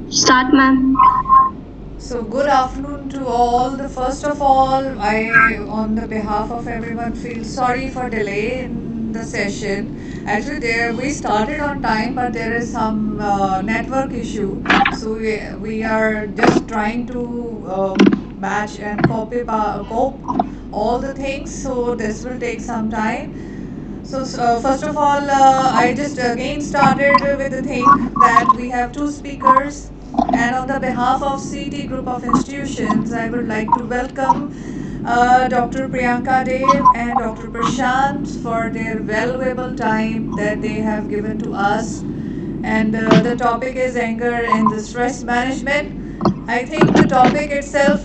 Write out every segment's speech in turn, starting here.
Start, ma'am. So, good afternoon to all. First of all, I, on the behalf of everyone, feel sorry for delay in the session. Actually, there we started on time, but there is some network issue. So we are just trying to match and cope all the things. So this will take some time. So, first of all, I just again started with the thing that we have two speakers, and on the behalf of CT Group of Institutions, I would like to welcome Dr. Priyanka Dev and Dr. Prashant for their valuable time that they have given to us. And the topic is anger and the stress management. I think the topic itself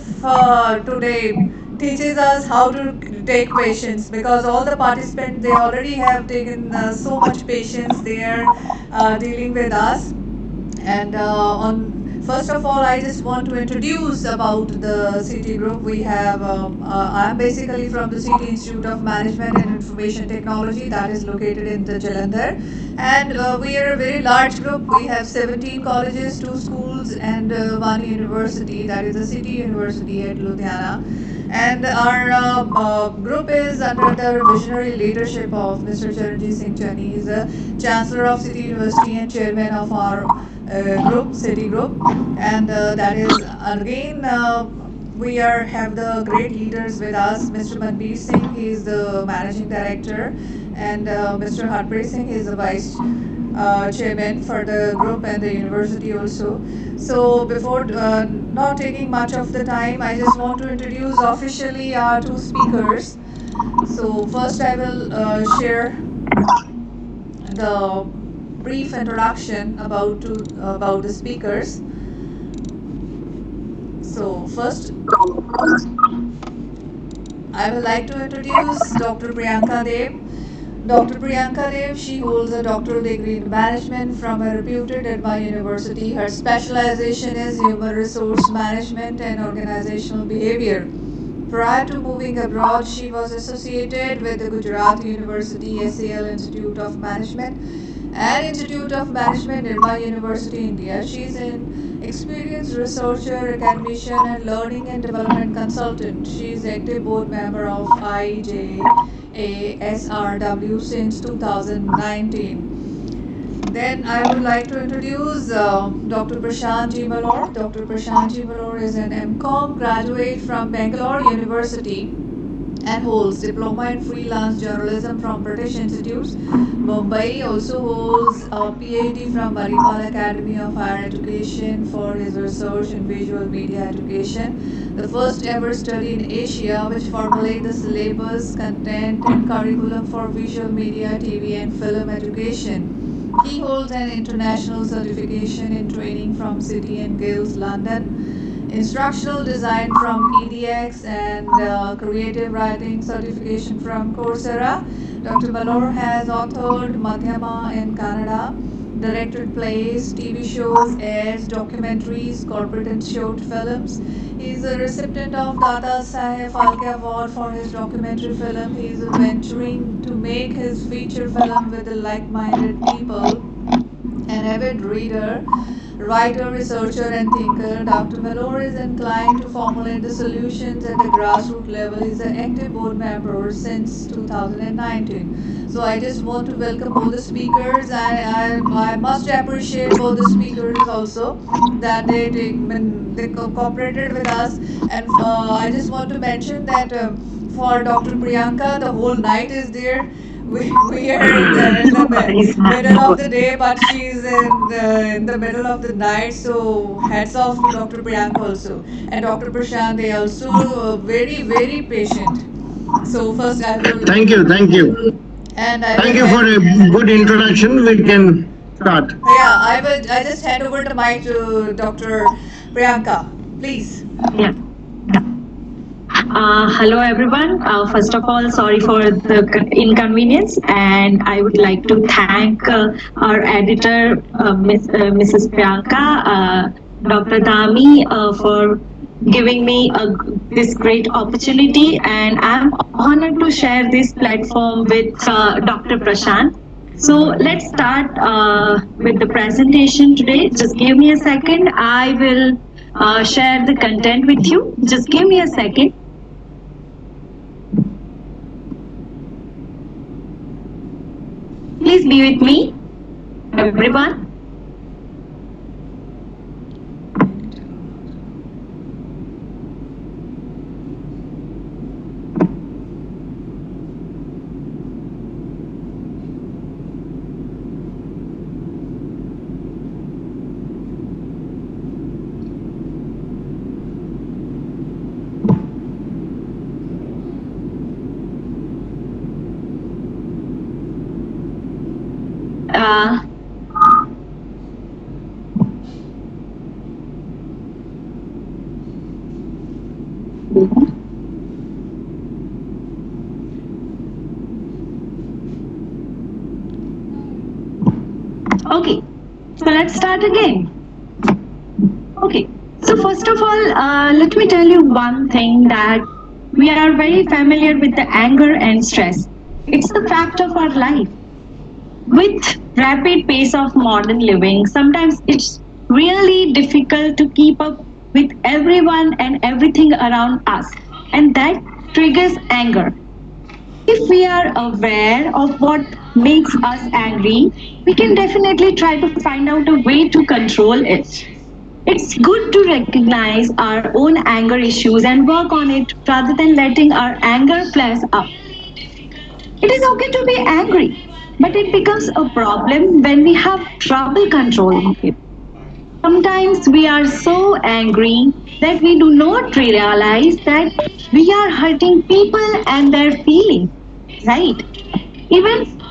today teaches us how to take patience, because all the participants, they already have taken so much patience. They are dealing with us. And on first of all, I just want to introduce about the city group. We have I'm basically from the City Institute of Management and Information Technology that is located in the Jalandhar, and we are a very large group. We have 17 colleges, 2 schools, and one university, that is the City University at Ludhiana. And our group is under the visionary leadership of Mr. Charanjit Singh Chani. He is the Chancellor of City University and Chairman of our group, City Group. And that is again, we are have the great leaders with us. Mr. Manbir Singh, he is the Managing Director, and Mr. Harpreet Singh, he is the Vice chairman for the group and the university also. So before not taking much of the time, I just want to introduce officially our two speakers. So first I will share the brief introduction about the speakers. So first I would like to introduce Dr. Priyanka Dev. Dr. Priyanka Dev, she holds a doctoral degree in management from a reputed Edma University. Her specialization is human resource management and organizational behavior. Prior to moving abroad, she was associated with the Gujarat University SAL Institute of Management and Institute of Management, Nirma University, India. She is an experienced researcher, academician, and learning and development consultant. She is active board member of IJASRW since 2019. Then I would like to introduce Dr. Prashant Jimalore. Dr. Prashant Jimalore is an MCom graduate from Bangalore University and holds diploma in freelance journalism from British Institutes. Mumbai also holds a PhD from Manipal Academy of Higher Education for his research in visual media education, the first ever study in Asia which formulates the syllabus, content, and curriculum for visual media, TV, and film education. He holds an international certification in training from City and Guilds London, instructional design from EDX, and creative writing certification from Coursera. Dr. Malor has authored Madhyama in Kannada, directed plays, TV shows, ads, documentaries, corporate and short films. He is a recipient of Dada Saheb Phalke Award for his documentary film. He is venturing to make his feature film with the like-minded people. An avid reader, writer, researcher, and thinker, Dr. Malor is inclined to formulate the solutions at the grassroots level. He is an active board member since 2019. So I just want to welcome both the speakers. I must appreciate both the speakers also that they cooperated with us. And I just want to mention that for Dr. Priyanka, the whole night is there. We are in the middle of the day, but she's in the middle of the night. So hats off to Dr. Priyanka also, and Dr. Prashant. They also very patient. So first I will, Thank you, thank you. and I will Thank you for hand. a good introduction. We can start. Yeah, I just hand over the mic to Dr. Priyanka, please. Yeah. Hello, everyone. First of all, sorry for the inconvenience, and I would like to thank our editor, Mrs. Priyanka, Dr. Dami, for giving me this great opportunity, and I'm honored to share this platform with Dr. Prashant. So let's start with the presentation today. Just give me a second. I will share the content with you. Just give me a second. Please be with me, everyone. Okay, so let's start again. Okay, so first of all, let me tell you one thing that we are very familiar with the anger and stress. It's the fact of our life. With rapid pace of modern living, sometimes it's really difficult to keep up with everyone and everything around us, and that triggers anger. If we are aware of what makes us angry, we can definitely try to find out a way to control it. It's good to recognize our own anger issues and work on it rather than letting our anger flares up. It is okay to be angry, but it becomes a problem when we have trouble controlling it. Sometimes we are so angry that we do not realize that we are hurting people and their feelings, right? Even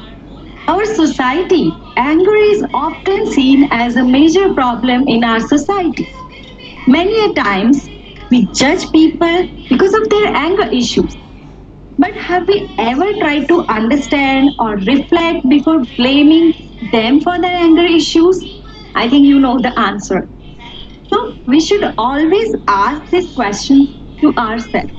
our society, anger is often seen as a major problem in our society. Many a times we judge people because of their anger issues. But have we ever tried to understand or reflect before blaming them for their anger issues? I think you know the answer. So we should always ask this question to ourselves.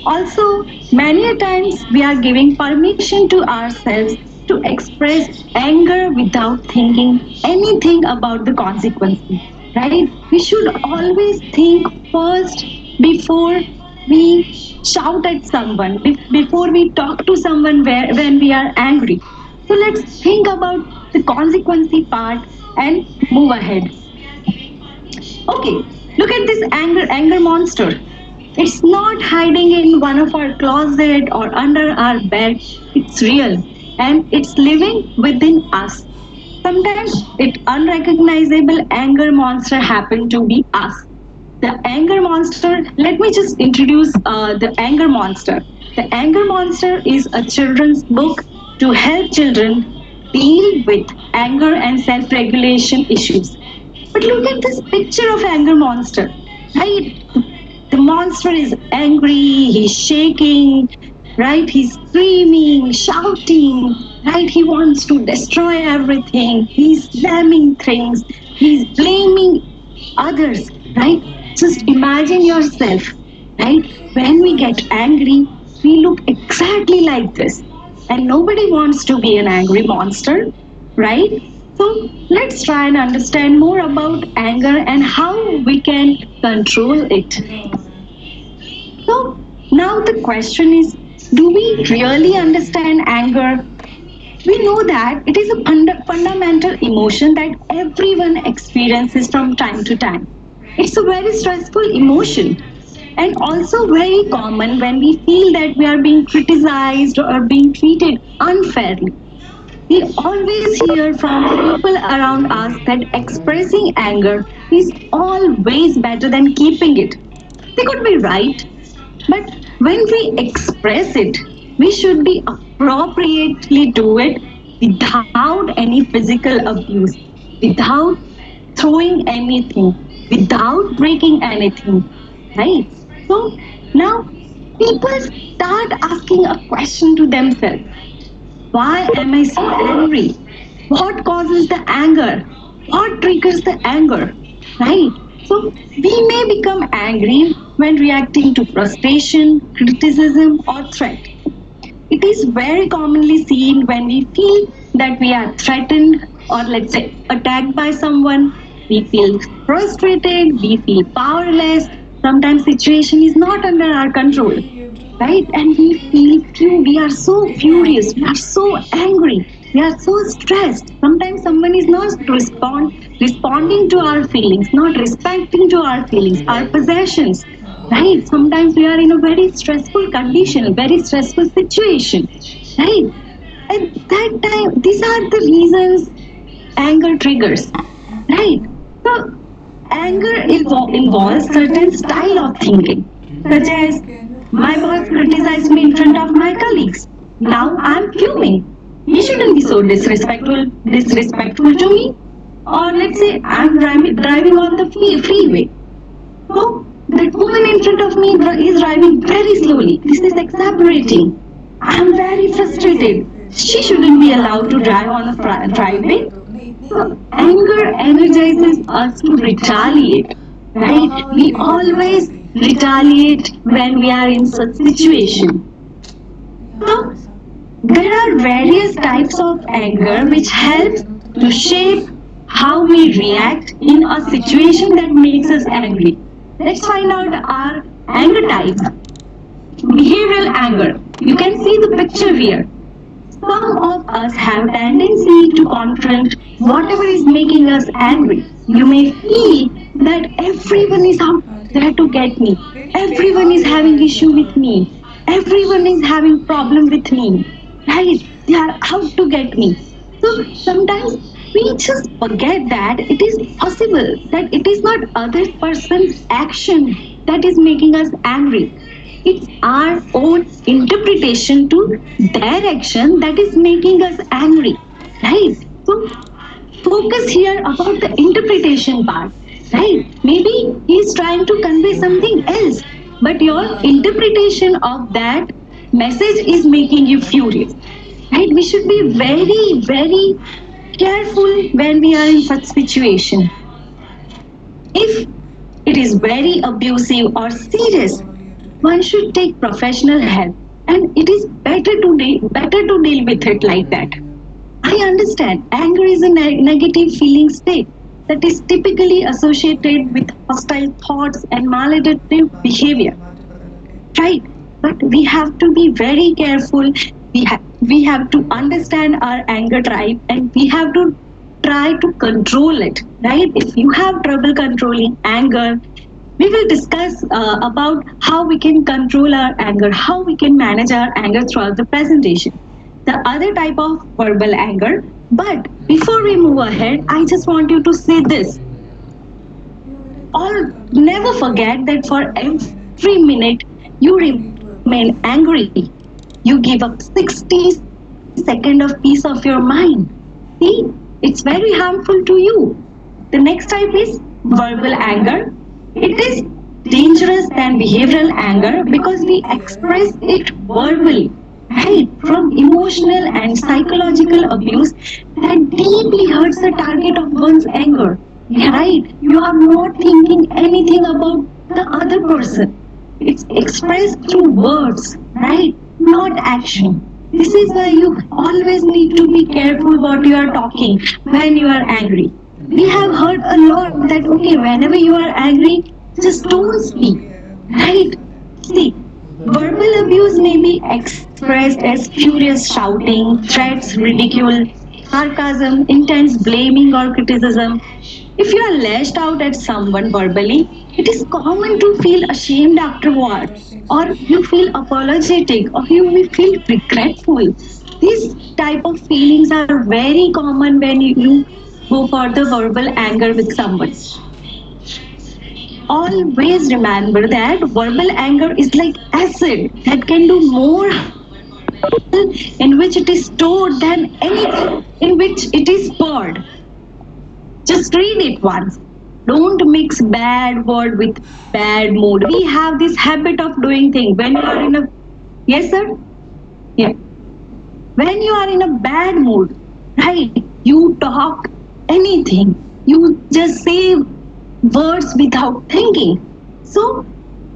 Also, many a times we are giving permission to ourselves to express anger without thinking anything about the consequences, right? We should always think first before we shout at someone, before we talk to someone when we are angry. So let's think about the consequence part and move ahead. Okay, look at this anger monster. It's not hiding in one of our closet or under our bed. It's real and it's living within us. Sometimes it unrecognizable anger monster happen to be us. The anger monster, let me just introduce the anger monster. The anger monster is a children's book to help children deal with anger and self-regulation issues. But look at this picture of anger monster, right? The monster is angry, he's shaking, right? He's screaming, shouting, right? He wants to destroy everything. He's slamming things. He's blaming others, right? Just imagine yourself, right? When we get angry, we look exactly like this. And nobody wants to be an angry monster, right? So let's try and understand more about anger and how we can control it. So now the question is, do we really understand anger? We know that it is a fundamental emotion that everyone experiences from time to time. It's a very stressful emotion and also very common when we feel that we are being criticized or being treated unfairly. We always hear from people around us that expressing anger is always better than keeping it. They could be right, but when we express it, we should be appropriately do it without any physical abuse, without throwing anything, without breaking anything, right? So now people start asking a question to themselves. Why am I so angry? What causes the anger? What triggers the anger? Right? So we may become angry when reacting to frustration, criticism, or threat. It is very commonly seen when we feel that we are threatened or let's say attacked by someone. We feel frustrated, we feel powerless. Sometimes situation is not under our control, right? And we feel we are so furious, we are so angry, we are so stressed. Sometimes someone is not responding to our feelings, not respecting to our feelings, our possessions, right? Sometimes we are in a very stressful condition, very stressful situation, right? At that time, these are the reasons anger triggers, right? So anger involves certain style of thinking, such as my boss criticized me in front of my colleagues. Now I'm fuming. He shouldn't be so disrespectful to me. Or let's say I'm driving on the freeway. So that woman in front of me is driving very slowly. This is exasperating. I'm very frustrated. She shouldn't be allowed to drive on the driveway. So anger energizes us to retaliate, right? We always retaliate when we are in such situation. So there are various types of anger which help to shape how we react in a situation that makes us angry. Let's find out our anger types. Behavioral anger. You can see the picture here. Some of us have tendency to confront whatever is making us angry. You may feel that everyone is out there to get me. Everyone is having issue with me. Everyone is having problem with me. Right? They are out to get me. So sometimes we just forget that it is possible that it is not other person's action that is making us angry. It's our own interpretation to their action that is making us angry, right? So focus here about the interpretation part, right? Maybe he's trying to convey something else, but your interpretation of that message is making you furious, right? We should be very, very careful when we are in such situation. If it is very abusive or serious, one should take professional help, and it is better to deal with it like that. I understand anger is a negative feeling state that is typically associated with hostile thoughts and maladaptive behavior, right? But we have to be very careful. We have to understand our anger type, and we have to try to control it, right? If you have trouble controlling anger, we will discuss about how we can control our anger, how we can manage our anger throughout the presentation. The other type of verbal anger. But before we move ahead, I just want you to say this. Or never forget that for every minute you remain angry, you give up 60 seconds of peace of your mind. See, it's very harmful to you. The next type is verbal anger. It is dangerous than behavioral anger because we express it verbally, right? From emotional and psychological abuse that deeply hurts the target of one's anger, right? You are not thinking anything about the other person. It's expressed through words, right? Not action. This is why you always need to be careful what you are talking when you are angry. We have heard a lot that, okay, whenever you are angry, just don't speak, right? See, verbal abuse may be expressed as furious shouting, threats, ridicule, sarcasm, intense blaming or criticism. If you are lashed out at someone verbally, it is common to feel ashamed afterward, or you feel apologetic, or you will feel regretful. These type of feelings are very common when you go for the verbal anger with someone. Always remember that verbal anger is like acid that can do more in which it is stored than anything in which it is poured. Just read it once. Don't mix bad word with bad mood. We have this habit of doing things when you are in a yes sir? Yeah. When you are in a bad mood, right? You talk anything. You just say words without thinking. So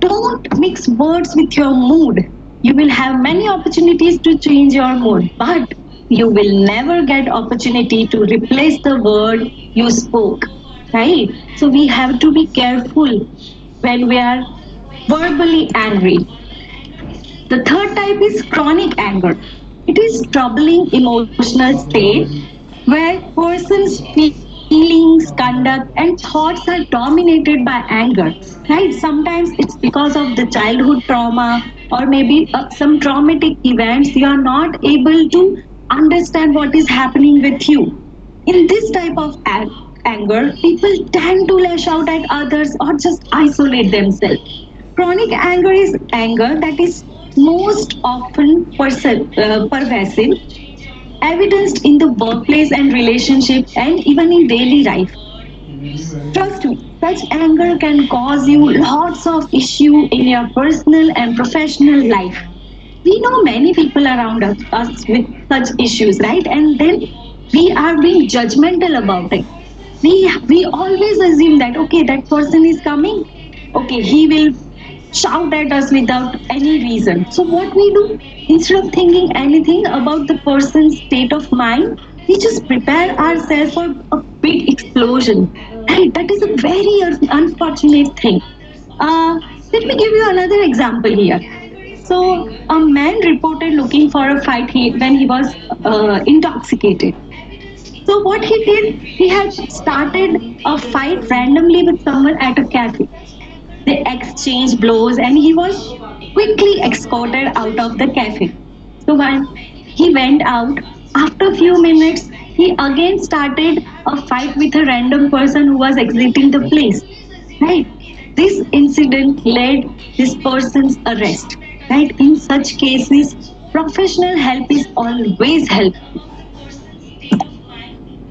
don't mix words with your mood. You will have many opportunities to change your mood, but You will never get opportunity to replace the word you spoke, right? So we have to be careful when we are verbally angry. The third type is chronic anger. It is troubling emotional state where person's feelings, conduct, and thoughts are dominated by anger. Right? Sometimes it's because of the childhood trauma or maybe some traumatic events. You are not able to understand what is happening with you. In this type of anger, people tend to lash out at others or just isolate themselves. Chronic anger is anger that is most often pervasive, evidenced in the workplace and relationship and even in daily life. Trust me, such anger can cause you lots of issue in your personal and professional life. We know many people around us with such issues, right? And then we are being judgmental about it. We always assume that okay, that person is coming, okay, he will shout at us without any reason. So what we do, instead of thinking anything about the person's state of mind, we just prepare ourselves for a big explosion. Right? That is a very unfortunate thing. uh, Let me give you another example here. So, a man reported looking for a fight when he was intoxicated. So, what he did, he had started a fight randomly with someone at a cafe. They exchanged blows and he was quickly escorted out of the cafe. So, when he went out, after a few minutes, he again started a fight with a random person who was exiting the place. Right? This incident led this person's arrest. Right? In such cases, professional help is always helpful.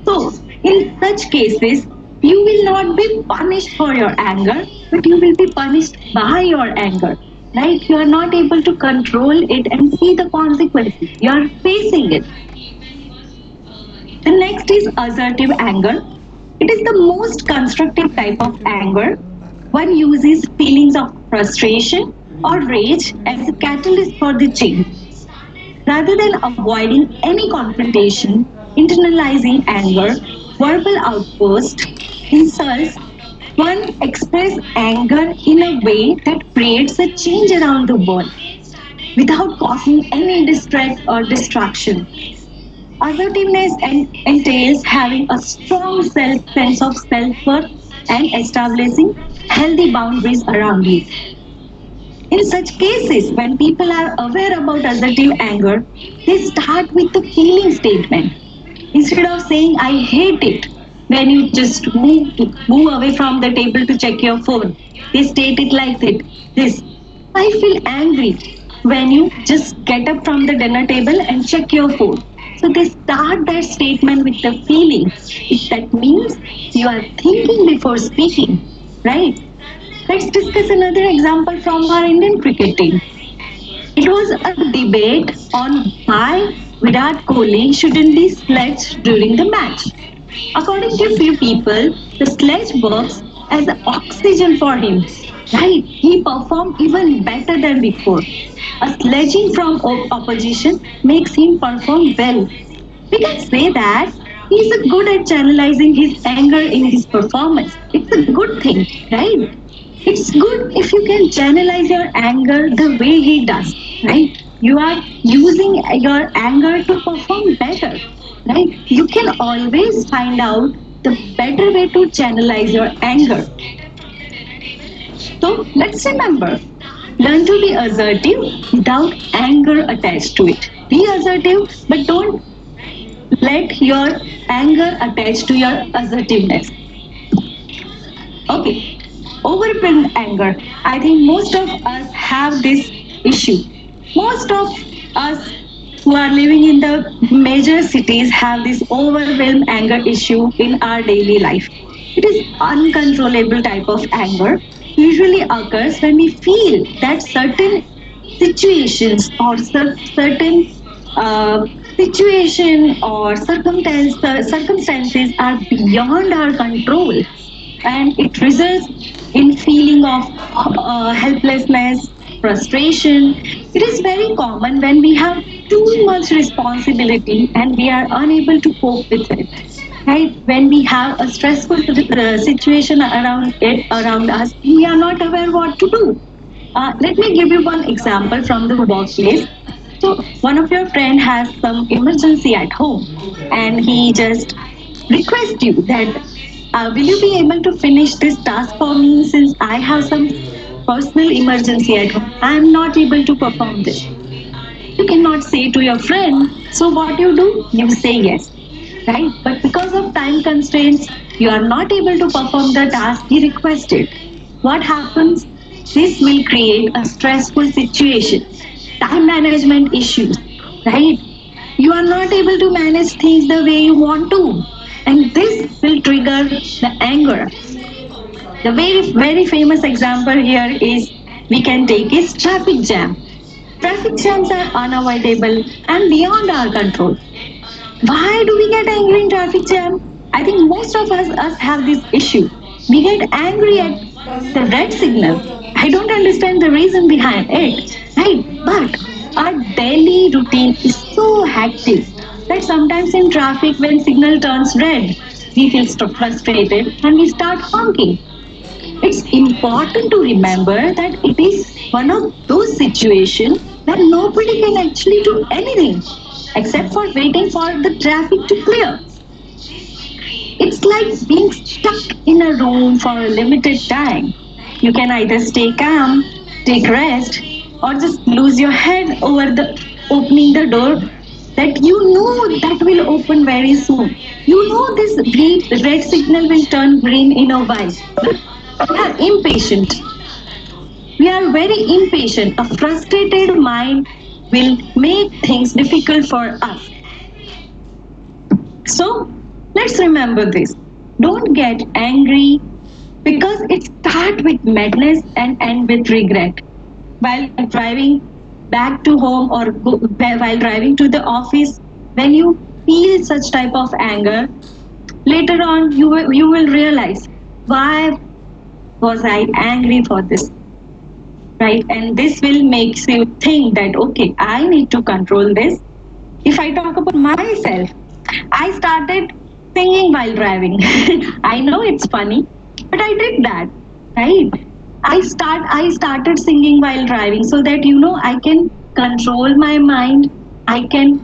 So, in such cases, you will not be punished for your anger, but you will be punished by your anger. Right? You are not able to control it and see the consequences. You are facing it. The next is assertive anger. It is the most constructive type of anger. One uses feelings of frustration or rage as a catalyst for the change. Rather than avoiding any confrontation, internalizing anger, verbal outbursts, insults, one expresses anger in a way that creates a change around the world without causing any distress or distraction. Assertiveness entails having a strong sense of self worth and establishing healthy boundaries around you. In such cases, when people are aware about assertive anger, they start with the feeling statement. Instead of saying, I hate it, when you just move away from the table to check your phone, they state it like that. This, I feel angry when you just get up from the dinner table and check your phone. So they start their statement with the feeling. That means you are thinking before speaking, right? Let's discuss another example from our Indian cricket team. It was a debate on why Virat Kohli shouldn't be sledged during the match. According to few people, the sledge works as oxygen for him. Right? He performed even better than before. A sledging from opposition makes him perform well. We can say that he's good at channelizing his anger in his performance. It's a good thing, right? It's good if you can channelize your anger the way he does, right? You are using your anger to perform better, right? You can always find out the better way to channelize your anger. So let's remember, learn to be assertive without anger attached to it. Be assertive, but don't let your anger attach to your assertiveness. Okay, overwhelmed anger. I think most of us have this issue. Most of us who are living in the major cities have this overwhelmed anger issue in our daily life. It is uncontrollable type of anger. Usually occurs when we feel that certain situations or certain uh, situation or circumstances are beyond our control, and it results in feeling of helplessness, frustration. It is very common when we have too much responsibility and we are unable to cope with it. Right? When we have a stressful situation around us, we are not aware what to do. Let me give you one example from the workplace. So one of your friend has some emergency at home, and he just request you that will you be able to finish this task for me since I have some personal emergency at home. I am not able to perform this. You cannot say to your friend. So what you do? You say yes, right? But because of time constraints, you are not able to perform the task he requested. What happens? This will create a stressful situation, time management issues, right? You are not able to manage things the way you want to, and this will trigger the anger. The very famous example here is we can take is traffic jam. Traffic jams are unavoidable and beyond our control. Why do we get angry in traffic jam? I think most of us have this issue. We get angry at the red signal. I don't understand the reason behind it, right? But our daily routine is so hectic that sometimes in traffic when signal turns red, we feel frustrated and we start honking. It's important to remember that it is one of those situations where nobody can actually do anything except for waiting for the traffic to clear. It's like being stuck in a room for a limited time. You can either stay calm, take rest, or just lose your head over the opening the door that you know that will open very soon. You know this red signal will turn green in a while. We are impatient. We are very impatient. A frustrated mind will make things difficult for us. So let's remember this. Don't get angry because it starts with madness and end with regret. While driving back to home or while driving to the office, when you feel such type of anger, later on you will realize why was I angry for this, right? And this will make you think that okay, I need to control this. If I talk about myself, I started singing while driving. I know it's funny, but I did that, right? I started singing while driving so that I can control my mind. I can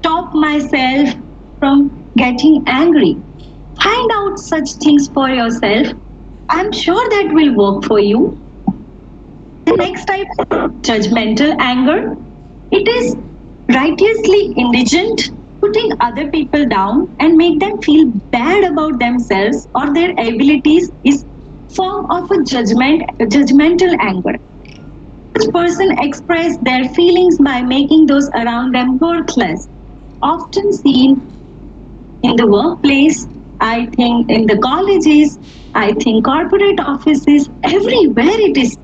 stop myself from getting angry. Find out such things for yourself. I'm sure that will work for you. The next type, judgmental anger. It is righteously indigent, putting other people down and make them feel bad about themselves or their abilities is form of a judgmental anger. This person express their feelings by making those around them worthless. Often seen in the workplace, I think in the colleges, I think corporate offices, everywhere it is,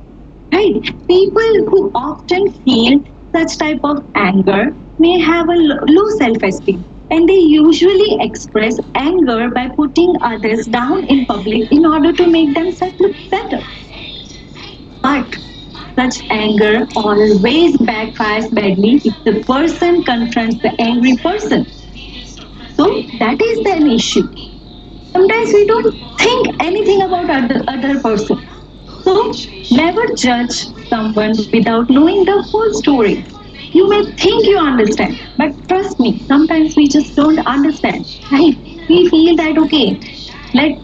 right? People who often feel such type of anger may have a low self-esteem, and they usually express anger by putting others down in public in order to make themselves look better. But such anger always backfires badly if the person confronts the angry person. So that is an issue. Sometimes we don't think anything about other person. So never judge someone without knowing the whole story. You may think you understand, but trust me, sometimes we just don't understand. Right? We feel that okay, let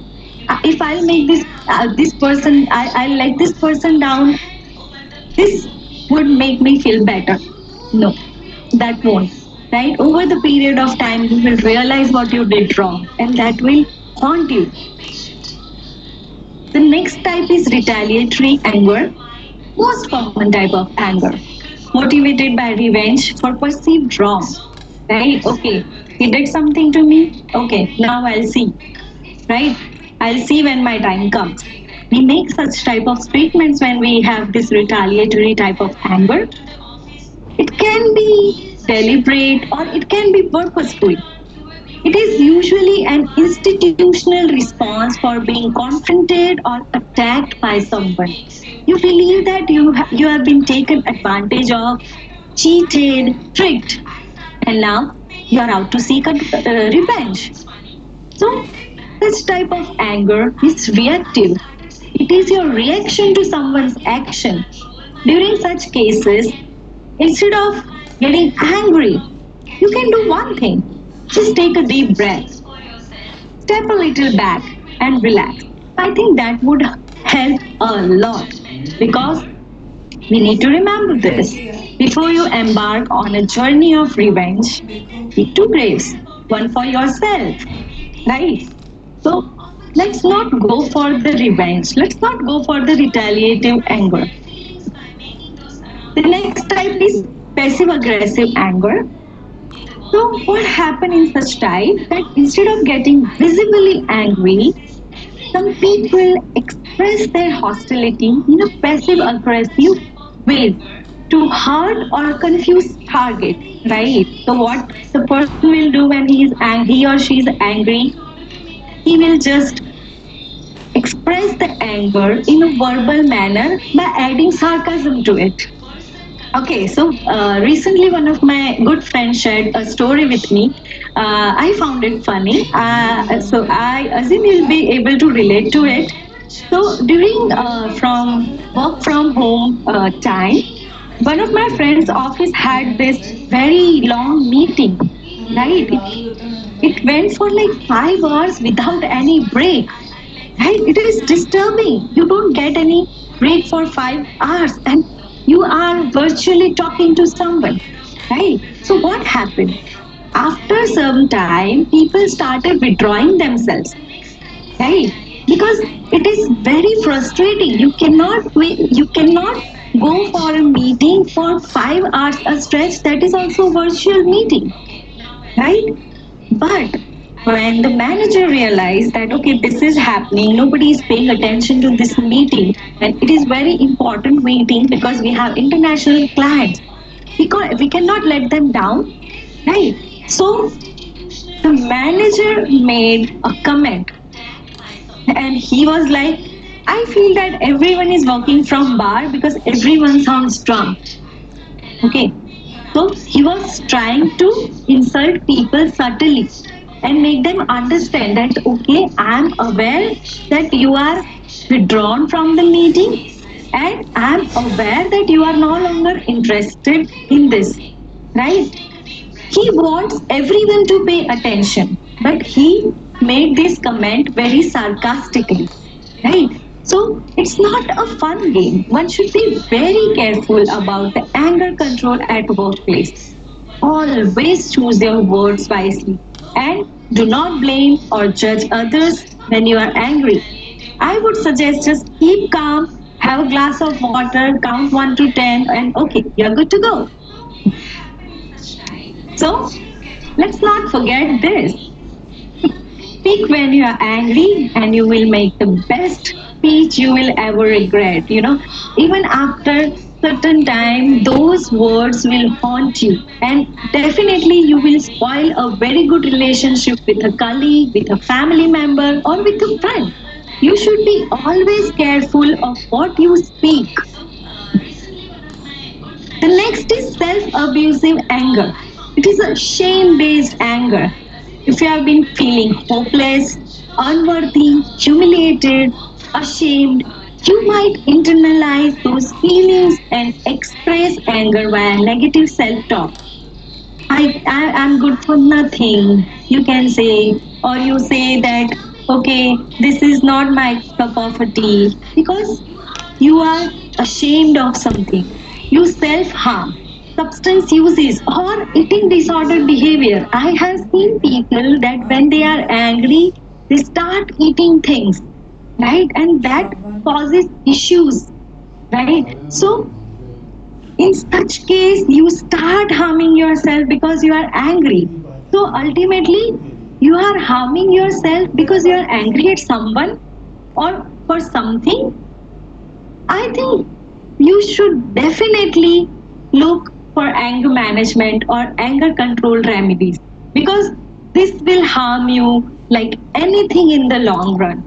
if I'll make this person, I'll let this person down. This would make me feel better. No, that won't. Right? Over the period of time, you will realize what you did wrong, and that will haunt you. The next type is retaliatory anger, most common type of anger, motivated by revenge for perceived wrong. Right? Okay, he did something to me. Okay, now I'll see. Right? I'll see when my time comes. We make such type of statements when we have this retaliatory type of anger. It can be deliberate or it can be purposeful. It is usually an institutional response for being confronted or attacked by someone. You believe that you have been taken advantage of, cheated, tricked, and now you are out to seek a revenge. So, this type of anger is reactive. It is your reaction to someone's action. During such cases, instead of getting angry, you can do one thing. Just take a deep breath, step a little back, and relax. I think that would help a lot because we need to remember this. Before you embark on a journey of revenge, take two graves, one for yourself, right? So let's not go for the revenge. Let's not go for the retaliative anger. The next type is passive aggressive anger. So what happened in such type that instead of getting visibly angry, some people express their hostility in a passive aggressive way to hurt or confuse target, right? So what the person will do when he or she is angry, he will just express the anger in a verbal manner by adding sarcasm to it. Okay, so recently one of my good friends shared a story with me. I found it funny. So I assume you'll be able to relate to it. So during from work from home time, one of my friends' office had this very long meeting. Right, it went for like 5 hours without any break. Right, it is disturbing. You don't get any break for 5 hours, and you are virtually talking to someone, right? So what happened? After some time, people started withdrawing themselves, right? Because it is very frustrating. You cannot go for a meeting for 5 hours a stretch. That is also a virtual meeting, right? But when the manager realized that okay, this is happening, nobody is paying attention to this meeting, and it is very important meeting because we have international clients. We cannot let them down, right? So the manager made a comment, and he was like, "I feel that everyone is working from bar because everyone sounds drunk." Okay, so he was trying to insult people subtly and make them understand that okay, I'm aware that you are withdrawn from the meeting and I'm aware that you are no longer interested in this, right? He wants everyone to pay attention, but he made this comment very sarcastically, right? So it's not a fun game. One should be very careful about the anger control at workplace. Always choose your words wisely and do not blame or judge others when you are angry. I would suggest just keep calm, have a glass of water, count 1 to 10, and okay, you're good to go. So let's not forget this. Speak when you are angry, and you will make the best speech you will ever regret. Even after certain time, those words will haunt you, and definitely you will spoil a very good relationship with a colleague, with a family member, or with a friend. You should be always careful of what you speak. The next is self-abusive anger. It is a shame-based anger. If you have been feeling hopeless, unworthy, humiliated, ashamed, you might internalize those feelings and express anger via negative self-talk. I am good for nothing, you can say, or you say that, okay, this is not my cup of a tea, because you are ashamed of something. You self harm, substance uses, or eating disordered behavior. I have seen people that when they are angry, they start eating things, right? And that causes issues, right? So in such case you start harming yourself because you are angry. So ultimately you are harming yourself because you are angry at someone or for something. I think you should definitely look for anger management or anger control remedies, because this will harm you like anything in the long run.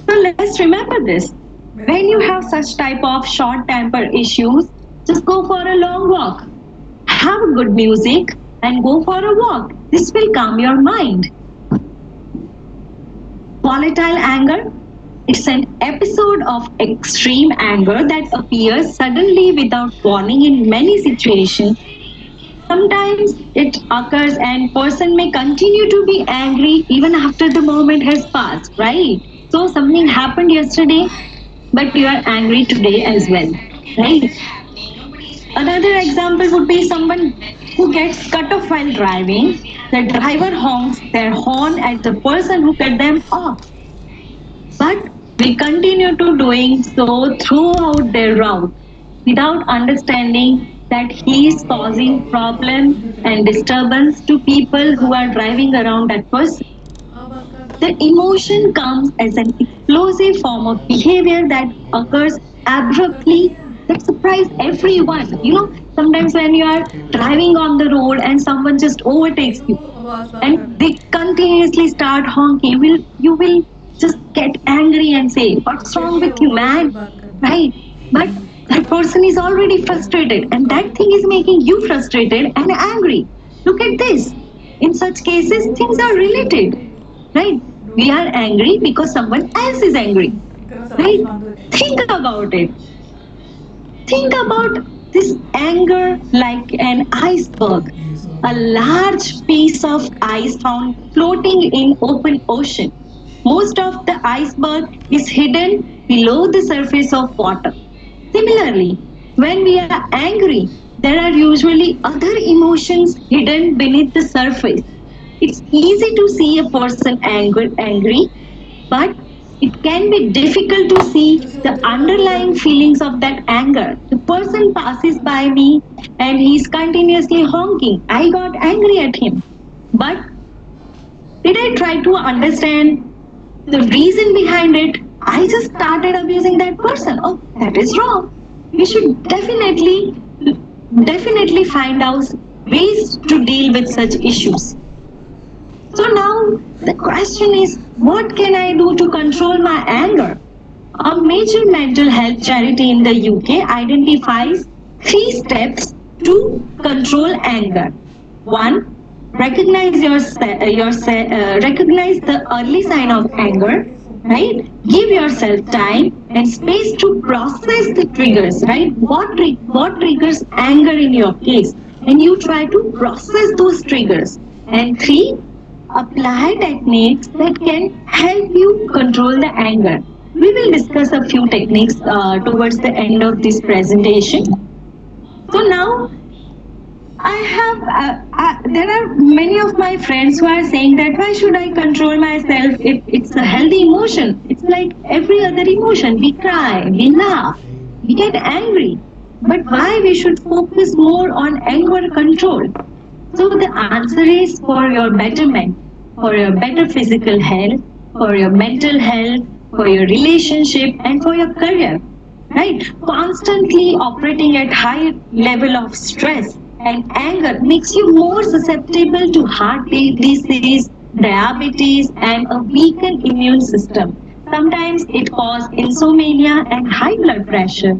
So let's remember this. When you have such type of short temper issues, just go for a long walk. Have a good music and go for a walk. This will calm your mind. Volatile anger. It's an episode of extreme anger that appears suddenly without warning in many situations. Sometimes it occurs and person may continue to be angry even after the moment has passed, right? So something happened yesterday, but you are angry today as well, right? Another example would be someone who gets cut off while driving. The driver honks their horn at the person who cut them off. But we continue to doing so throughout their route without understanding that he is causing problem and disturbance to people who are driving around that person. The emotion comes as an explosive form of behavior that occurs abruptly that surprise everyone. Sometimes when you are driving on the road and someone just overtakes you and they continuously start honking, you will just get angry and say, "What's wrong with you, man?" Right? But that person is already frustrated, and that thing is making you frustrated and angry. Look at this. In such cases, things are related, right? We are angry because someone else is angry, right? Think about it. Think about this anger like an iceberg, a large piece of ice found floating in open ocean. Most of the iceberg is hidden below the surface of water. Similarly, when we are angry, there are usually other emotions hidden beneath the surface. It's easy to see a person angry, but it can be difficult to see the underlying feelings of that anger. The person passes by me and he's continuously honking. I got angry at him. But did I try to understand the reason behind it? I just started abusing that person. Oh, that is wrong. We should definitely find out ways to deal with such issues. So now the question is, what can I do to control my anger? A major mental health charity in the UK identifies 3 steps to control anger. 1. Recognize recognize the early sign of anger, right? Give yourself time and space to process the triggers, right? What triggers anger in your case? And you try to process those triggers. And 3, apply techniques that can help you control the anger. We will discuss a few techniques towards the end of this presentation. So now, there are many of my friends who are saying that why should I control myself? It's a healthy emotion. It's like every other emotion. We cry, we laugh, we get angry. But why we should focus more on anger control? So the answer is for your betterment, for your better physical health, for your mental health, for your relationship, and for your career. Right? Constantly operating at high level of stress and anger makes you more susceptible to heart disease, diabetes, and a weakened immune system. Sometimes it causes insomnia and high blood pressure.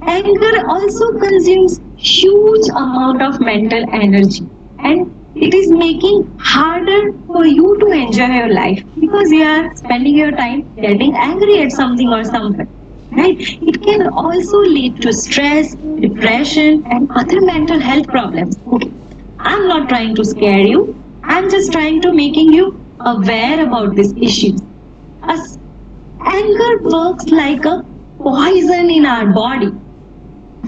Anger also consumes huge amount of mental energy, and it is making harder for you to enjoy your life because you are spending your time getting angry at something or someone. Right? It can also lead to stress, depression, and other mental health problems. Okay. I'm not trying to scare you. I'm just trying to making you aware about these issues. Anger works like a poison in our body.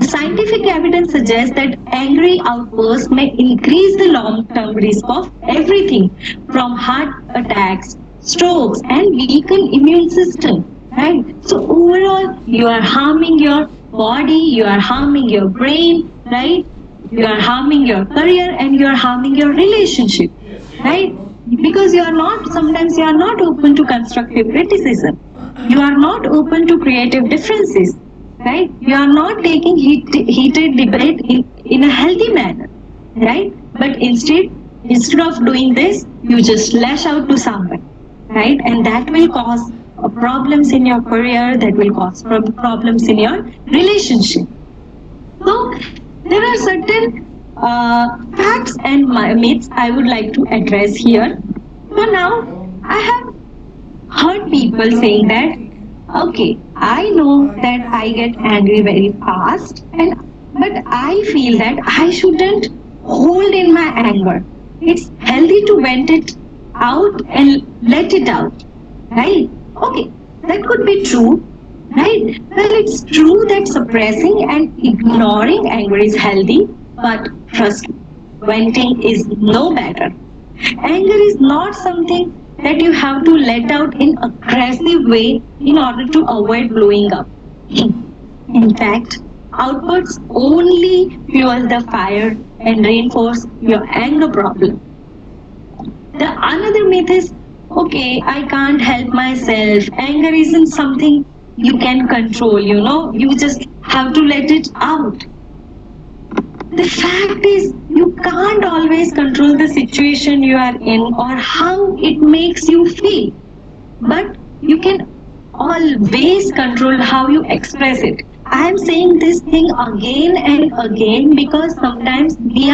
Scientific evidence suggests that angry outbursts may increase the long-term risk of everything from heart attacks, strokes, and weakened immune system. Right? So overall, you are harming your body, you are harming your brain, right? You are harming your career and you are harming your relationship, right? Because sometimes you are not open to constructive criticism. You are not open to creative differences, right? You are not taking heated debate in a healthy manner, right? But instead, Instead of doing this, you just lash out to someone, right? And that will cause problems in your career, that will cause problems in your relationship. So there are certain facts and myths I would like to address here. So now I have heard people saying that, okay, I know that I get angry very fast, but I feel that I shouldn't hold in my anger. It's healthy to vent it out and let it out, right? Okay, that could be true, right? Well, it's true that suppressing and ignoring anger is healthy, but trust me, venting is no better. Anger is not something that you have to let out in aggressive way in order to avoid blowing up. In fact, outbursts only fuel the fire and reinforce your anger problem. The another myth is, okay, I can't help myself. Anger isn't something you can control, you just have to let it out. The fact is, you can't always control the situation you are in or how it makes you feel, but you can always control how you express it. I am saying this thing again and again because sometimes we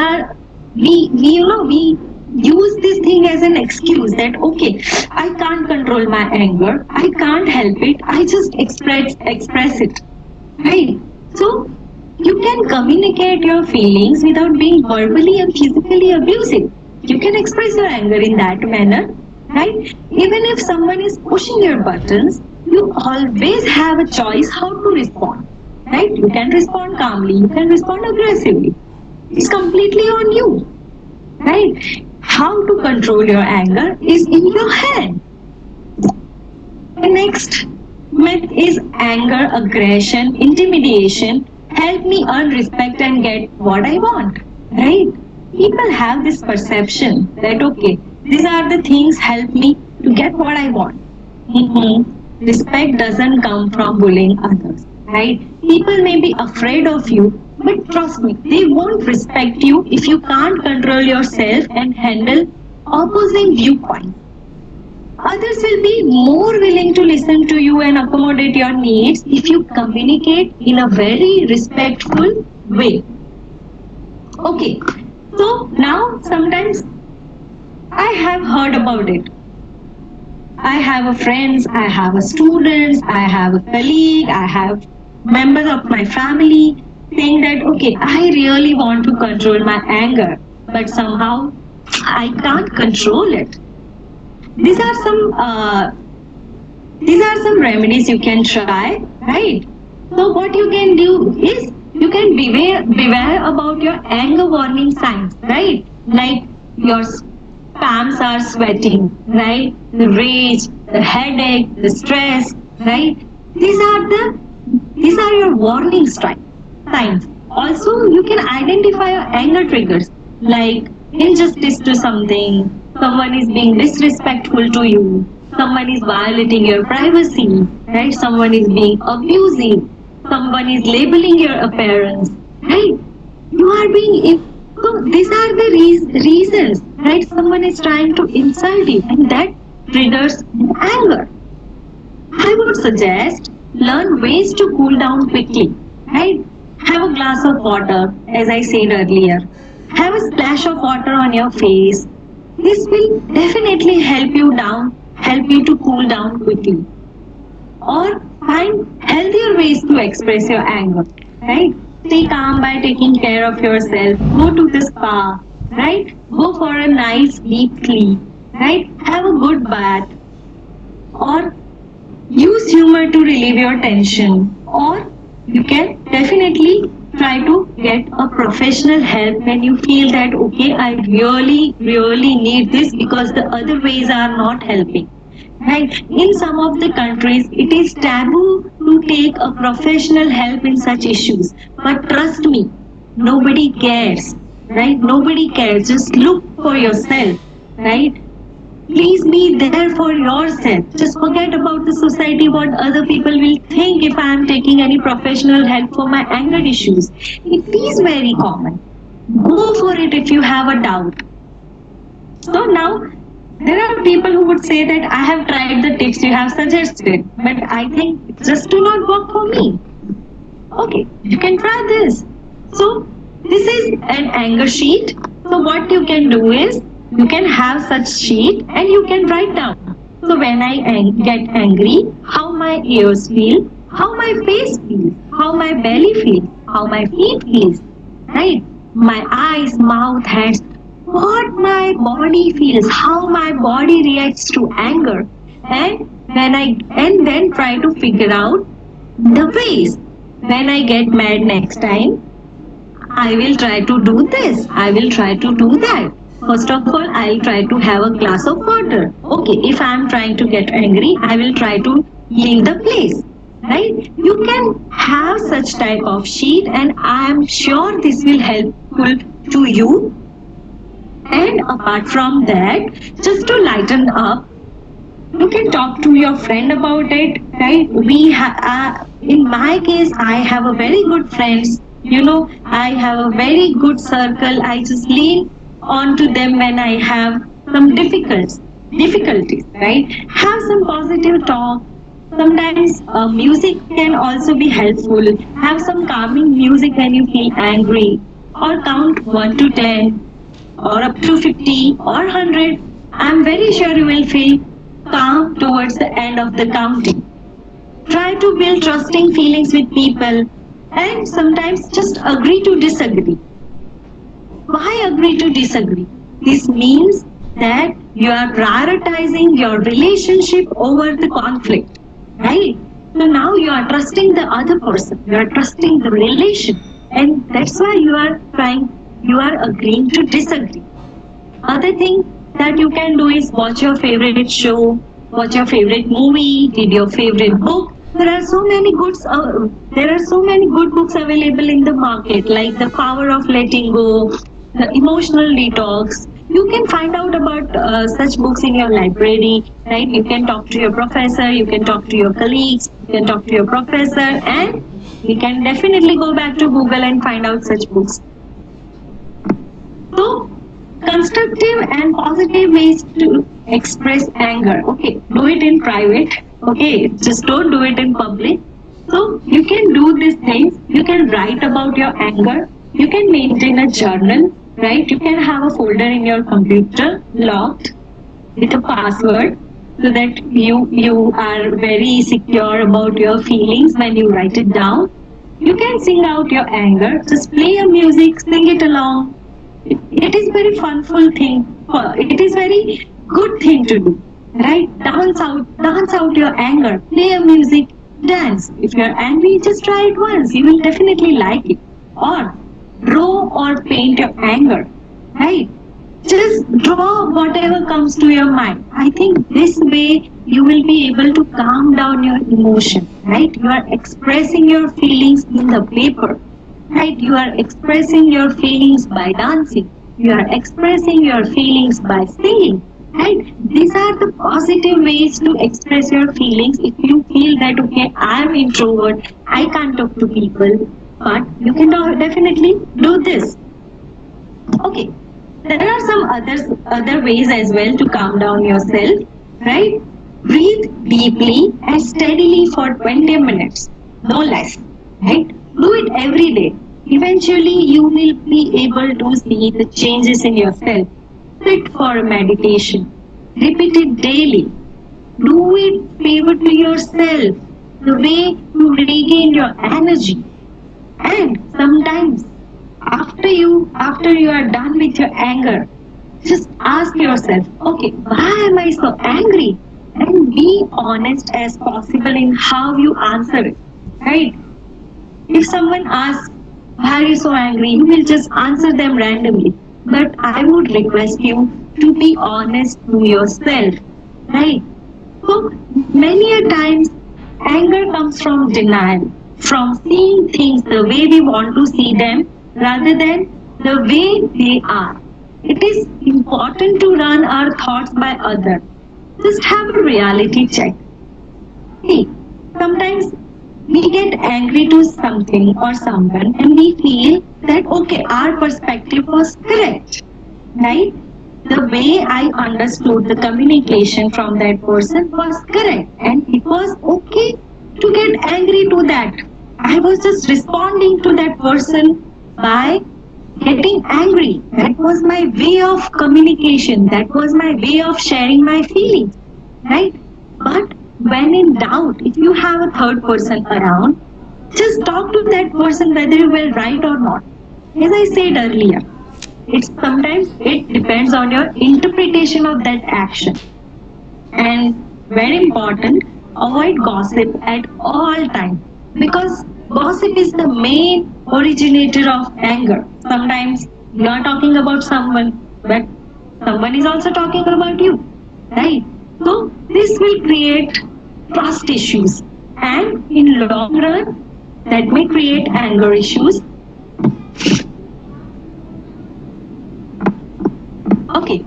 use this thing as an excuse that, okay, I can't control my anger, I can't help it, I just express it, right? So you can communicate your feelings without being verbally and physically abusive. You can express your anger in that manner, right? Even if someone is pushing your buttons, you always have a choice how to respond, right? You can respond calmly, you can respond aggressively. It's completely on you, right? How to control your anger is in your hand. The next myth is anger, aggression, intimidation help me earn respect and get what I want, right? People have this perception that, okay, these are the things help me to get what I want. Respect doesn't come from bullying others, right? People may be afraid of you, but trust me, they won't respect you if you can't control yourself and handle opposing viewpoints. Others will be more willing to listen to you and accommodate your needs if you communicate in a very respectful way. Okay, so now sometimes I have heard about it. I have a friends, I have a students, I have a colleague, I have members of my family saying that, okay, I really want to control my anger, but somehow I can't control it. These are some remedies you can try, right? So what you can do is you can beware about your anger warning signs, right? Like your palms are sweating, right? The rage, the headache, the stress, right? These are your warning signs. Also, you can identify your anger triggers like injustice to something, someone is being disrespectful to you, someone is violating your privacy, right? Someone is being abusive, someone is labeling your appearance, right? You are being, so these are the reasons, right? Someone is trying to insult you and that triggers anger. I would suggest learn ways to cool down quickly, right? Have a glass of water, as I said earlier. Have a splash of water on your face. This will definitely help you to cool down quickly. Or find healthier ways to express your anger, right? Stay calm by taking care of yourself. Go to the spa, right? Go for a nice deep sleep, right? Have a good bath. Or use humor to relieve your tension. Or you can definitely try to get a professional help when you feel that, okay, I really need this because the other ways are not helping, right? In some of the countries it is taboo to take a professional help in such issues, but trust me, nobody cares, right? Nobody cares. Just look for yourself, right? Please be there for yourself. Just forget about the society, what other people will think if I am taking any professional help for my anger issues. It is very common. Go for it if you have a doubt. So now there are people who would say that I have tried the tips you have suggested, but I think it just do not work for me. Okay, you can try this. So this is an anger sheet. So what you can do is you can have such sheet and you can write down. So when I get angry, how my ears feel, how my face feels, how my belly feels, how my feet feels, right? My eyes, mouth, hands, what my body feels, how my body reacts to anger, and then try to figure out the ways. When I get mad next time, I will try to do this. I will try to do that. First of all, I'll try to have a glass of water. Okay, if I'm trying to get angry, I will try to leave the place. Right? You can have such type of sheet, and I am sure this will helpful to you. And apart from that, just to lighten up, you can talk to your friend about it, right? In my case, I have a very good friends. I have a very good circle. I just lean on to them when I have some difficulties, right? Have some positive talk. Sometimes music can also be helpful. Have some calming music when you feel angry, or count 1 to 10, or up to 50 or 100. I'm very sure you will feel calm towards the end of the counting. Try to build trusting feelings with people, and sometimes just agree to disagree. Why agree to disagree? This means that you are prioritizing your relationship over the conflict, right? So now you are trusting the other person, you are trusting the relation, and that's why you are agreeing to disagree. Other thing that you can do is watch your favorite show, watch your favorite movie, read your favorite book. There are so many good books available in the market, like The Power of Letting Go, The Emotional Detox. You can find out about such books in your library, right? You can talk to your professor, you can talk to your colleagues, you can talk to your professor, and you can definitely go back to Google and find out such books. So, constructive and positive ways to express anger. Okay, do it in private. Okay, just don't do it in public. So you can do these things. You can write about your anger. You can maintain a journal, right? You can have a folder in your computer locked with a password, so that you are very secure about your feelings when you write it down. You can sing out your anger. Just play your music, sing it along. It is very funful thing. It is very good thing to do, right? Dance out your anger. Play a music, dance. If you are angry, just try it once. You will definitely like it. Or draw or paint your anger, right? Just draw whatever comes to your mind. I think this way you will be able to calm down your emotion, right? You are expressing your feelings in the paper. Right? You are expressing your feelings by dancing. You are expressing your feelings by singing. Right? These are the positive ways to express your feelings. If you feel that, okay, I am introvert, I can't talk to people, but you can definitely do this. Okay. There are some other ways as well to calm down yourself. Right? Breathe deeply and steadily for 20 minutes, no less. Right? Do it every day. Eventually, you will be able to see the changes in yourself. Sit for meditation. Repeat it daily. Do it favor to yourself. The way to regain your energy. And sometimes, after you are done with your anger, just ask yourself, okay, why am I so angry? And be honest as possible in how you answer it. Right? If someone asks, why are you so angry? You will just answer them randomly. But I would request you to be honest to yourself. Right? So many a times anger comes from denial, from seeing things the way we want to see them rather than the way they are. It is important to run our thoughts by others. Just have a reality check. See, sometimes we get angry to something or someone and we feel that, okay, our perspective was correct, right? the way I understood the communication from that person was correct, and it was okay to get angry to that. I was just responding to that person by getting angry. That was my way of communication. That was my way of sharing my feelings, right? But when in doubt, if you have a third person around, just talk to that person whether you will right or not. As I said earlier, it's sometimes it depends on your interpretation of that action. And very important, avoid gossip at all times, because gossip is the main originator of anger. Sometimes you are talking about someone, but someone is also talking about you, right? So this will create trust issues, and in long run that may create anger issues. Okay,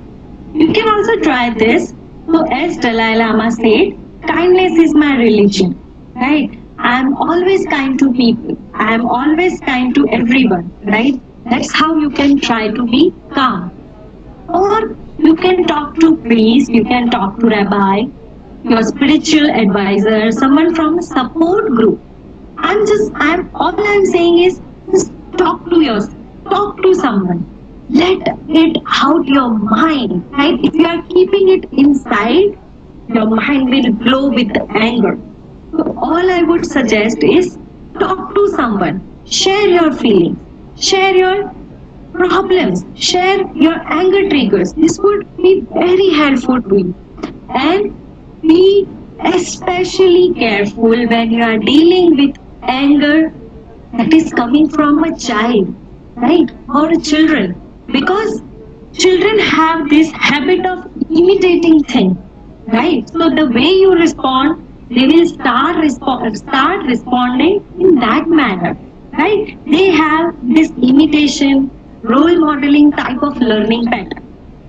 you can also try this. So as Dalai Lama said, kindness is my religion, right? I am always kind to people. I am always kind to everyone, right? That's how you can try to be calm. Or you can talk to priest, you can talk to rabbi, your spiritual advisor, someone from a support group. All I'm saying is just talk to yourself, talk to someone. Let it out your mind, right? If you are keeping it inside, your mind will glow with anger. So all I would suggest is talk to someone, share your feelings, share your problems, share your anger triggers. This would be very helpful to you. And be especially careful when you are dealing with anger that is coming from a child, right? Or a children. Because children have this habit of imitating things, right? So the way you respond, they will start responding in that manner, right? They have this imitation, role modeling type of learning pattern.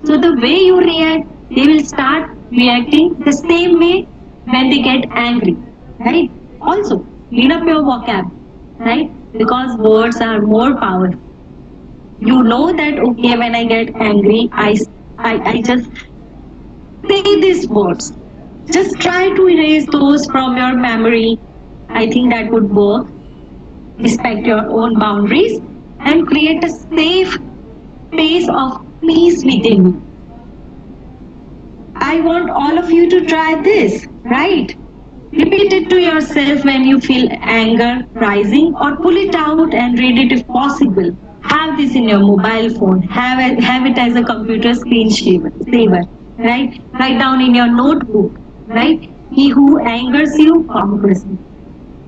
So the way you react, they will start reacting the same way when they get angry, right? Also, clean up your vocab, right? Because words are more powerful. You know that, okay, when I get angry, I just say these words. Just try to erase those from your memory. I think that would work. Respect your own boundaries and create a safe space of peace within you. I want all of you to try this, right? Repeat it to yourself when you feel anger rising, or pull it out and read it if possible. Have this in your mobile phone. Have it as a computer saver, right? Write down in your notebook, right? He who angers you conquers you.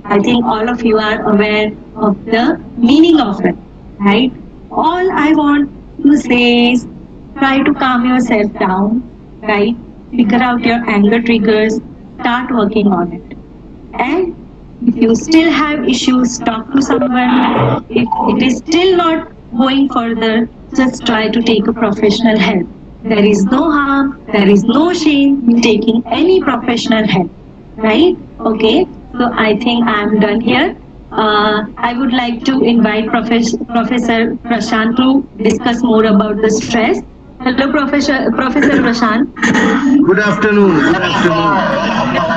I think all of you are aware of the meaning of it, right? All I want to say is try to calm yourself down, right? Figure out your anger triggers, start working on it. And if you still have issues, talk to someone. If it is still not going further, just try to take a professional help. There is no harm, there is no shame in taking any professional help, right? Okay, so I think I'm done here. I would like to invite Professor Prashant to discuss more about the stress. Hello, Professor Prashant. Good afternoon. Good afternoon.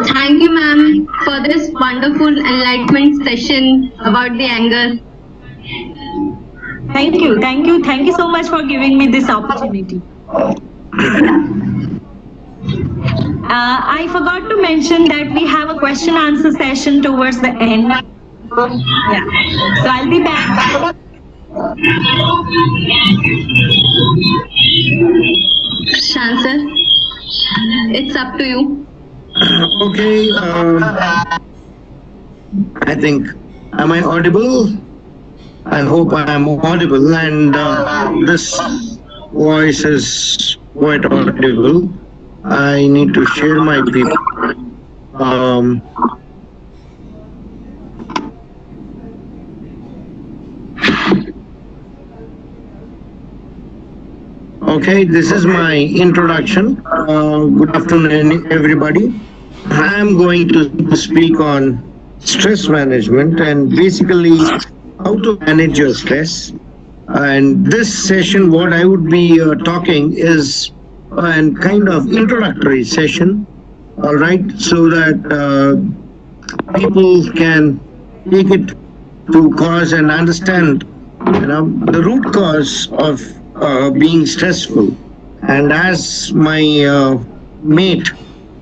Thank you, ma'am, for this wonderful enlightenment session about the anger. Thank you so much for giving me this opportunity. I forgot to mention that we have a question answer session towards the end. Yeah, so I'll be back. Shan sir, it's up to you. Okay. I think, am I audible? I hope I am audible, and this voice is quite audible. I need to share my people. Okay, this is my introduction. Good afternoon, everybody. I am going to speak on stress management and basically how to manage your stress. And this session, what I would be talking is a kind of introductory session, all right, so that people can take it to cause and understand, the root cause of being stressful. And as my mate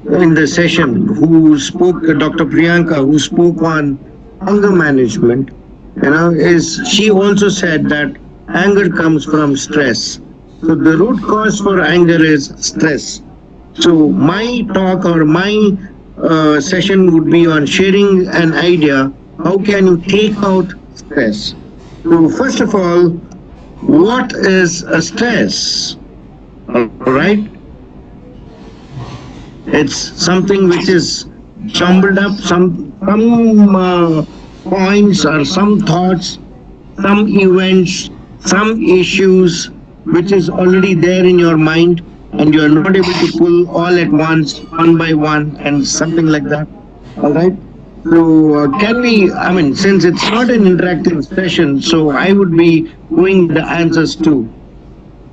in the session who spoke, Dr. Priyanka, who spoke on anger management, is she also said that anger comes from stress. So the root cause for anger is stress. So my talk or my session would be on sharing an idea. How can you take out stress? So first of all, what is a stress? All right. It's something which is jumbled up, some points or some thoughts, some events, some issues which is already there in your mind, and you are not able to pull all at once, one by one, and something like that. All right. So can we? I mean, since it's not an interactive session, so I would be going the answers to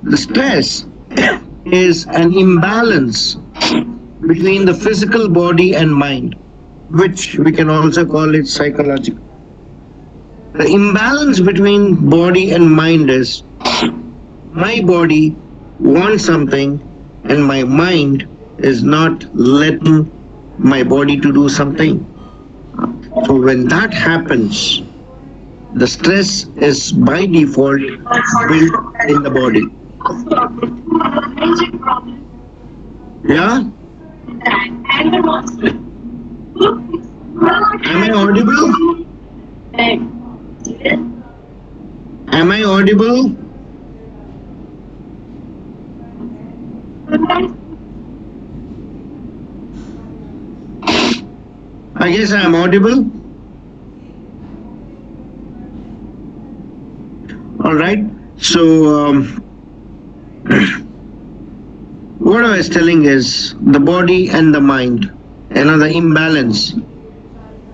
the stress is an imbalance between the physical body and mind, which we can also call it psychological. The imbalance between body and mind is my body wants something and my mind is not letting my body to do something. So when that happens, the stress is by default built in the body. Yeah? Am I audible? Am I audible? I guess I am audible. All right. So what I was telling is the body and the mind, another imbalance.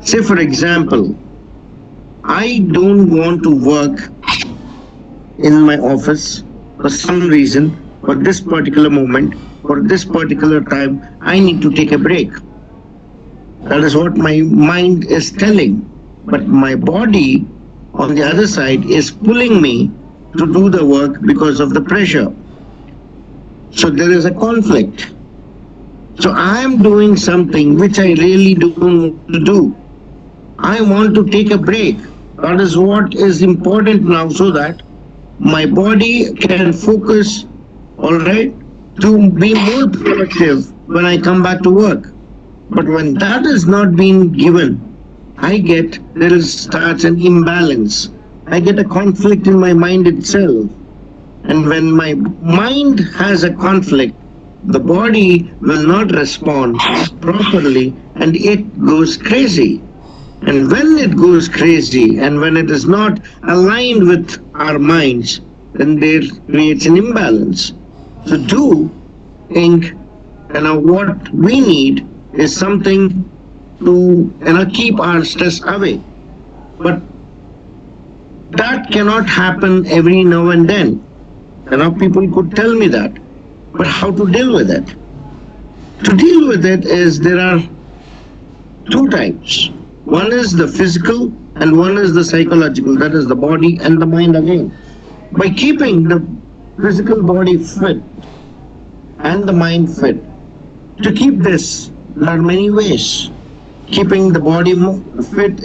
Say for example, I don't want to work in my office for some reason, for this particular moment, for this particular time, I need to take a break. That is what my mind is telling. But my body, on the other side, is pulling me to do the work because of the pressure. So there is a conflict. So I am doing something which I really don't want to do. I want to take a break. That is what is important now, so that my body can focus, all right, to be more productive when I come back to work. But when that is not being given, there starts an imbalance. I get a conflict in my mind itself. And when my mind has a conflict, the body will not respond properly and it goes crazy. And when it goes crazy and when it is not aligned with our minds, then there creates an imbalance. So what we need is something to keep our stress away. But that cannot happen every now and then. People could tell me that. But how to deal with it? To deal with it is there are two types. One is the physical and one is the psychological, that is the body and the mind again. By keeping the physical body fit and the mind fit, to keep this, there are many ways. Keeping the body fit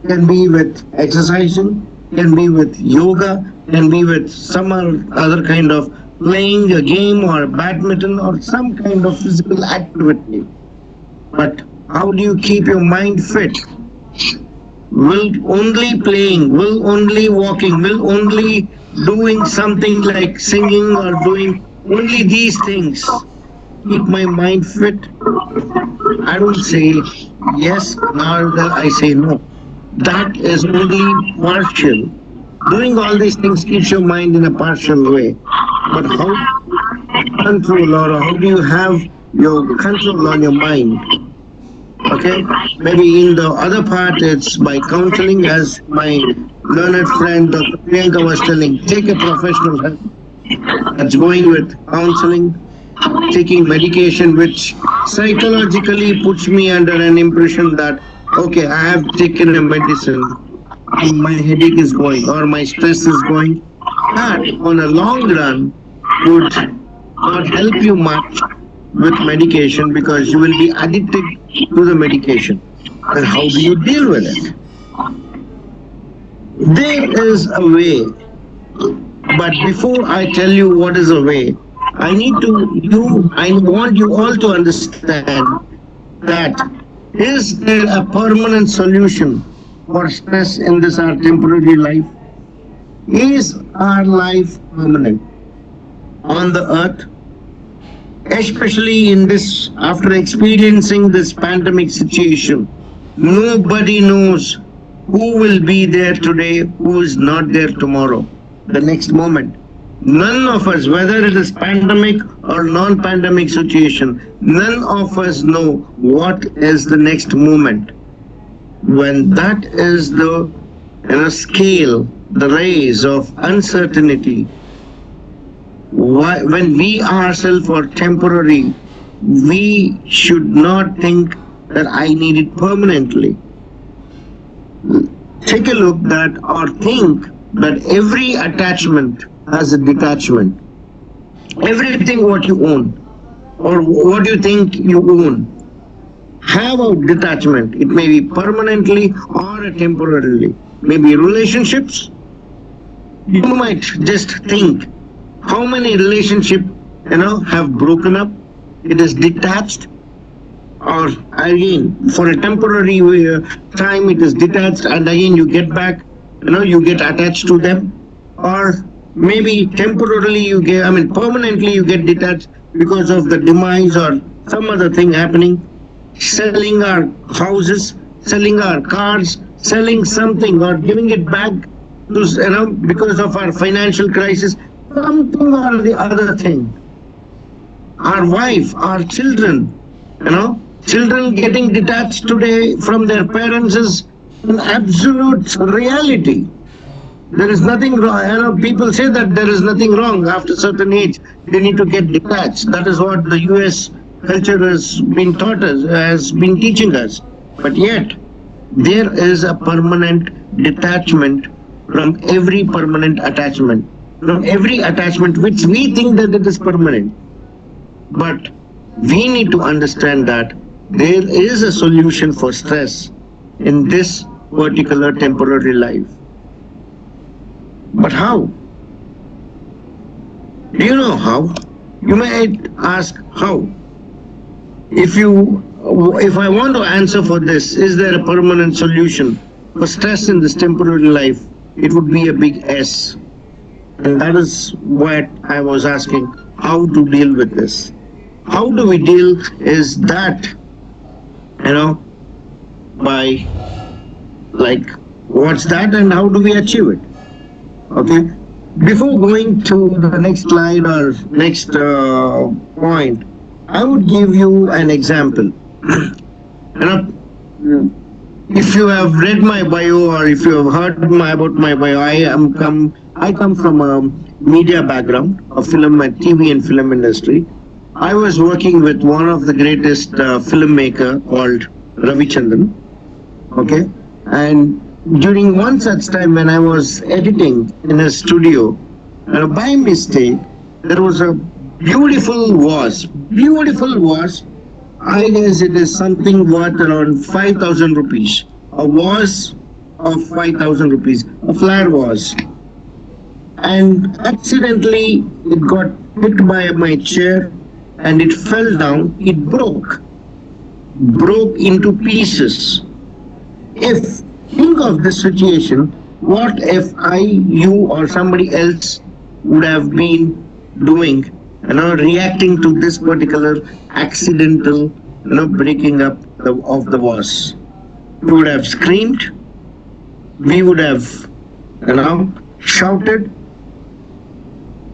can be with exercising, can be with yoga, can be with some other kind of playing a game or badminton or some kind of physical activity. But how do you keep your mind fit? Will only playing, will only walking, will only doing something like singing or doing only these things keep my mind fit? I don't say yes, nor I say no. That is only partial. Doing all these things keeps your mind in a partial way. But how control, or how do you have your control on your mind? Okay, maybe in the other part it's by counseling, as my learned friend Dr. Priyanka was telling. Take a professional help. That's going with counseling, taking medication, which psychologically puts me under an impression that okay, I have taken a medicine, my headache is going or my stress is going. That on a long run would not help you much with medication because you will be addicted to the medication. And how do you deal with it? There is a way, but before I tell you what is a way, I want you all to understand that is there a permanent solution for stress in this our temporary life? Is our life permanent on the earth? Especially in this, after experiencing this pandemic situation, nobody knows who will be there today, who is not there tomorrow, the next moment. None of us, whether it is pandemic or non-pandemic situation, none of us know what is the next moment. When that is the scale, the rays of uncertainty, when we ourselves are temporary, we should not think that I need it permanently. Take a look that or think that every attachment has a detachment. Everything what you own or what you think you own have a detachment. It may be permanently or temporarily. Maybe relationships. You might just think how many relationships have broken up. It is detached, or again for a temporary time it is detached, and again you get back. You get attached to them, or maybe temporarily you get. Permanently you get detached because of the demise or some other thing happening. Selling our houses, selling our cars, selling something or giving it back to because of our financial crisis, something or the other thing. Our wife, our children, children getting detached today from their parents is an absolute reality. There is nothing wrong. People say that there is nothing wrong after a certain age. They need to get detached. That is what the US culture has been taught us, has been teaching us. But yet, there is a permanent detachment from every permanent attachment, from every attachment which we think that it is permanent. But we need to understand that there is a solution for stress in this particular temporary life. But how? Do you know how? You might ask how. If I want to answer for this, is there a permanent solution for stress in this temporary life? It would be a big S. And that is what I was asking, how to deal with this. How do we deal is that, by what's that and how do we achieve it? Okay. Before going to the next slide or next point, I would give you an example. If you have read my bio or if you have heard about my bio, I come from a media background, a film and TV and film industry. I was working with one of the greatest filmmaker called Ravi Chandran. Okay, and during one such time when I was editing in a studio, by mistake there was a beautiful vase. I guess it is something worth around 5,000 rupees. A vase of 5,000 rupees, a flower vase. And accidentally it got hit by my chair and it fell down. It broke into pieces. Think of this situation, what if you or somebody else would have been doing, reacting to this particular accidental, breaking up of the vase? We would have screamed, we would have, shouted.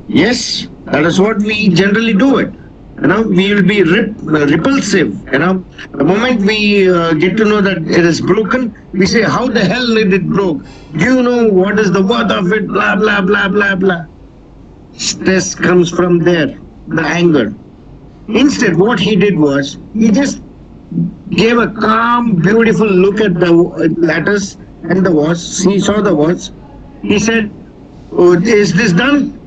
Yes, that is what we generally do it. we will be repulsive. The moment we get to know that it is broken, we say, how the hell did it broke? Do you know what is the worth of it? Blah, blah, blah, blah, blah. Stress comes from there, the anger. Instead, what he did was, he just gave a calm, beautiful look at the letters and the words. He saw the words. He said, oh, is this done?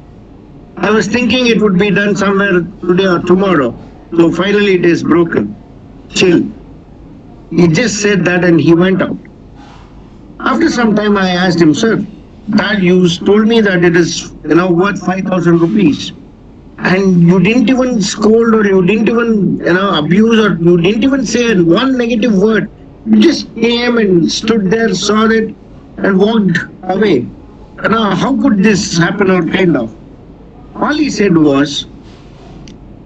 I was thinking it would be done somewhere today or tomorrow. So finally it is broken. Chill. He just said that and he went out. After some time I asked him, sir, that you told me that it is worth 5,000 rupees. And you didn't even scold or you didn't even abuse or you didn't even say one negative word. You just came and stood there, saw it and walked away. How could this happen or kind of? All he said was,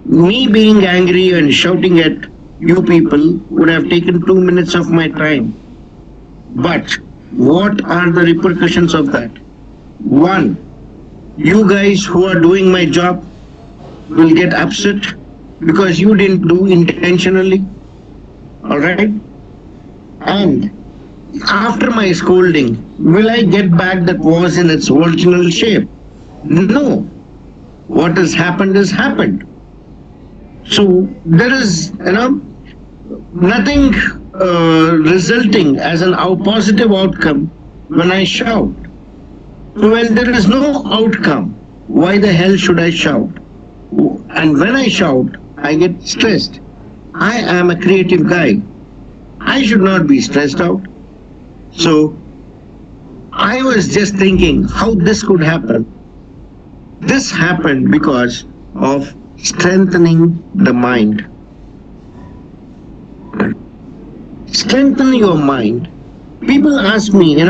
me being angry and shouting at you people would have taken 2 minutes of my time. But what are the repercussions of that? One, you guys who are doing my job will get upset because you didn't do intentionally. Alright? And after my scolding, will I get back that was in its original shape? No. What has happened has happened. So there is, nothing resulting as an positive outcome when I shout. So when there is no outcome, why the hell should I shout? And when I shout, I get stressed. I am a creative guy. I should not be stressed out. So I was just thinking how this could happen. This happened because of strengthening the mind. Strengthen your mind. People ask me,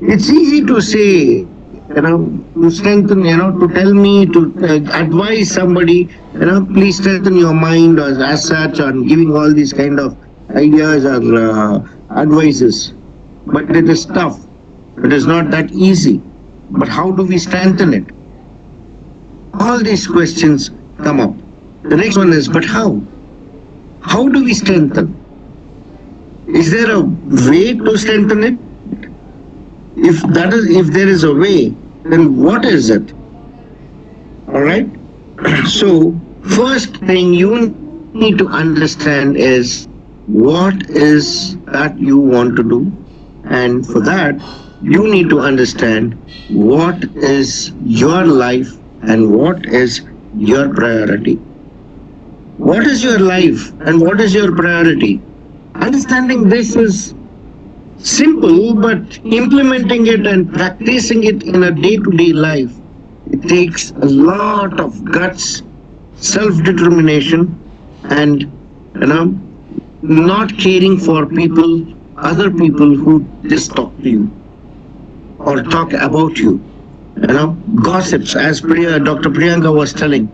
it's easy to say, to strengthen, to tell me, to advise somebody, please strengthen your mind or as such, or giving all these kind of ideas or advices. But it is tough. It is not that easy. But how do we strengthen it? All these questions come up. The next one is, but how? How do we strengthen? Is there a way to strengthen it? If there is a way, then what is it? Alright? So, first thing you need to understand is what is that you want to do, and for that you need to understand what is your life and what is your priority. What is your life and what is your priority? Understanding this is simple, but implementing it and practicing it in a day-to-day life, it takes a lot of guts, self-determination, and not caring for people, other people who just talk to you or talk about you. Gossips, as Dr. Priyanka was telling,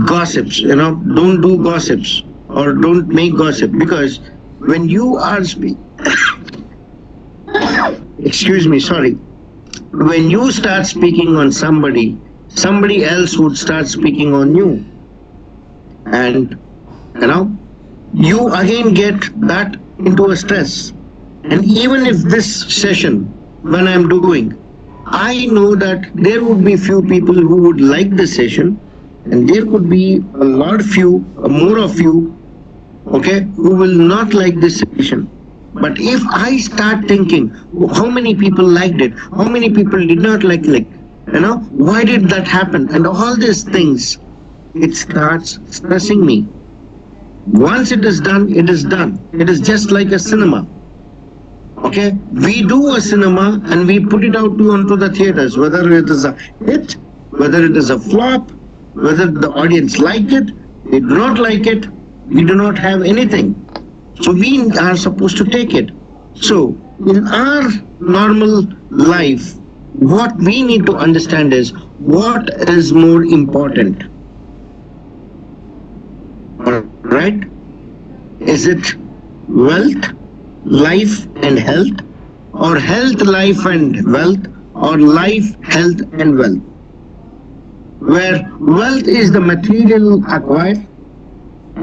gossips, don't do gossips or don't make gossip, because when you are excuse me, sorry. When you start speaking on somebody, somebody else would start speaking on you. And, you again get that into a stress. And even if this session, when I'm doing, I know that there would be few people who would like the session, and there could be a lot few, more of you, okay, who will not like this session. But if I start thinking, how many people liked it, how many people did not like it, why did that happen, and all these things, it starts stressing me. Once it is done, it is done. It is just like a cinema. Okay, we do a cinema and we put it out onto the theaters, whether it is a hit, whether it is a flop, whether the audience like it, they do not like it, we do not have anything. So we are supposed to take it. So in our normal life, what we need to understand is what is more important. Alright? Is it wealth, life and health, or health, life and wealth, or life, health and wealth? Where wealth is the material acquired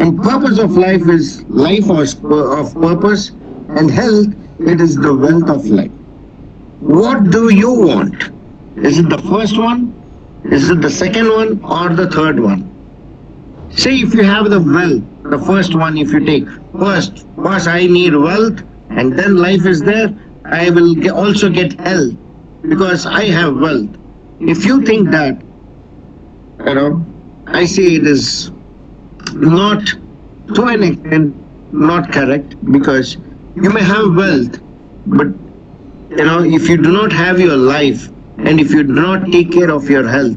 And purpose of life is life of purpose, and health, it is the wealth of life. What do you want? Is it the first one? Is it the second one or the third one? Say if you have the wealth, the first one, if you take first, boss, I need wealth, and then life is there, I will also get health because I have wealth. If you think that, I say it is not to an extent not correct, because you may have wealth, but if you do not have your life and if you do not take care of your health,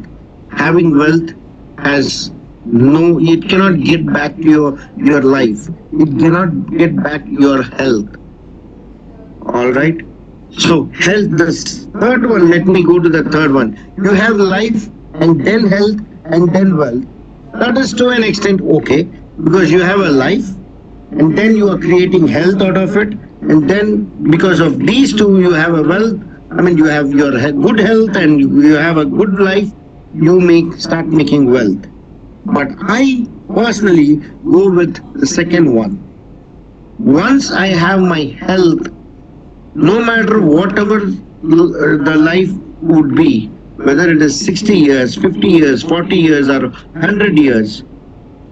having wealth has no, it cannot get back to your life. It cannot get back your health. All right. So health, the third one, let me go to the third one. You have life and then health and then wealth. That is to an extent okay, because you have a life and then you are creating health out of it. And then because of these two, you have a wealth. You have your good health and you have a good life. You start making wealth. But I personally go with the second one. Once I have my health, no matter whatever the life would be, whether it is 60 years, 50 years, 40 years, or 100 years,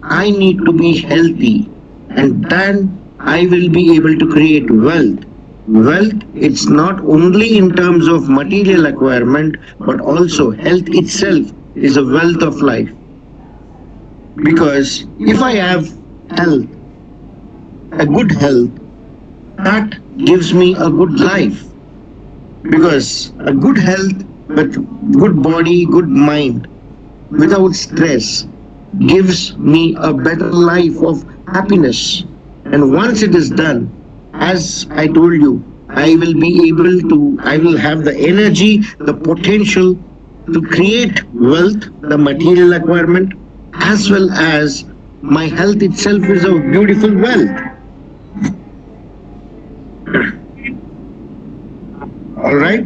I need to be healthy. And then I will be able to create wealth. Wealth, it's not only in terms of material acquirement, but also health itself is a wealth of life. Because if I have health, a good health, that gives me a good life. Because a good health with good body, good mind, without stress, gives me a better life of happiness. And once it is done, as I told you, I will have the energy, the potential to create wealth, the material acquirement, as well as my health itself is a beautiful wealth. All right.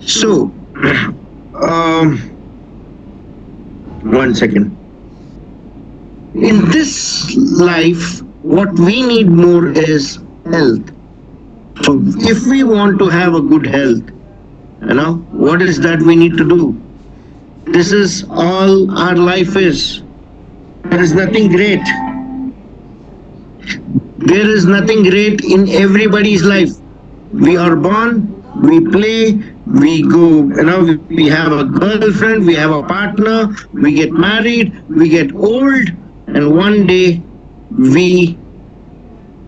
So, one second. In this life, what we need more is health. So, if we want to have a good health, what is that we need to do? This is all our life is. There is nothing great. There is nothing great in everybody's life. We are born, we play, we go, we have a girlfriend, we have a partner, we get married, we get old, and one day we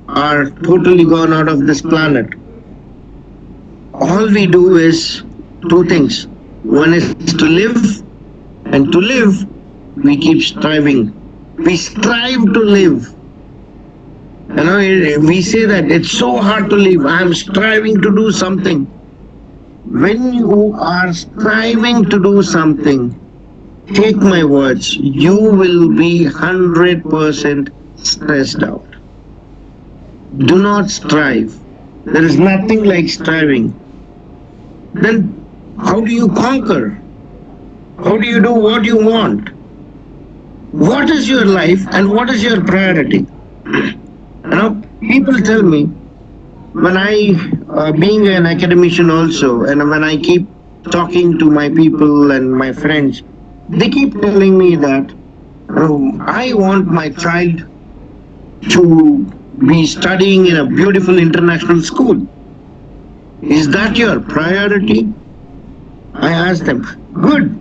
are totally gone out of this planet. All we do is two things. One is to live, and to live, we keep striving. We strive to live. We say that it's so hard to live. I'm striving to do something. When you are striving to do something, take my words, you will be 100% stressed out. Do not strive. There is nothing like striving. Then how do you conquer? How do you do what you want? What is your life and what is your priority? People tell me, when I, being an academician also, and when I keep talking to my people and my friends, they keep telling me that I want my child to be studying in a beautiful international school. Is that your priority? I ask them, good,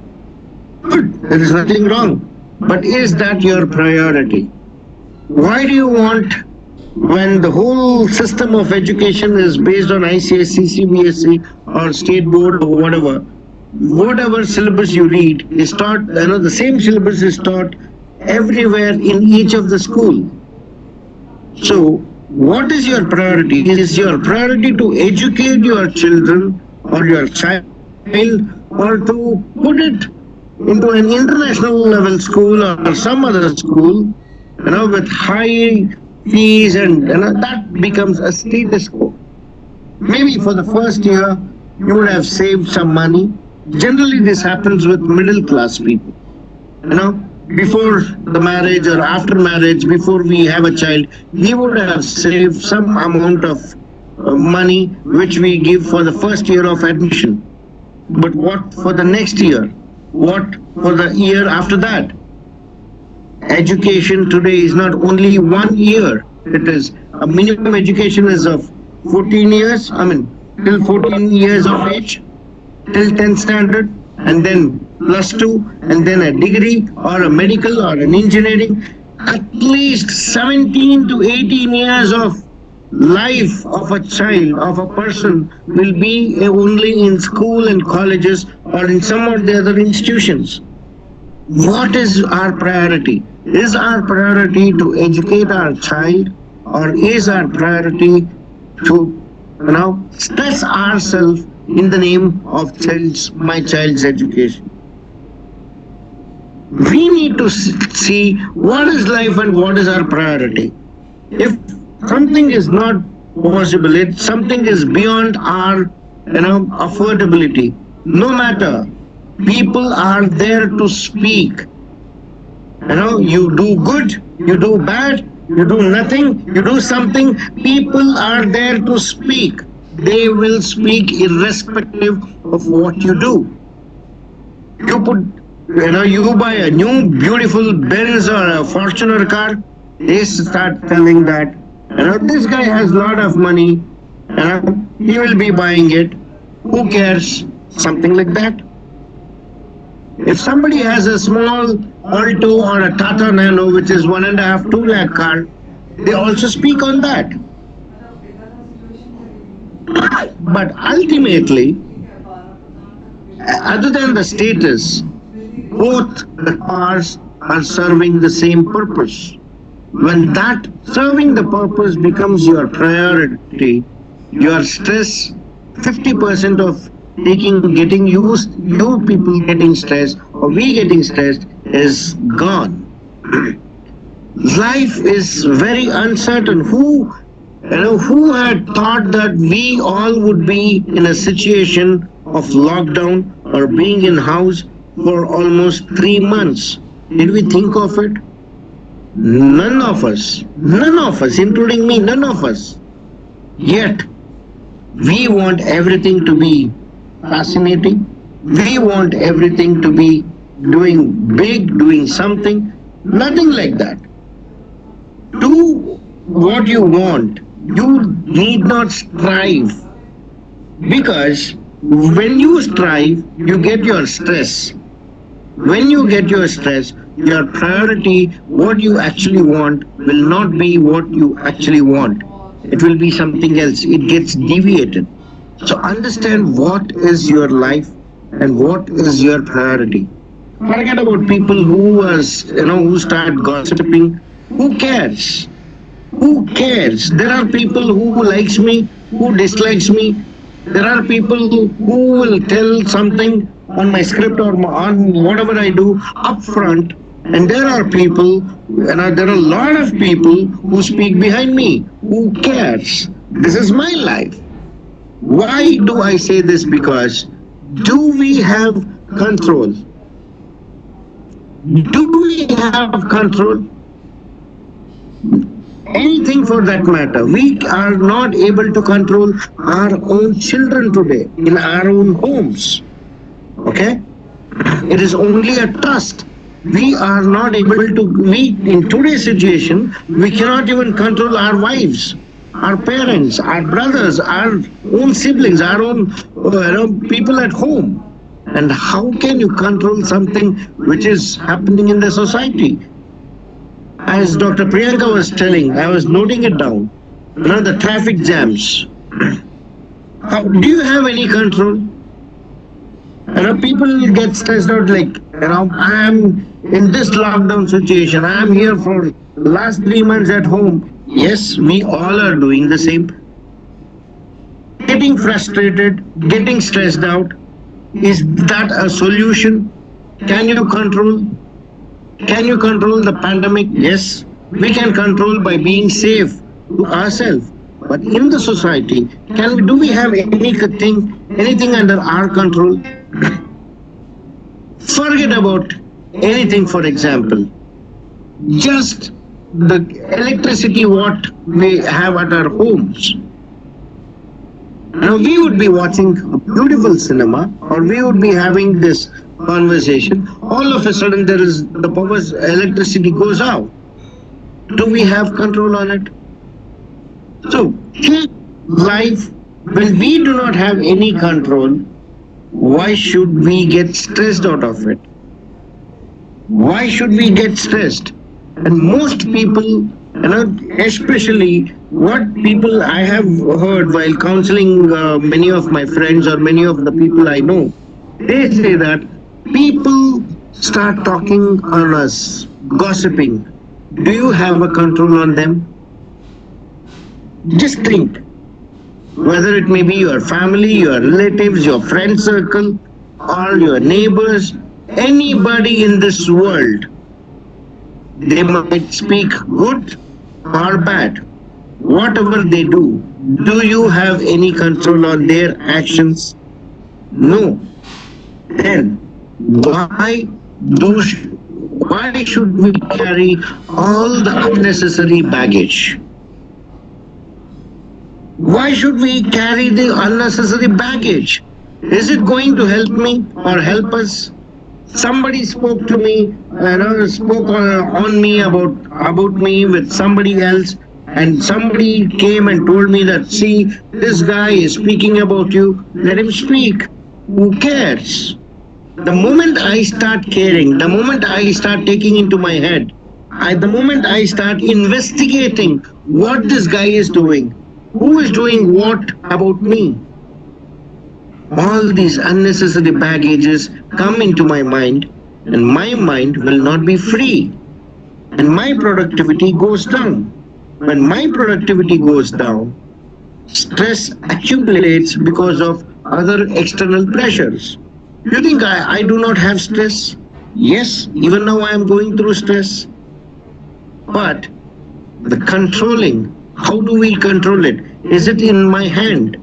there is nothing wrong. But is that your priority? Why do you want, when the whole system of education is based on ICSE, CBSE or state board or whatever syllabus you read is taught, the same syllabus is taught everywhere in each of the school. So what is your priority? Is your priority to educate your children or your child, or to put it into an international level school or some other school, with high fees, and that becomes a status quo. Maybe for the first year you would have saved some money. Generally this happens with middle class people. before the marriage or after marriage, before we have a child, we would have saved some amount of money which we give for the first year of admission. But what for the next year? What for the year after that? Education today is not only 1 year. It is a minimum education is of 14 years. I mean, till 14 years of age, till 10th standard, and then +2, and then a degree or a medical or an engineering. At least 17 to 18 years of life of a child, of a person, will be only in school and colleges or in some of the other institutions. What is our priority? Is our priority to educate our child, or is our priority to stress ourselves in the name of my child's education? We need to see what is life and what is our priority. If something is not possible, if something is beyond our affordability, no matter, people are there to speak. You do good, you do bad, you do nothing, you do something, people are there to speak. They will speak irrespective of what you do. You buy a new beautiful Benz or a Fortuner car, they start telling that, this guy has a lot of money, he will be buying it, who cares, something like that. If somebody has a small Alto or a Tata Nano, which is 1.5, 2 lakh car, they also speak on that. But ultimately, other than the status, both the cars are serving the same purpose. When that serving the purpose becomes your priority, your stress, 50% of getting used, you people getting stressed or we getting stressed is gone. Life is very uncertain. Who had thought that we all would be in a situation of lockdown or being in house for almost 3 months? Did we think of it? None of us, including me, none of us. Yet, we want everything to be fascinating. We want everything to be doing big, doing something. Nothing like that. Do what you want. You need not strive. Because when you strive, you get your stress. When you get your stress, your priority, what you actually want, will not be what you actually want. It will be something else. It gets deviated. So understand what is your life and what is your priority. Forget about people who start gossiping. Who cares? Who cares? There are people who likes me, who dislikes me. There are people who will tell something on my script or on whatever I do upfront. And there are people, there are a lot of people who speak behind me. Who cares? This is my life. Why do I say this? Because do we have control? Do we have control? Anything for that matter. We are not able to control our own children today in our own homes. Okay? It is only a trust. We are not able to, in today's situation, we cannot even control our wives, our parents, our brothers, our own siblings, our own people at home. And how can you control something which is happening in the society? As Dr. Priyanka was telling, I was noting it down, the traffic jams. Do you have any control? People get stressed out like, I am in this lockdown situation. I am here for the last 3 months at home. Yes, we all are doing the same. Getting frustrated, getting stressed out. Is that a solution? Can you control the pandemic? Yes, we can control by being safe to ourselves. But in the society, do we have anything under our control? Forget about anything, for example, just the electricity what we have at our homes. Now we would be watching a beautiful cinema, or we would be having this conversation. All of a sudden, there is the power, electricity goes out. Do we have control on it? So, life, when we do not have any control, why should we get stressed out of it? Why should we get stressed? And most people, especially what people I have heard while counseling many of my friends or many of the people I know, they say that people start talking on us, gossiping. Do you have a control on them? Just think. Whether it may be your family, your relatives, your friend circle, or your neighbors, anybody in this world, they might speak good or bad. Whatever they do you have any control on their actions? No. Then why should we carry all the unnecessary baggage? Why should we carry the unnecessary baggage? Is it going to help me or help us? Somebody spoke to me, spoke on me about me with somebody else, and somebody came and told me that, see, this guy is speaking about you, let him speak. Who cares? The moment I start caring, the moment I start taking into my head, the moment I start investigating what this guy is doing, who is doing what about me, all these unnecessary baggages come into my mind, and my mind will not be free, and my productivity goes down. When my productivity goes down, stress accumulates because of other external pressures. You think I do not have stress? Yes, even now I am going through stress. But the controlling, how do we control it? Is it in my hand?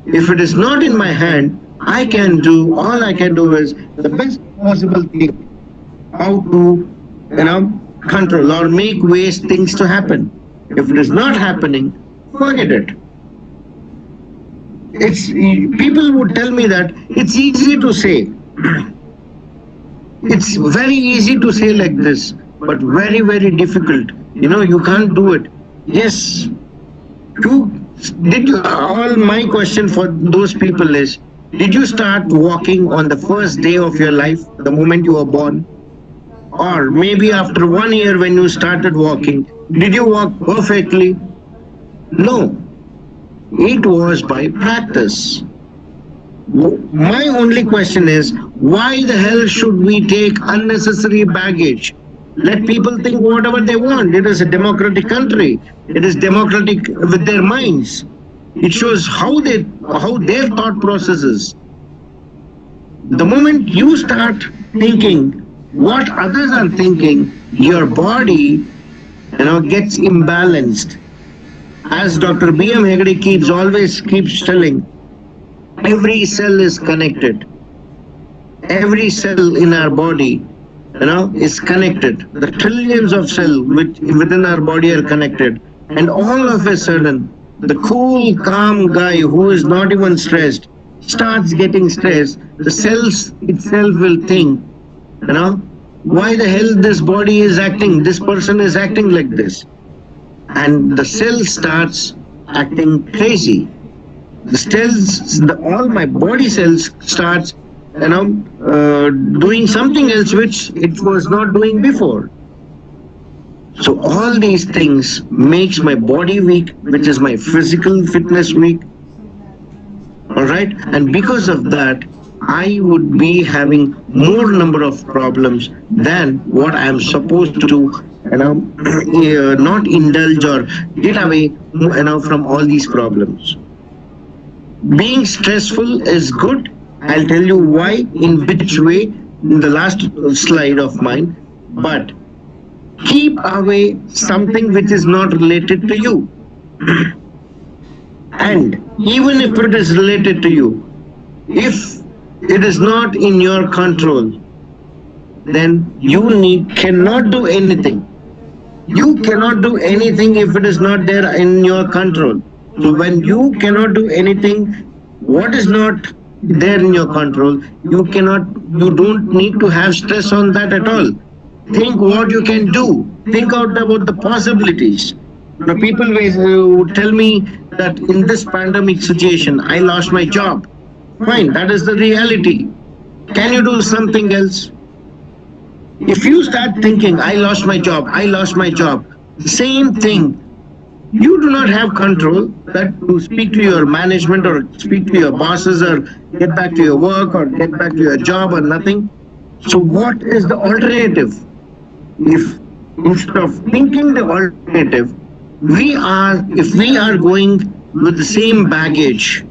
If it is not in my hand, all I can do is the best possible thing, how to, control or make ways things to happen. If it is not happening, forget it. People would tell me that it's easy to say. It's very easy to say like this, but very, very difficult. You can't do it. Yes. All my question for those people is, did you start walking on the first day of your life, the moment you were born? Or maybe after 1 year when you started walking, did you walk perfectly? No. It was by practice. My only question is, why the hell should we take unnecessary baggage? Let people think whatever they want. It is a democratic country. It is democratic with their minds. It shows how their thought process is. The moment you start thinking what others are thinking, your body, gets imbalanced. As Dr. B.M. Hegde always keeps telling, every cell is connected. Every cell in our body, is connected. The trillions of cells within our body are connected. And all of a sudden, the cool, calm guy who is not even stressed starts getting stressed. The cells itself will think, why the hell this body is acting, this person is acting like this. And the cell starts acting crazy. All my body cells starts doing something else which it was not doing before. So all these things makes my body weak, which is my physical fitness weak. All right, and because of that, I would be having more number of problems than what I am supposed to, not indulge or get away, from all these problems. Being stressful is good. I'll tell you why, in which way, in the last slide of mine. But keep away something which is not related to you. And even if it is related to you, if it is not in your control, then cannot do anything. You cannot do anything if it is not there in your control. So when you cannot do anything, what is not there in your control, you don't need to have stress on that at all. Think what you can do. Think out about the possibilities. Now, people would tell me that in this pandemic situation, I lost my job. Fine, that is the reality. Can you do something else? If you start thinking, I lost my job, the same thing, you do not have control that to speak to your management or speak to your bosses or get back to your work or get back to your job or nothing. So what is the alternative? If instead of thinking the alternative, if we are going with the same baggage,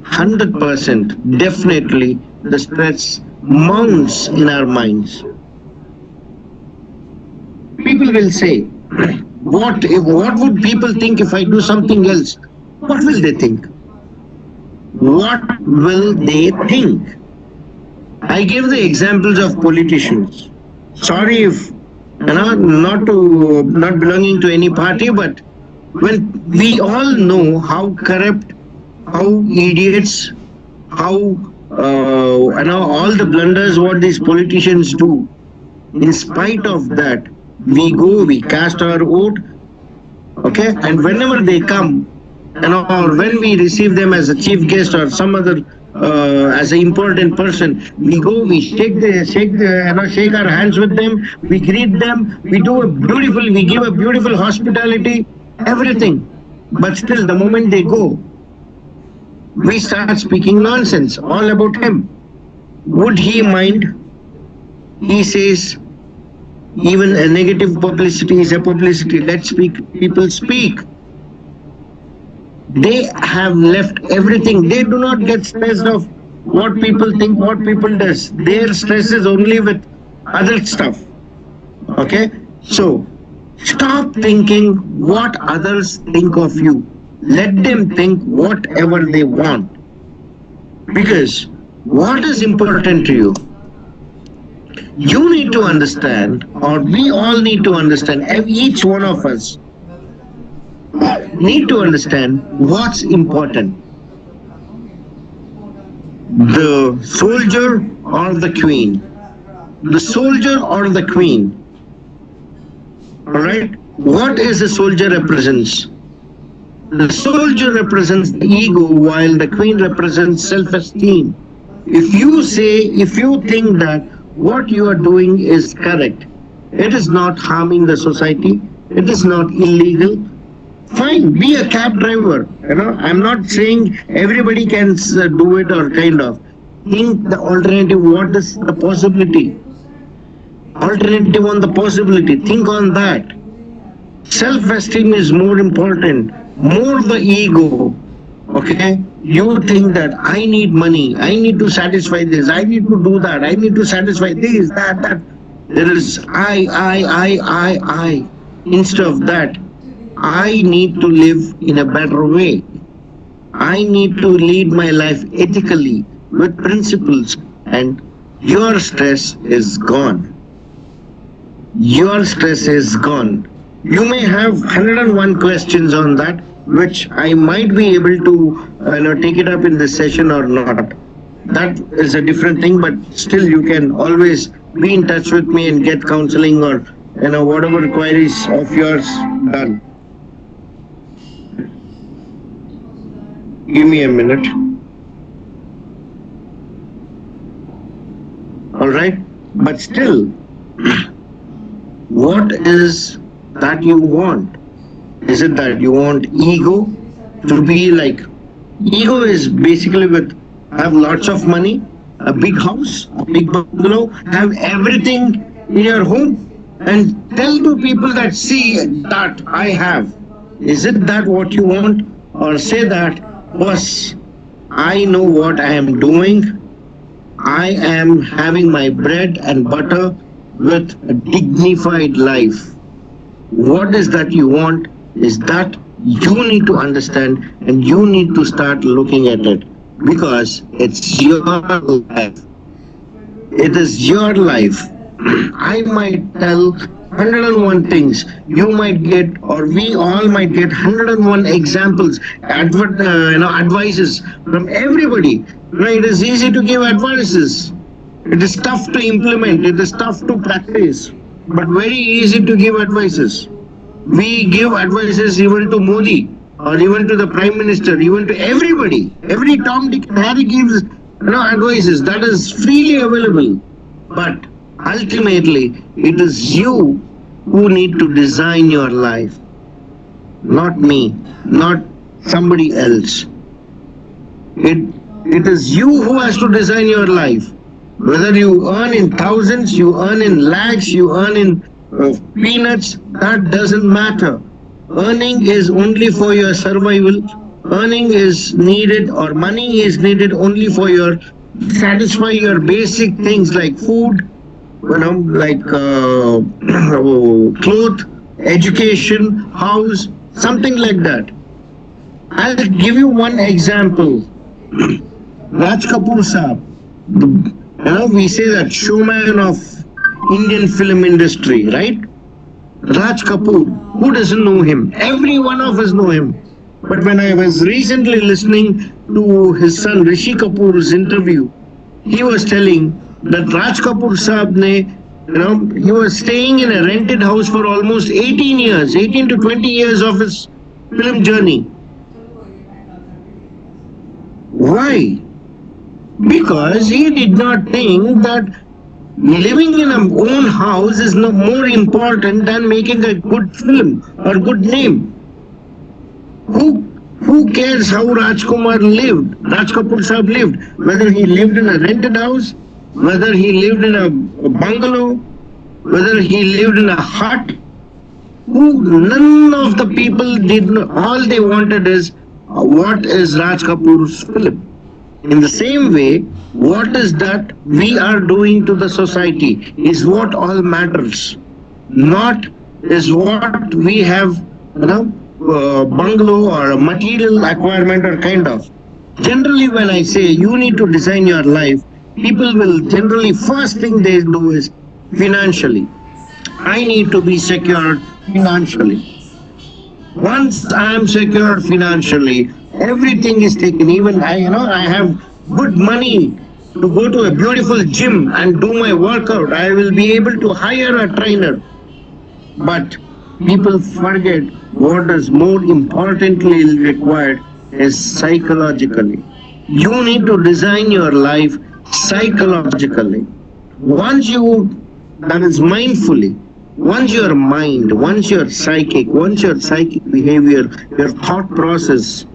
100% definitely the stress mounts in our minds. People will say, what would people think if I do something else? What will they think? What will they think? I give the examples of politicians. Sorry if not belonging to any party, but when we all know how corrupt, how idiots, how all the blunders what these politicians do. In spite of that, we cast our vote, okay, and whenever they come, or when we receive them as a chief guest or some other as an important person, we shake our hands with them, we greet them, we give a beautiful hospitality, everything. But still, the moment they go, we start speaking nonsense all about him. Would he mind? He says, even a negative publicity is a publicity. Let people speak. They have left everything. They do not get stressed of what people think, what people does. Their stress is only with other stuff. Okay? So, stop thinking what others think of you. Let them think whatever they want. Because what is important to you? You need to understand, or we all need to understand, each one of us need to understand what's important. The soldier or the queen? The soldier or the queen? Alright? What is the soldier represents? The soldier represents the ego while the queen represents self-esteem. If you think that what you are doing is correct, it is not harming the society, it is not illegal, fine, be a cab driver. I'm not saying everybody can do it or kind of. Think the alternative, what is the possibility? Alternative on the possibility, think on that. Self-esteem is more important, more the ego, okay? You think that I need money, I need to satisfy this, I need to do that, I need to satisfy this, that. There is I. Instead of that, I need to live in a better way. I need to lead my life ethically with principles, and your stress is gone. Your stress is gone. You may have 101 questions on that, which I might be able to take it up in this session or not. That is a different thing, but still you can always be in touch with me and get counseling or whatever queries of yours done. Give me a minute. All right, but still, what is that you want? Is it that you want ego to be like? Ego is basically have lots of money, a big house, a big bungalow, have everything in your home, and tell to people that, see that I have. Is it that what you want? Or say that, boss, I know what I am doing. I am having my bread and butter with a dignified life. What is that you want? Is that you need to understand, and you need to start looking at it, because it's your life. It is your life. I might tell 101 things. You might get, or we all might get 101 examples, advices from everybody. It is easy to give advices. It is tough to implement. It is tough to practice, but very easy to give advices. We give advices even to Modi, or even to the Prime Minister, even to everybody. Every Tom, Dick, and Harry gives advices that is freely available. But ultimately, it is you who need to design your life, not me, not somebody else. It is you who has to design your life. Whether you earn in thousands, you earn in lakhs, you earn in peanuts, that doesn't matter. Earning is only for your survival. Earning is needed, or money is needed only for your satisfy your basic things like food, like clothes, education, house, something like that. I'll give you one example. Raj Kapoor Saab, we say that showman of Indian film industry, right? Raj Kapoor, who doesn't know him? Every one of us know him. But when I was recently listening to his son Rishi Kapoor's interview, he was telling that Raj Kapoor Saab he was staying in a rented house for almost 18 years, 18 to 20 years of his film journey. Why? Because he did not think that living in a own house is no more important than making a good film or good name. Who cares how Raj Kapoor Saab lived, whether he lived in a rented house, whether he lived in a bungalow, whether he lived in a hut. None of the people did not, all they wanted is what is Raj Kapoor's film. In the same way, what is that we are doing to the society is what all matters. Not is what we have, bungalow or a material acquirement or kind of. Generally, when I say you need to design your life, people will generally first thing they do is financially. I need to be secured financially. Once I am secured financially, everything is taken. Even I have good money to go to a beautiful gym and do my workout. I will be able to hire a trainer. But people forget what is more importantly required is psychologically. You need to design your life psychologically. That is mindfully. Once your mind, once your psychic behavior, your thought process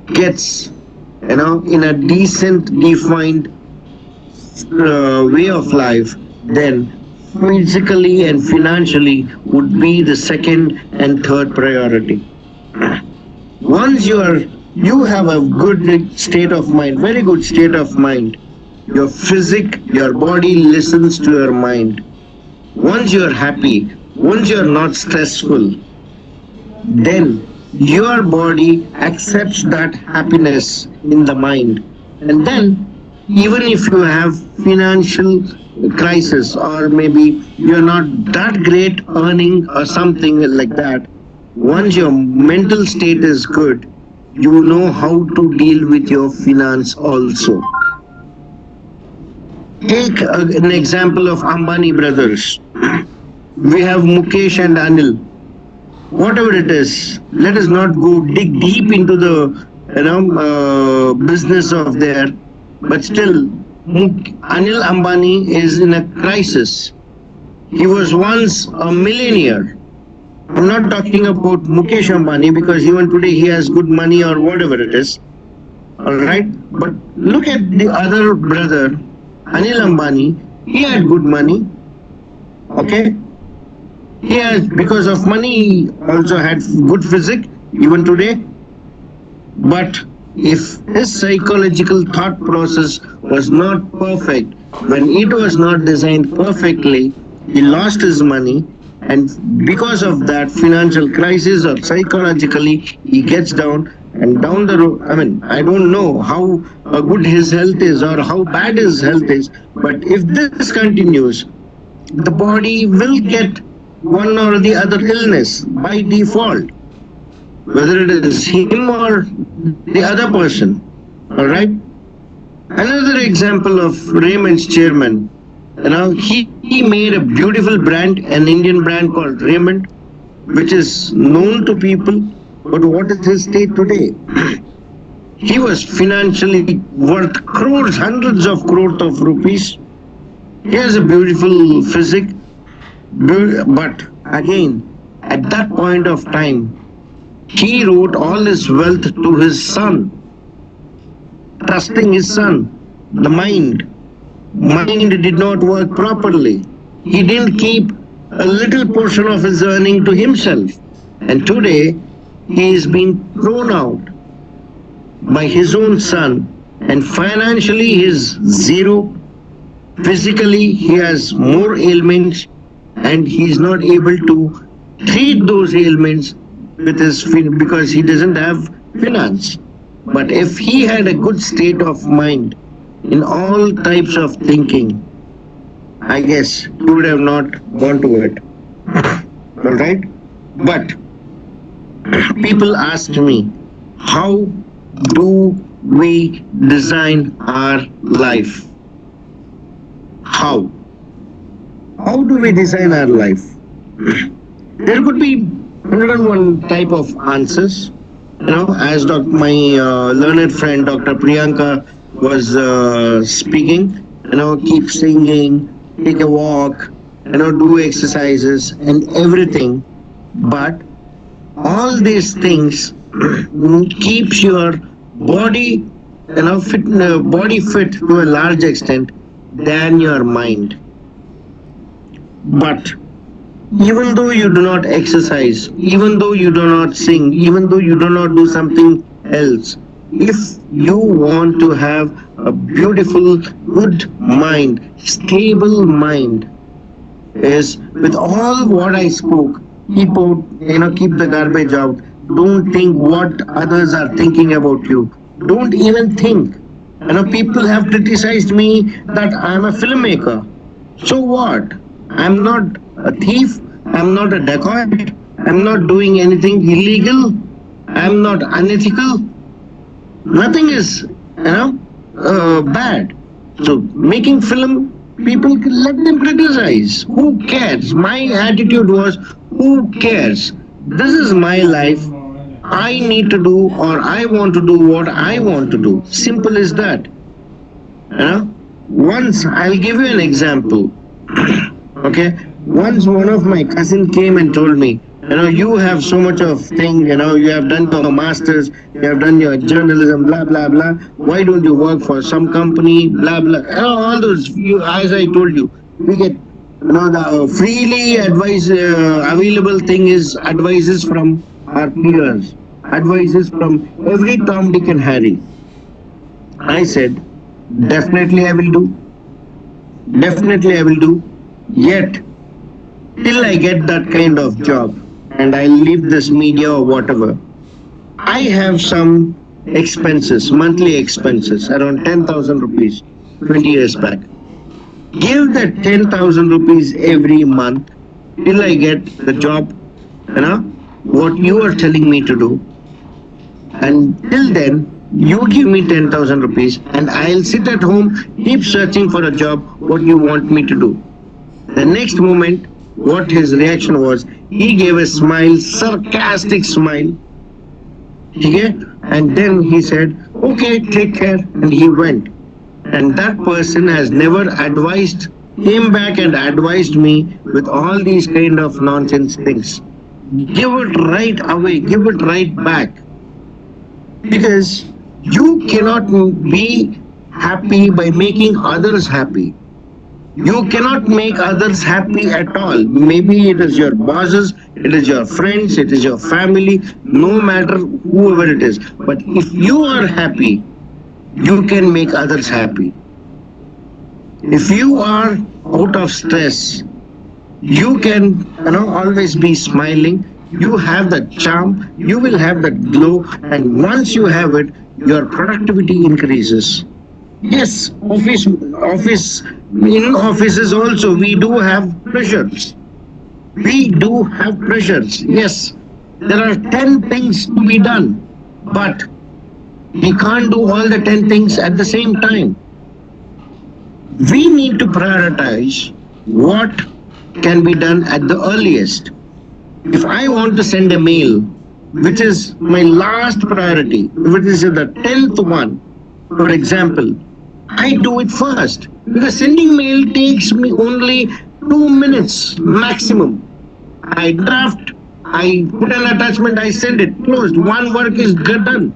gets, in a decent, defined way of life, then physically and financially would be the second and third priority. Once you have a good state of mind, very good state of mind, your body listens to your mind. Once you are happy, once you are not stressful, then your body accepts that happiness in the mind. And then, even if you have financial crisis, or maybe you're not that great earning or something like that, once your mental state is good, you know how to deal with your finance also. Take an example of Ambani brothers. We have Mukesh and Anil. Whatever it is, let us not dig deep into the business of their. But still, Anil Ambani is in a crisis. He was once a millionaire. I'm not talking about Mukesh Ambani because even today he has good money or whatever it is. All right, but look at the other brother, Anil Ambani. He had good money. Okay. He has, because of money, he also had good physique, even today. But if his psychological thought process was not perfect, when it was not designed perfectly, he lost his money, and because of that financial crisis or psychologically he gets down, and down the road, I mean, I don't know how good his health is or how bad his health is, but if this continues, the body will get one or the other illness by default, whether it is him or the other person. All right. Another example of Raymond's chairman, he made a beautiful brand, an Indian brand called Raymond, which is known to people. But what is his state today? He was financially worth crores, hundreds of crores of rupees. He has a beautiful physique, but again, at that point of time, he wrote all his wealth to his son, trusting his son. The mind did not work properly. He didn't keep a little portion of his earning to himself. And today, he is being thrown out by his own son, and financially he is zero. Physically, he has more ailments, and he is not able to treat those ailments with his because he doesn't have finance. But if he had a good state of mind in all types of thinking, I guess he would have not gone to it. All right? But people asked me, how do we design our life? How? How do we design our life? There could be 101 type of answers. As my learned friend Dr. Priyanka was speaking, keep singing, take a walk, do exercises and everything. But all these things keeps your body, fit to a large extent than your mind. But even though you do not exercise, even though you do not sing, even though you do not do something else, if you want to have a beautiful, good mind, stable mind, is with all what I spoke, keep the garbage out. Don't think what others are thinking about you. Don't even think. People have criticized me that I'm a filmmaker. So what? I'm not a thief. I'm not a dacoit. I'm not doing anything illegal. I'm not unethical. Nothing is, bad. So making film, people let them criticize. Who cares? My attitude was, who cares? This is my life. I need to do, or I want to do what I want to do. Simple as that. Once, I'll give you an example. Okay? Once one of my cousin came and told me, you have so much of thing, you have done your masters, you have done your journalism, blah, blah, blah. Why don't you work for some company, blah, blah. All those, as I told you, we get, the freely available thing is advices from our peers, advices from every Tom, Dick and Harry. I said, definitely I will do. Definitely I will do. Yet, till I get that kind of job and I leave this media or whatever, I have some expenses, monthly expenses, around 10,000 rupees, 20 years back. Give that 10,000 rupees every month till I get the job, what you are telling me to do. And till then, you give me 10,000 rupees and I'll sit at home, keep searching for a job, what you want me to do. The next moment, what his reaction was, he gave a smile, sarcastic smile. Okay? And then he said, okay, take care. And he went. And that person has never came back and advised me with all these kind of nonsense things. Give it right away, give it right back. Because you cannot be happy by making others happy. You cannot make others happy at all. Maybe it is your bosses, it is your friends, it is your family, no matter whoever it is. But if you are happy, you can make others happy. If you are out of stress, you can, always be smiling. You have that charm, you will have that glow, and once you have it, your productivity increases. Yes, office, in offices also, we do have pressures. We do have pressures. Yes, there are 10 things to be done, but we can't do all the 10 things at the same time. We need to prioritize what can be done at the earliest. If I want to send a mail, which is my last priority, if it is the 10th one, for example, I do it first. Because sending mail takes me only 2 minutes maximum. I draft, I put an attachment, I send it, closed. One work is done.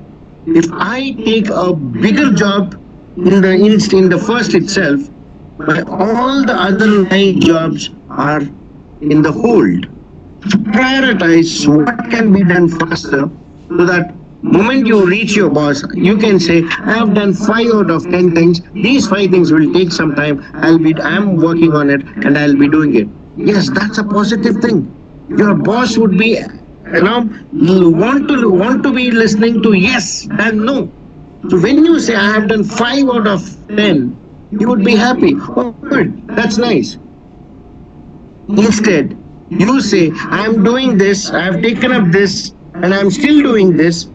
If I take a bigger job in the first itself, my all the other 9 jobs are in the hold. To prioritize what can be done faster, so that moment you reach your boss, you can say, I have done 5 out of 10 things. These 5 things will take some time. I'm working on it and I'll be doing it. Yes, that's a positive thing. Your boss would be, want to be listening to yes and no. So when you say I have done 5 out of 10, you would be happy. Oh, good, that's nice. Instead, you say, I'm doing this, I've taken up this, and I'm still doing this.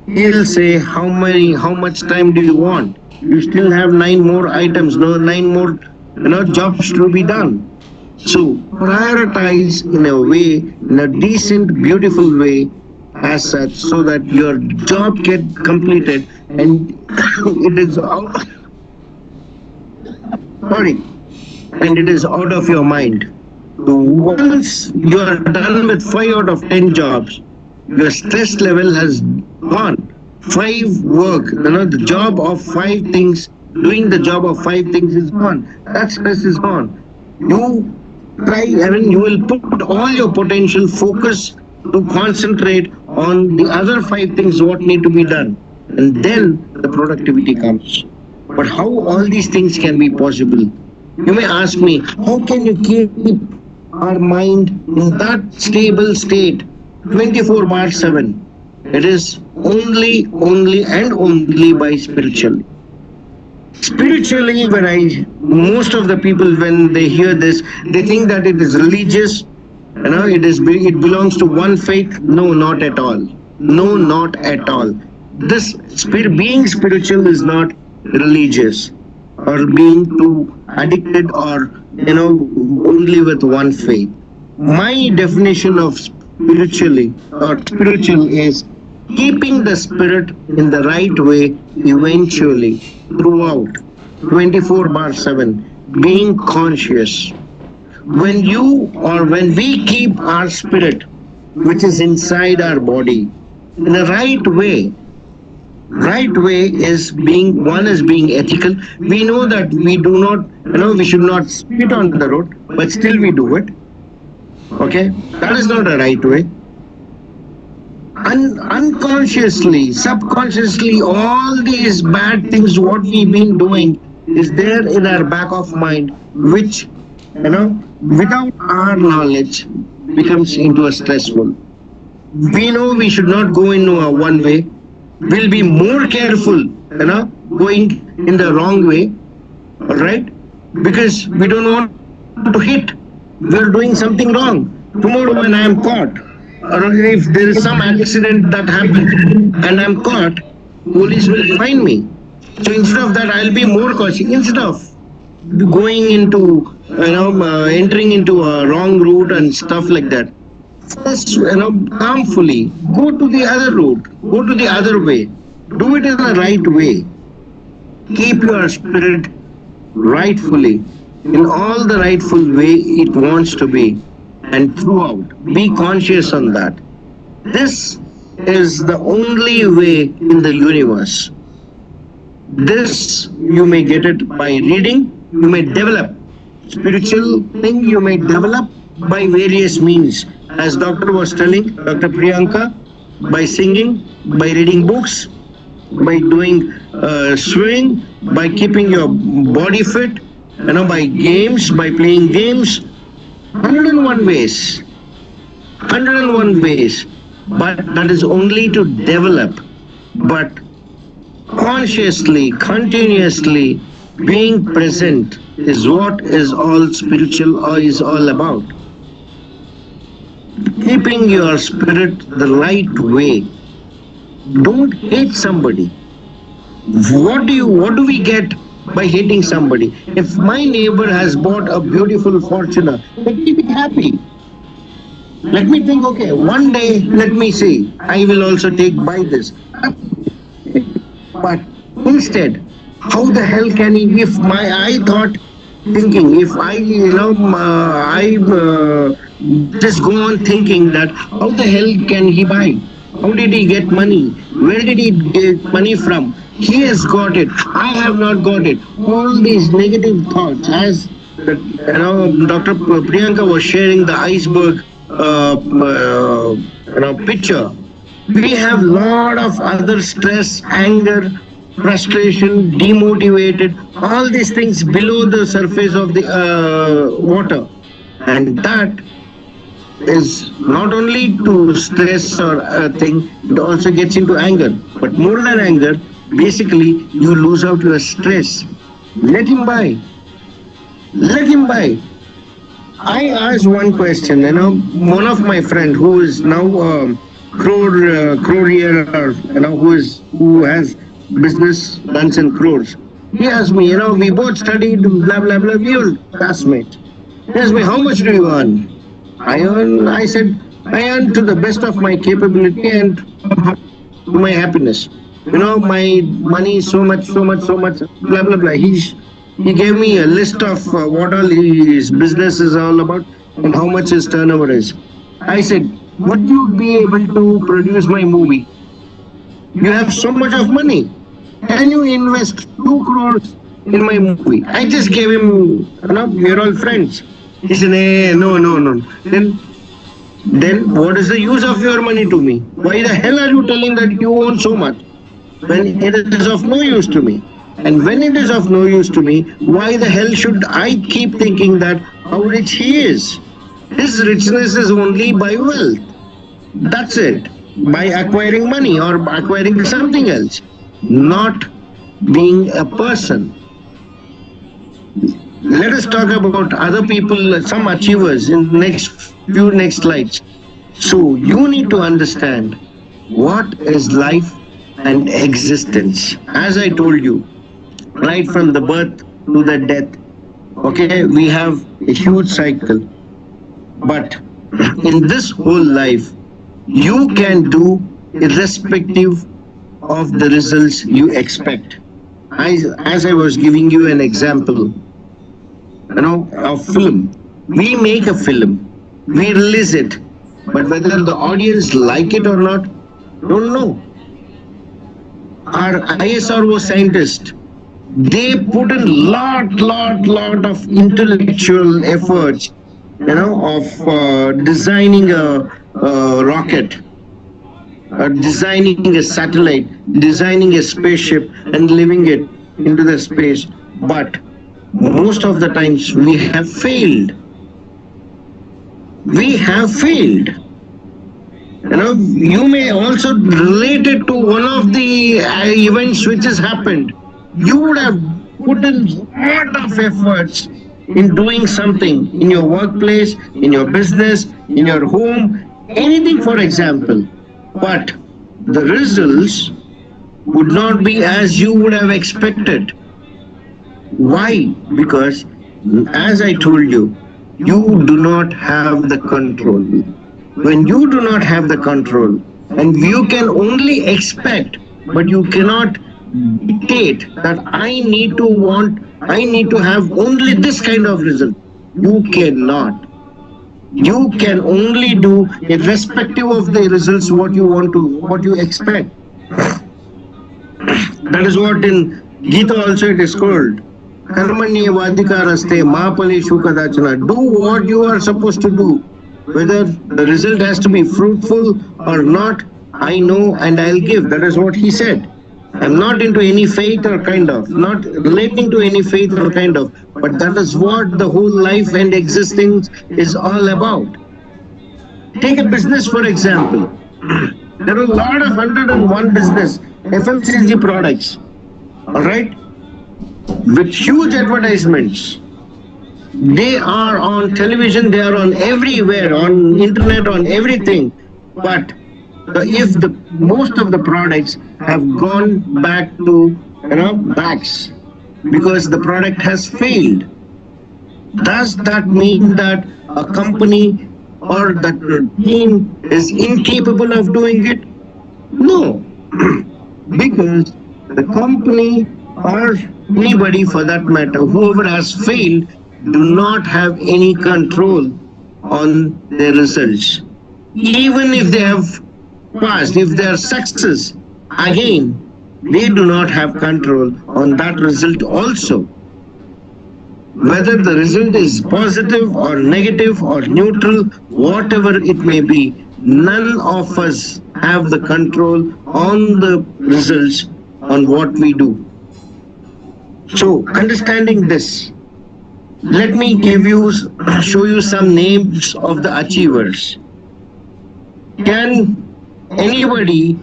He'll say, how much time do you want? You still have 9 more items, 9 more, jobs to be done. So prioritize in a way, in a decent, beautiful way, as such, so that your job get completed and it is out. Sorry, and it is out of your mind. So once you are done with 5 out of 10 jobs, your stress level has gone. 5 work, the job of 5 things, doing the job of 5 things is gone. That stress is gone. You you will put all your potential focus to concentrate on the other 5 things what need to be done. And then the productivity comes. But how all these things can be possible? You may ask me, how can you keep our mind in that stable state 24/7? It is only and only by spiritually. Spiritually, most of the people, when they hear this, they think that it is religious, it belongs to one faith. No, not at all. No, not at all. Being spiritual is not religious, or being too addicted, or only with one faith. My definition of spiritual is keeping the spirit in the right way eventually, throughout, 24/7, being conscious. When we keep our spirit, which is inside our body, in the right way is being ethical. We know that we should not spit on the road, but still we do it. Okay, that is not a right way. Unconsciously, subconsciously, all these bad things what we've been doing is there in our back of mind, which without our knowledge becomes into a stressful. We know we should not go into a one way. We'll be more careful, going in the wrong way, all right? Because we don't want to hit. We're doing something wrong. Tomorrow when I am caught, or if there is some accident that happened and I'm caught, police will find me. So instead of that, I'll be more cautious. Instead of going into, entering into a wrong route and stuff like that, first, calmfully go to the other route, go to the other way, do it in the right way. Keep your spirit rightfully, in all the rightful way it wants to be, and throughout, be conscious on that. This is the only way in the universe. This, you may get it by reading, you may develop. Spiritual thing you may develop by various means. As doctor was telling, Dr. Priyanka, by singing, by reading books, by doing swimming, by keeping your body fit, by games, by playing games, 101 ways. 101 ways. But that is only to develop. But consciously, continuously being present is what is all spiritual or is all about. Keeping your spirit the right way. Don't hate somebody. What do we get by hating somebody? If my neighbor has bought a beautiful Fortuner, let me be happy. Let me think, okay, one day, let me see, I will also buy this. But instead, how the hell can he, if I thought, thinking, if I, just go on thinking that, how the hell can he buy? How did he get money? Where did he get money from? He has got it. I have not got it. All these negative thoughts, as Dr. Priyanka was sharing the iceberg picture. We have lot of other stress, anger, frustration, demotivated, all these things below the surface of the water, and that is not only to stress or a thing, it also gets into anger. But more than anger, basically you lose out your stress. Let him buy. Let him buy. I asked one question, one of my friend who is now crore who has business runs in crores. He asked me, we both studied, blah blah blah, we were classmates. He asked me, how much do you earn? I said, I earn to the best of my capability and to my happiness. My money is so much, blah blah blah. He gave me a list of what all his business is all about and how much his turnover is. I said, would you be able to produce my movie? You have so much of money. Can you invest 2 crores in my movie? I just gave him, we're all friends. He said, no. Then what is the use of your money to me? Why the hell are you telling that you own so much when it is of no use to me? And when it is of no use to me, why the hell should I keep thinking that how rich he is? His richness is only by wealth. That's it. By acquiring money or acquiring something else, not being a person. Let us talk about other people, some achievers in next slides. So you need to understand what is life and existence. As I told you, right from the birth to the death, okay, we have a huge cycle. But in this whole life, you can do irrespective of the results you expect. As I was giving you an example, a film. We make a film, we release it, but whether the audience like it or not, don't know. Our ISRO scientists, they put in lot of intellectual efforts, of designing a rocket, designing a satellite, designing a spaceship and living it into the space. But most of the times we have failed. We have failed. You may also relate it to one of the events which has happened. You would have put in a lot of efforts in doing something in your workplace, in your business, in your home, anything for example. But the results would not be as you would have expected. Why? Because, as I told you, you do not have the control. When you do not have the control, and you can only expect, but you cannot dictate that I need to have only this kind of result. You cannot. You can only do irrespective of the results what you expect. That is what in Gita also it is called. Karmanyevadikaraste mahapaleshu kadachana. Do what you are supposed to do. Whether the result has to be fruitful or not, I know and I'll give. That is what he said. I'm not into any faith or kind of, not relating to any faith or kind of, but But that is what the whole life and existence is all about. Take a business, for example. There are a lot of 101 business FMCG products, all right, with huge advertisements. They are on television, they are on everywhere, on internet, on everything. But if the most of the products have gone back to backs because the product has failed, does that mean that a company or that team is incapable of doing it? No, because the company or anybody for that matter, whoever has failed, do not have any control on their results. Even if they have passed, if they are success, again, they do not have control on that result also. Whether the result is positive or negative or neutral, whatever it may be, none of us have the control on the results on what we do. So, understanding this, let me show you some names of the achievers. Can anybody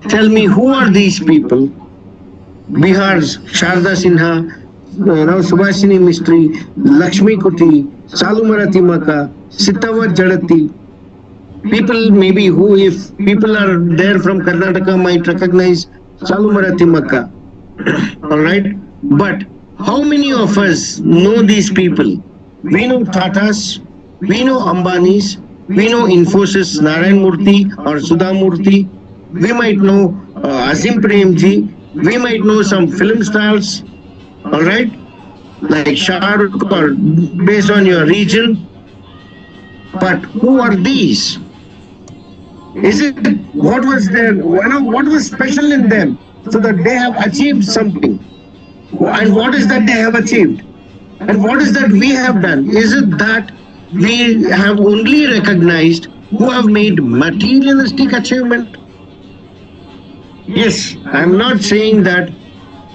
tell me who are these people? Bihar's Sharda Sinha, Subhashini Mistry, Lakshmi Kuti, Salumarathi Maka, Sitavar Jadati. People maybe who, if people are there from Karnataka, might recognize Salumarathi Maka. Alright? But how many of us know these people? We know Tatas, we know Ambanis, we know Infosys Narayan Murthy or Sudha Murthy, we might know Azim Premji, we might know some film stars, alright, like Shah Rukh or based on your region. But who are these? Is it, what was special in them so that they have achieved something? And what is that they have achieved? And what is that we have done? Is it that we have only recognized who have made materialistic achievement? Yes, I am not saying that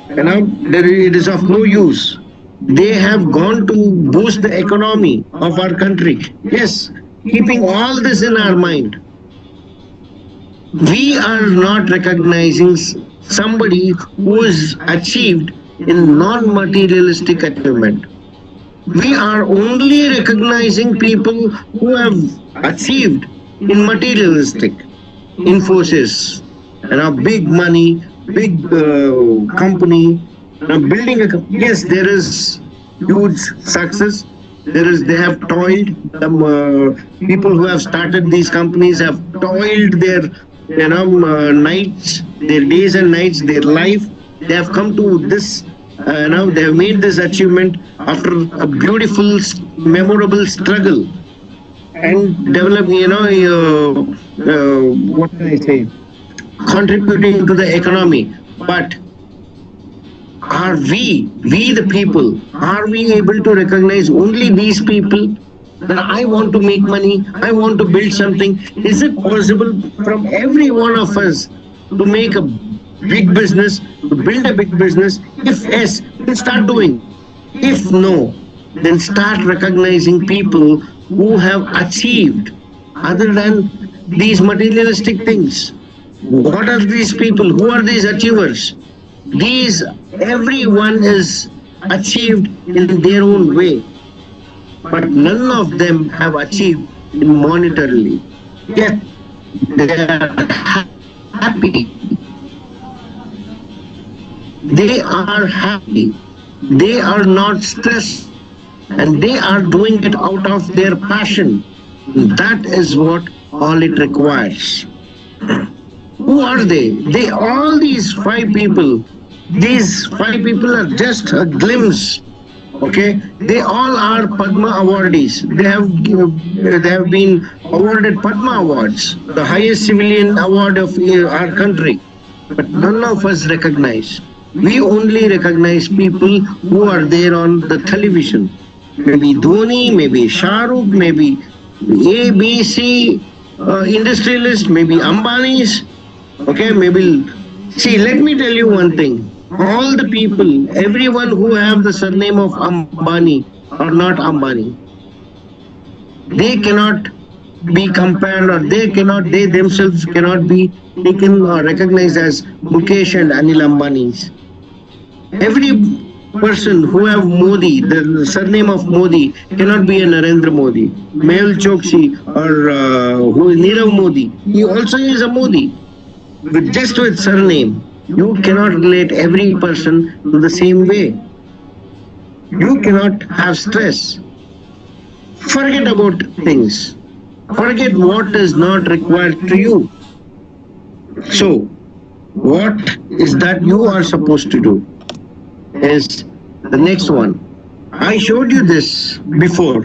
it is of no use. They have gone to boost the economy of our country. Yes, keeping all this in our mind, we are not recognizing somebody who is achieved in non-materialistic achievement. We are only recognizing people who have achieved in materialistic. Infosys, big money, big company, building a company. Yes, there is huge success. They have toiled. People who have started these companies have toiled their nights, their days and nights, their life. They have come to this. Now they have made this achievement after a beautiful, memorable struggle and developing, what can I say, contributing to the economy. But are we the people, are we able to recognize only these people? That I want to make money, I want to build something. Is it possible from every one of us to make a big business, to build a big business? If yes, then start doing. If no, then start recognizing people who have achieved other than these materialistic things. What are these people? Who are these achievers? Everyone is achieved in their own way, but none of them have achieved monetarily. Yet they are happy. They are happy. They are not stressed, and they are doing it out of their passion. That is what all it requires. Who are they? All these five people. These five people are just a glimpse. Okay, they all are Padma awardees. They have been awarded Padma awards, the highest civilian award of our country. But none of us recognize. We only recognize people who are there on the television. Maybe Dhoni, maybe Shah Rukh, maybe A, B, C industrialist, maybe Ambani's. Okay, maybe. See, let me tell you one thing. all the people, everyone who have the surname of Ambani or not Ambani, they cannot be compared, or they themselves cannot be taken or recognized as Mukesh and Anil Ambani's. Every person who have Modi, the surname of Modi, cannot be a Narendra Modi. Mehul Chokshi or who is Nirav Modi, he also is a Modi. With just with surname, you cannot relate every person to the same way. You cannot have stress. Forget about things. Forget what is not required to you. So, what is that you are supposed to do? Is the next one. I showed you this before.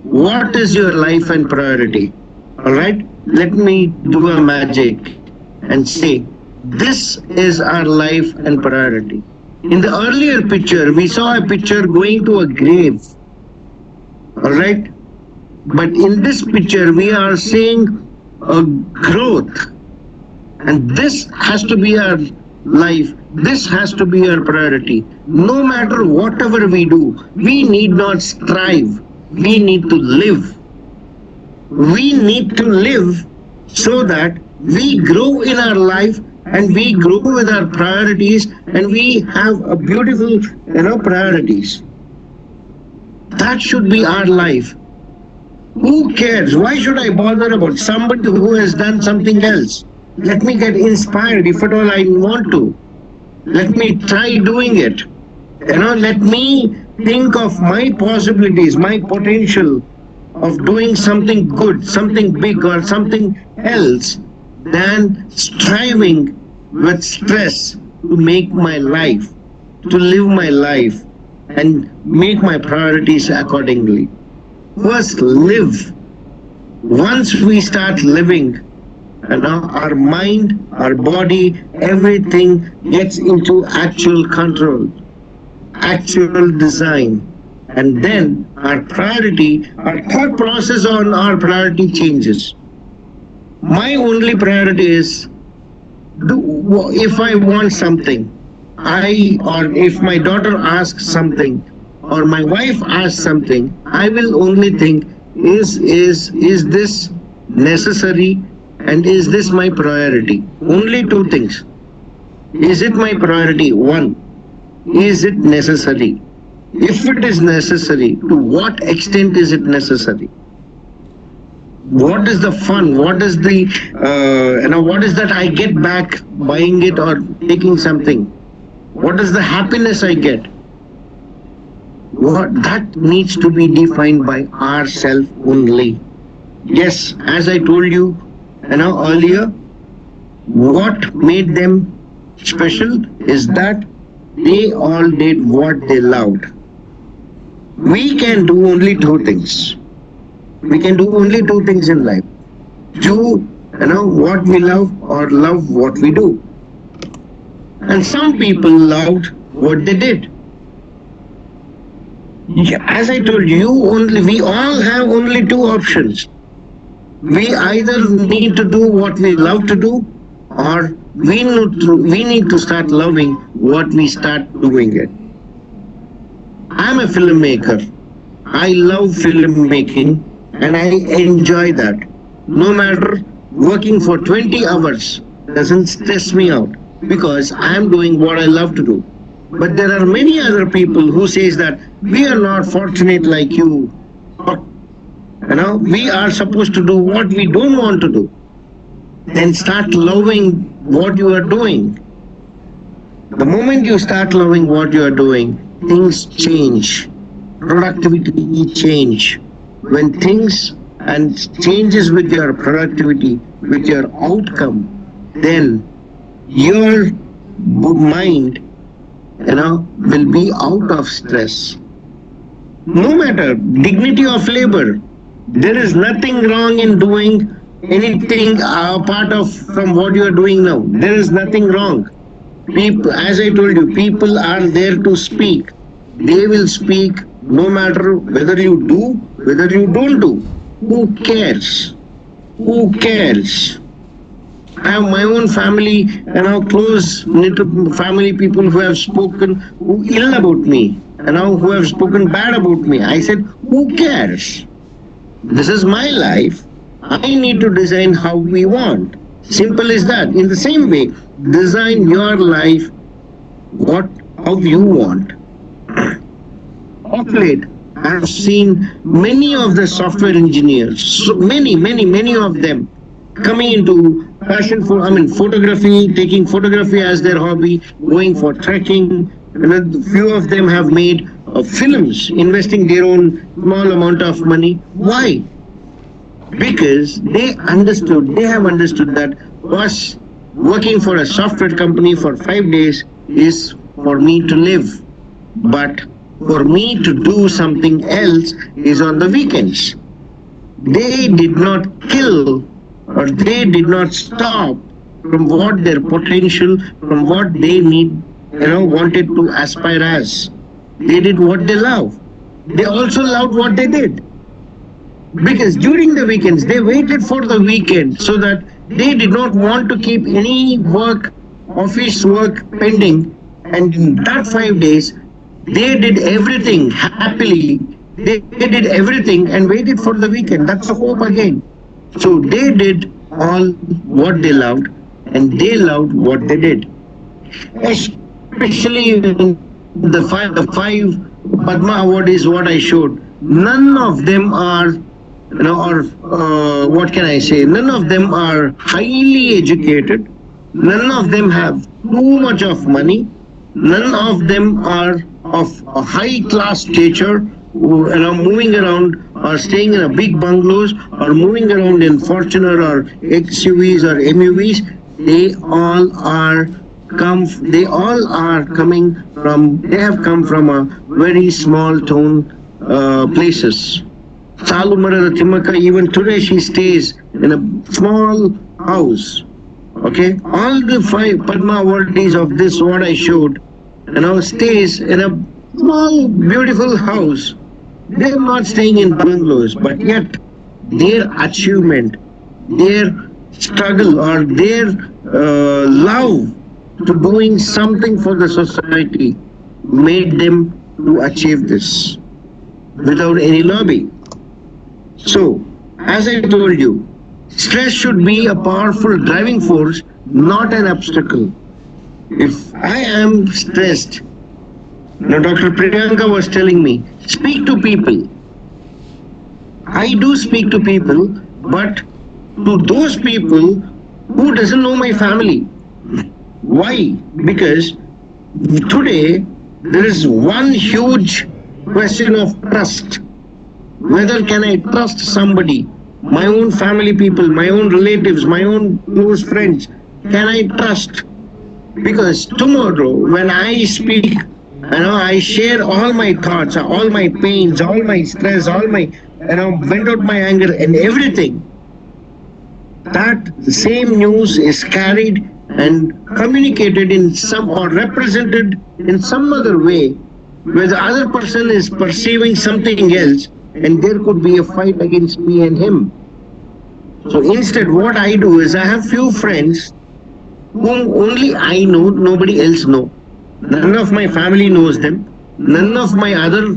What is your life and priority? Alright? Let me do a magic and say, this is our life and priority. In the earlier picture, we saw a picture going to a grave. Alright? But in this picture, we are seeing a growth. And this has to be our life. This has to be our priority. No matter whatever we do, we need not strive. We need to live. We need to live so that we grow in our life and we grow with our priorities and we have a beautiful, priorities. That should be our life. Who cares? Why should I bother about somebody who has done something else? Let me get inspired if at all I want to. Let me try doing it. Let me think of my possibilities, my potential of doing something good, something big or something else than striving with stress to make my life, to live my life and make my priorities accordingly. First, live. Once we start living, our mind, our body, everything gets into actual control, actual design. And then our priority, our thought process on our priority changes. My only priority is, if I want something, or if my daughter asks something, or my wife asks something, I will only think, is this necessary and is this my priority? Only two things. Is it my priority? One, is it necessary? If it is necessary, to what extent is it necessary? What is the fun? What is the, what is that I get back buying it or taking something? What is the happiness I get? What that needs to be defined by ourselves only. Yes, as I told you, earlier, what made them special is that they all did what they loved. We can do only two things. We can do only two things in life. Do, what we love or love what we do. And some people loved what they did. As I told you, we all have only two options. We either need to do what we love to do, or we need to start loving what we start doing it. I'm a filmmaker. I love filmmaking and I enjoy that. No matter working for 20 hours doesn't stress me out because I'm doing what I love to do. But there are many other people who says that we are not fortunate like you. We are supposed to do what we don't want to do. Then start loving what you are doing. The moment you start loving what you are doing, things change. Productivity change. When things and changes with your productivity, with your outcome, then your mind, will be out of stress. No matter dignity of labor, there is nothing wrong in doing anything apart from what you are doing now. There is nothing wrong. People, as I told you, people are there to speak. They will speak no matter whether you do, whether you don't do. Who cares? Who cares? I have my own family and our close knit family people who have spoken ill about me and now who have spoken bad about me. I said, who cares? This is my life. I need to design how we want. Simple as that. In the same way, design your life how you want. Of late, I have seen many of the software engineers, so many of them coming into passion for, photography, taking photography as their hobby, going for trekking. A few of them have made films, investing their own small amount of money. Why? Because they have understood that us working for a software company for 5 days is for me to live. But for me to do something else is on the weekends. They did not kill or they did not stop from what their potential, from what they wanted to aspire as. They did what they love. They also loved what they did. Because during the weekends, they waited for the weekend so that they did not want to keep any office work pending. And in that 5 days, they did everything happily. They did everything and waited for the weekend. That's the hope again. So they did all what they loved and they loved what they did. Especially in the five Padma Award is what I showed. None of them are, what can I say? None of them are highly educated. None of them have too much of money. None of them are of a high class stature, moving around or staying in a big bungalows or moving around in Fortuner or XUVs or MUVs. They have come from a very small town places. Salumara Timaka, even today she stays in a small house. Okay, all the 5 Padma awardees of this what I showed, stays in a small beautiful house. They are not staying in bungalows, but yet their achievement, their struggle or their love to doing something for the society made them to achieve this without any lobby. So, as I told you, stress should be a powerful driving force, not an obstacle. If I am stressed, Dr. Priyanka was telling me, speak to people. I do speak to people, but to those people who doesn't know my family. Why? Because today there is one huge question of trust. Whether can I trust somebody, my own family people, my own relatives, my own close friends, can I trust? Because tomorrow when I speak, I share all my thoughts, all my pains, all my stress, all my, vent out my anger and everything. That same news is carried and communicated in some or represented in some other way where the other person is perceiving something else and there could be a fight against me and him. So instead what I do is I have few friends whom only I know, nobody else know. None of my family knows them. None of my other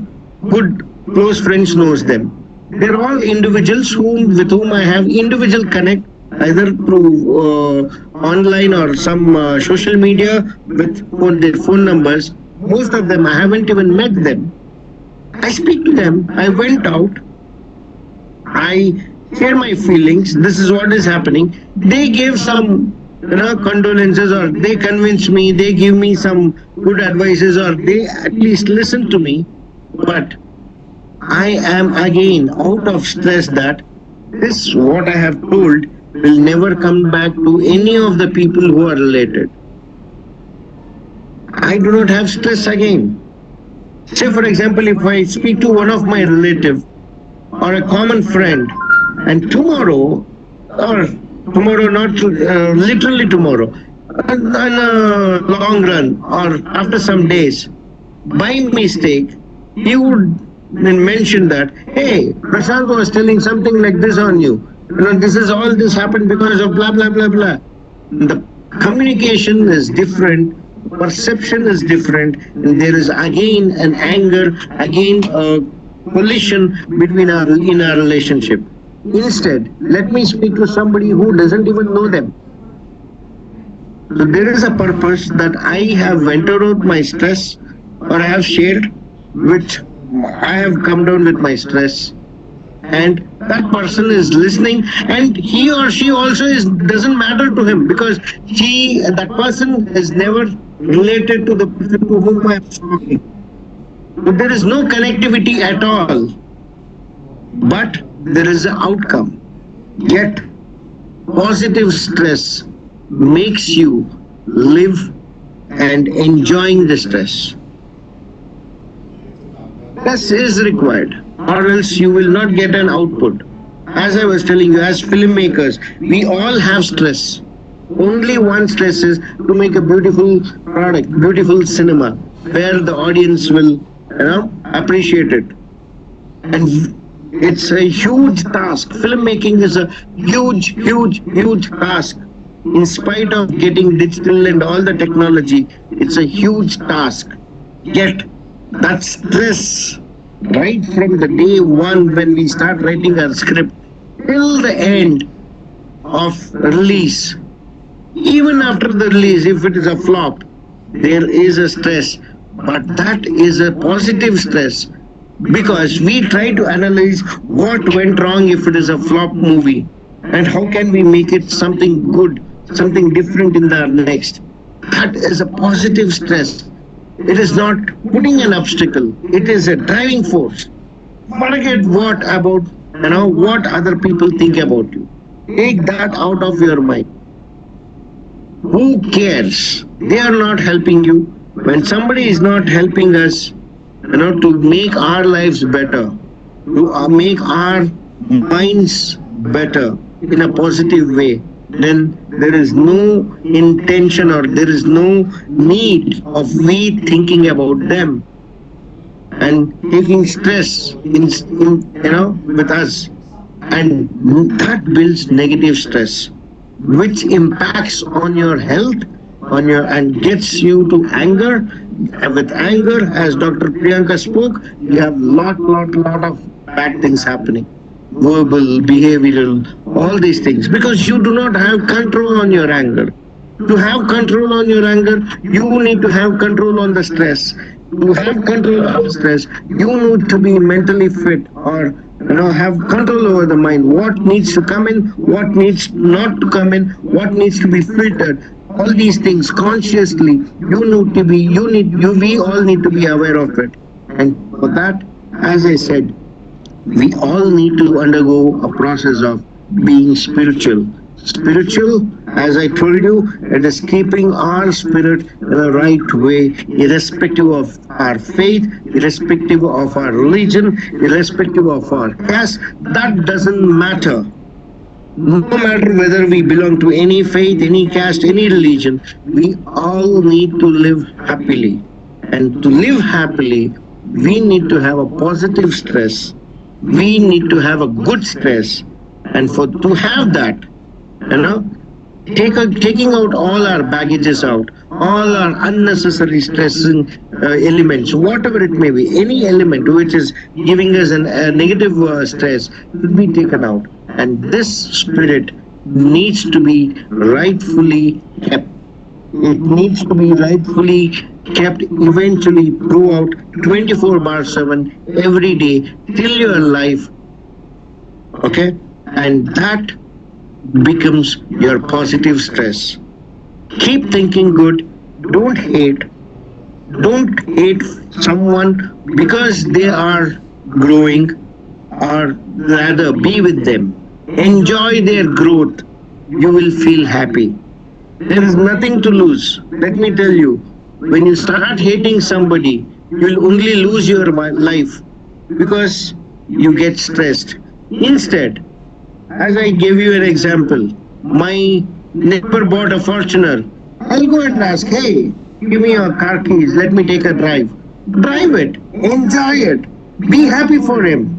good close friends knows them. They're all individuals with whom I have individual connect, either through online or some social media with their phone numbers. Most of them, I haven't even met them. I speak to them. I went out. I share my feelings. This is what is happening. They gave some condolences, or they convince me, they give me some good advices, or they at least listen to me. But I am again out of stress that this what I have told will never come back to any of the people who are related. I do not have stress again. Say for example, if I speak to one of my relative or a common friend, and tomorrow, not literally tomorrow, in a long run or after some days, by mistake, he would mention that, hey, Prashant was telling something like this on you. This happened because of blah, blah, blah, blah. The communication is different, perception is different, and there is again an anger, again a collision between our in our relationship. Instead, let me speak to somebody who doesn't even know them. So there is a purpose that I have vented out my stress, or I have shared, which I have come down with my stress, and that person is listening, and he or she also is doesn't matter to him, because that person is never related to the person to whom I am talking. So there is no connectivity at all, but there is an outcome. Yet positive stress makes you live and enjoying the stress. Stress is required, or else you will not get an output. As I was telling you, as filmmakers, we all have stress. Only one stress is to make a beautiful product, beautiful cinema, where the audience will, appreciate it. And it's a huge task. Filmmaking is a huge task. In spite of getting digital and all the technology, it's a huge task. Yet, that stress, right from the day one when we start writing our script till the end of release, even after the release, if it is a flop, there is a stress, but that is a positive stress, because we try to analyze what went wrong if it is a flop movie, and how can we make it something good, something different in the next. That is a positive stress. It is not putting an obstacle, it is a driving force. Forget what about, what other people think about you. Take that out of your mind. Who cares? They are not helping you. When somebody is not helping us, to make our lives better, to make our minds better in a positive way, then there is no intention, or there is no need of we thinking about them and taking stress with us, and that builds negative stress, which impacts on your health, and gets you to anger. And with anger, as Dr. Priyanka spoke, you have lot of bad things happening. Verbal, behavioral, all these things, because you do not have control on your anger. To have control on your anger, you need to have control on the stress. To have control on the stress, you need to be mentally fit, or have control over the mind. What needs to come in, what needs not to come in, what needs to be filtered. All these things consciously, we all need to be aware of it. And for that, as I said, we all need to undergo a process of being spiritual. Spiritual, as I told you, it is keeping our spirit in the right way, irrespective of our faith, irrespective of our religion, irrespective of our caste. That doesn't matter. No matter whether we belong to any faith, any caste, any religion, we all need to live happily. And to live happily, we need to have a positive stress. We need to have a good stress. And to have that, taking out all our baggages out, all our unnecessary stressing elements, whatever it may be, any element which is giving us a negative stress should be taken out. And this spirit needs to be rightfully kept. It needs to be rightfully kept eventually throughout 24/7 every day till your life. Okay? And that becomes your positive stress. Keep thinking good. Don't hate. Don't hate someone because they are growing, or rather be with them. Enjoy their growth. You will feel happy. There is nothing to lose. Let me tell you, when you start hating somebody, you will only lose your life, because you get stressed. Instead, as I gave you an example, my neighbor bought a Fortuner. I'll go and ask, hey, give me your car keys, let me take a drive. Drive it, enjoy it, be happy for him.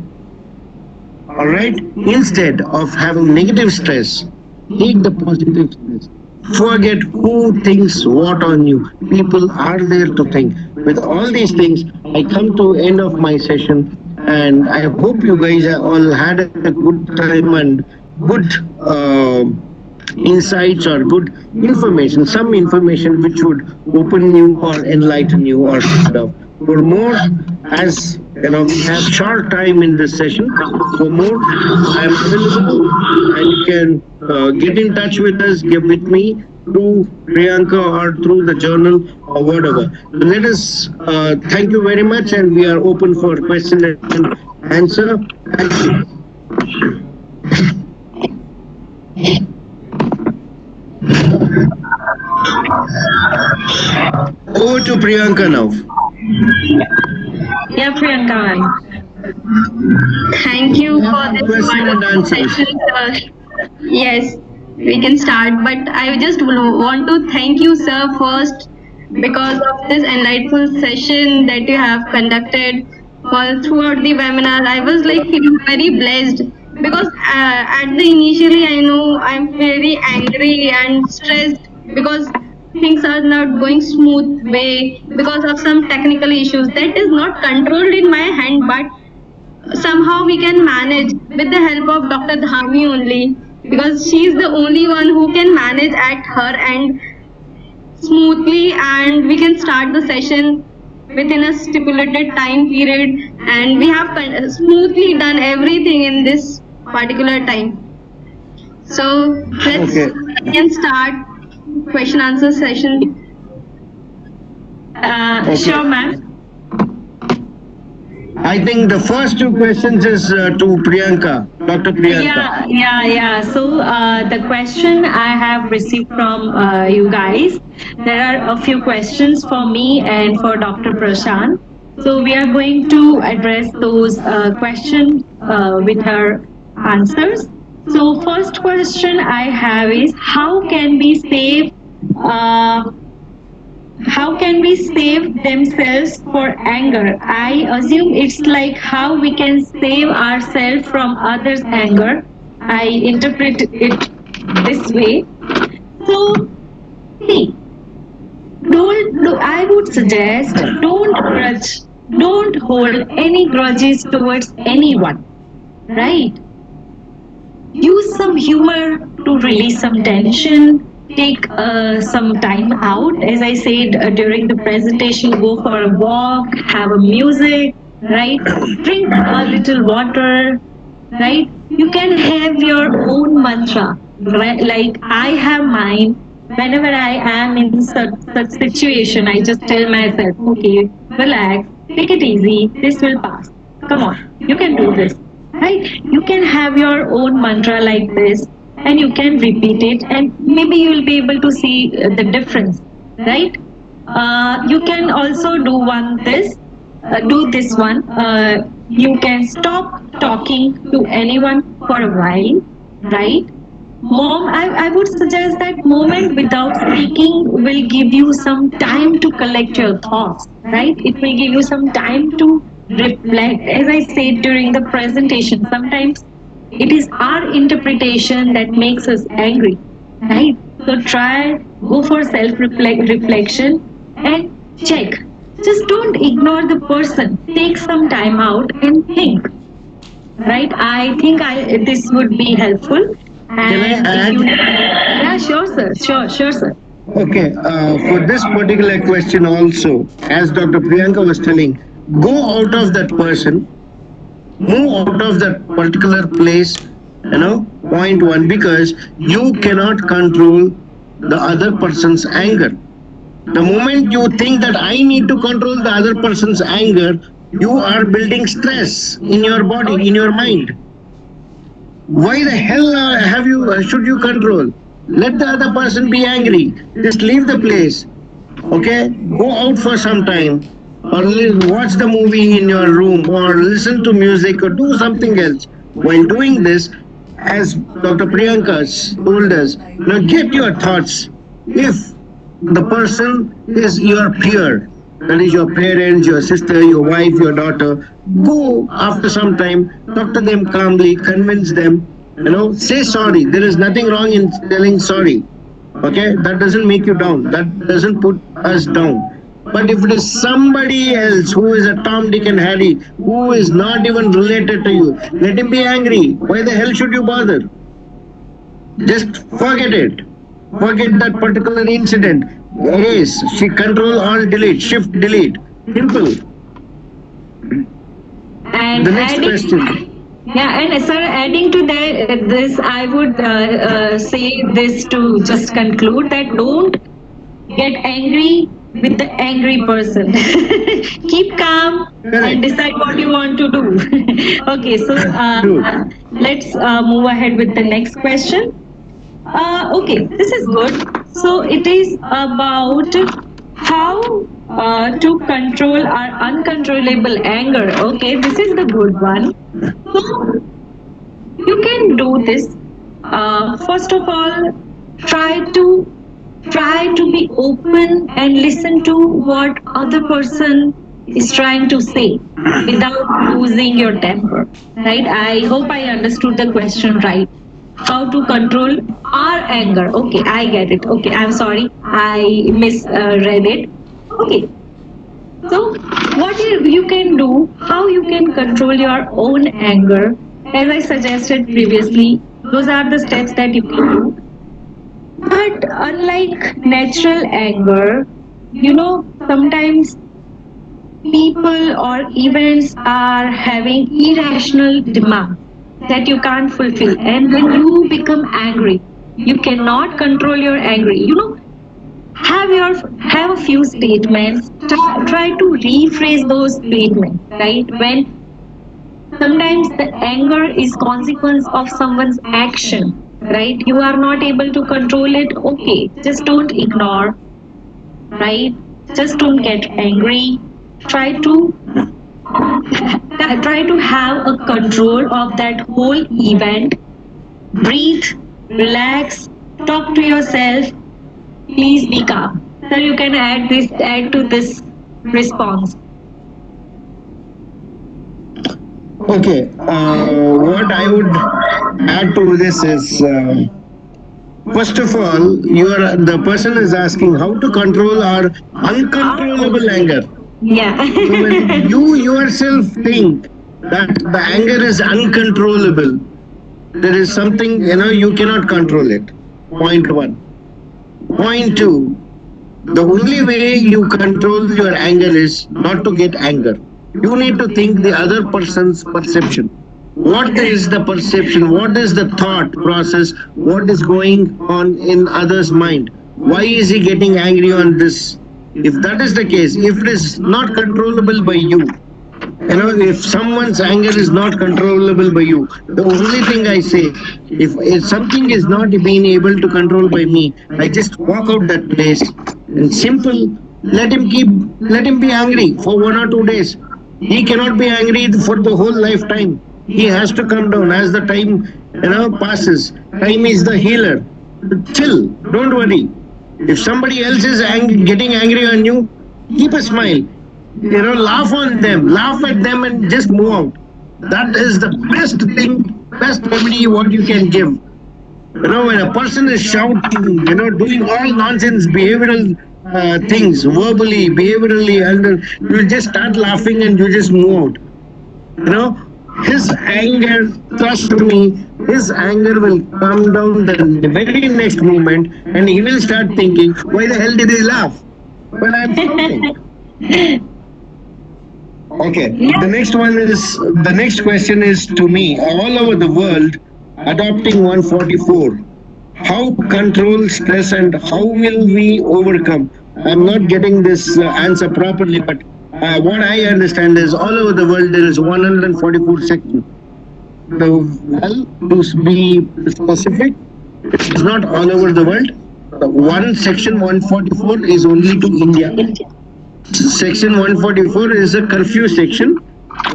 Alright? Instead of having negative stress, take the positive stress. Forget who thinks what on you. People are there to think. With all these things, I come to end of my session, and I hope you guys all had a good time and good insights or good information, some information which would open you or enlighten you or sort of. For more, as you know, we have short time in this session. For more, I am available, and you can get in touch with us, get with me through Priyanka or through the journal or whatever. Let us thank you very much, and we are open for question and answer. Thank you. Over to Priyanka now. Yeah, Priyanka, ma'am. Thank you for this Question and wonderful answers. session, sir. Yes, we can start, but I just want to thank you, sir, first because of this enlightful session that you have conducted for throughout the webinar. I was like feeling very blessed because at the initially I know I'm very angry and stressed because things are not going smooth way because of some technical issues that is not controlled in my hand, but somehow we can manage with the help of Dr. Dhami only because she is the only one who can manage at her end smoothly, and we can start the session within a stipulated time period, and we have smoothly done everything in this particular time. So let's Okay. we can start question answer session. Sure, ma'am. I think the first two questions is to Priyanka, Dr. Priyanka. Yeah. So the question I have received from you guys, there are a few questions for me and for Dr. Prashant. So we are going to address those questions with her answers. So first question I have is uh, how can we save themselves for anger? I assume it's like how we can save ourselves from others' anger. I interpret it this way. So, see, I would suggest don't hold any grudges towards anyone, right? Use some humor to release some tension, take some time out. As I said during the presentation, go for a walk, have a music, right? Drink a little water, right? You can have your own mantra, right? Like I have mine. Whenever I am in such situation, I just tell myself, okay, relax, take it easy, this will pass. Come on, you can do this, right? You can have your own mantra like this, and you can repeat it, and maybe you will be able to see the difference, right? You can also do this one. You can stop talking to anyone for a while, right? I would suggest that moment without speaking will give you some time to collect your thoughts, right? It will give you some time to reflect. As I said during the presentation, sometimes it is our interpretation that makes us angry, right? So go for self-reflection and check. Just don't ignore the person. Take some time out and think, right? I think this would be helpful. And add? Yeah, sure, sir. Sure, sir. Okay, for this particular question also, as Dr. Priyanka was telling, go out of that person, move out of that particular place, point one, because you cannot control the other person's anger. The moment you think that I need to control the other person's anger, you are building stress in your body, in your mind. Why the hell should you control? Let the other person be angry. Just leave the place. Okay? Go out for some time, or watch the movie in your room, or listen to music, or do something else. While doing this, as Dr. Priyanka told us, get your thoughts. If the person is your peer, that is your parents, your sister, your wife, your daughter, go after some time, talk to them calmly, convince them, say sorry. There is nothing wrong in telling sorry. Okay, that doesn't make you down. That doesn't put us down. But if it is somebody else who is a Tom, Dick, and Harry, who is not even related to you, let him be angry. Why the hell should you bother? Just forget it. Forget that particular incident. Erase. She control alt delete. Shift delete. Simple. And The next adding, question. yeah, and sir, adding to that, this I would say this to just conclude that don't get angry with the angry person. Keep calm and Correct. decide what you want to do. Okay, so True. let's move ahead with the next question. Okay, this is good. So it is about how to control our uncontrollable anger. Okay, this is the good one. So you can do this. First of all, try to be open and listen to what other person is trying to say without losing your temper. Right? I hope I understood the question right. How to control our anger. Okay, I get it. Okay, I'm sorry, I misread it. Okay, so what you can do, how you can control your own anger, as I suggested previously, those are the steps that you can do. But unlike natural anger, sometimes people or events are having irrational demands that you can't fulfill, and when you become angry, you cannot control your anger. Have a few statements. Try to rephrase those statements. Right, when sometimes the anger is consequence of someone's action. Right, you are not able to control it. Okay, just don't ignore. Right, just don't get angry. Try to have a control of that whole event. Breathe, relax, talk to yourself. Please be calm. So you can add to this response. Okay. What I would add to this is, first of all, the person is asking how to control our uncontrollable anger. Yeah. So when you yourself think that the anger is uncontrollable, there is something, you cannot control it. Point one. Point two, the only way you control your anger is not to get anger. You need to think the other person's perception. What is the perception? What is the thought process? What is going on in others' mind? Why is he getting angry on this? If that is the case, if it is not controllable by you, if someone's anger is not controllable by you, the only thing I say, if something is not being able to control by me, I just walk out that place and simple, let him be angry for 1 or 2 days. He cannot be angry for the whole lifetime. He has to come down as the time passes. Time is the healer. Chill, don't worry. If somebody else is getting angry on you, keep a smile. Laugh on them, laugh at them, and just move out. That is the best thing, best remedy what you can give. When a person is shouting, doing all nonsense behavioral things, verbally, behaviorally, and you just start laughing and you just move out. His anger, trust me, his anger will come down the very next moment, and he will start thinking, why the hell did he laugh? Well, I'm shouting. Okay, the next question is to me, all over the world, adopting 144. How control stress and how will we overcome? I'm not getting this answer properly, but what I understand is all over the world there is 144 sections. To be specific, it's not all over the world. One section 144 is only to India. Section 144 is a curfew section,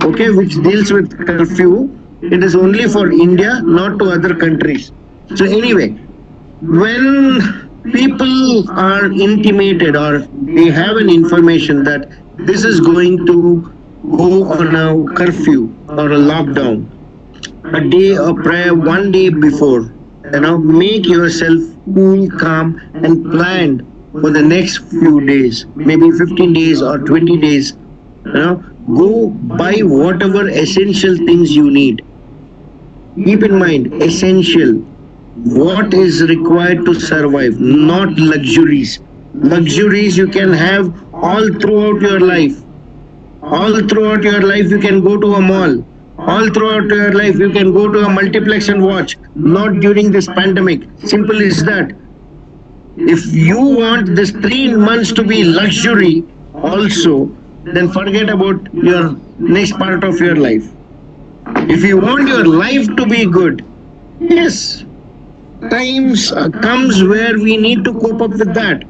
okay, which deals with curfew. It is only for India, not to other countries. So anyway, when people are intimated or they have an information that this is going to go on a curfew or a lockdown, a day or prior, 1 day before, make yourself cool, calm, and planned for the next few days, maybe 15 days or 20 days. Go buy whatever essential things you need. Keep in mind, essential. What is required to survive, not luxuries. Luxuries you can have all throughout your life. All throughout your life, you can go to a mall. All throughout your life, you can go to a multiplex and watch. Not during this pandemic. Simple is that. If you want this 3 months to be luxury also, then forget about your next part of your life. If you want your life to be good, yes, times comes where we need to cope up with that.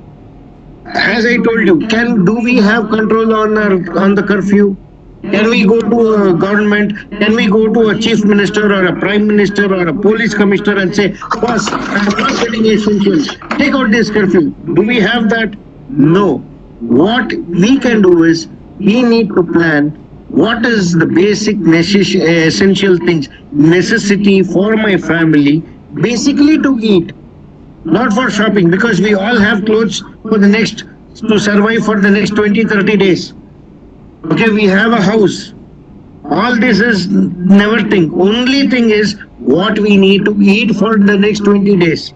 As I told you, do we have control on the curfew? Can we go to a government? Can we go to a chief minister or a prime minister or a police commissioner and say, boss, I'm not getting essentials. Take out this curfew. Do we have that? No. What we can do is we need to plan what is the basic essential things, necessity for my family, basically to eat, not for shopping, because we all have clothes to survive for the next 20-30 days. Okay, we have a house. All this is never thing. Only thing is what we need to eat for the next 20 days.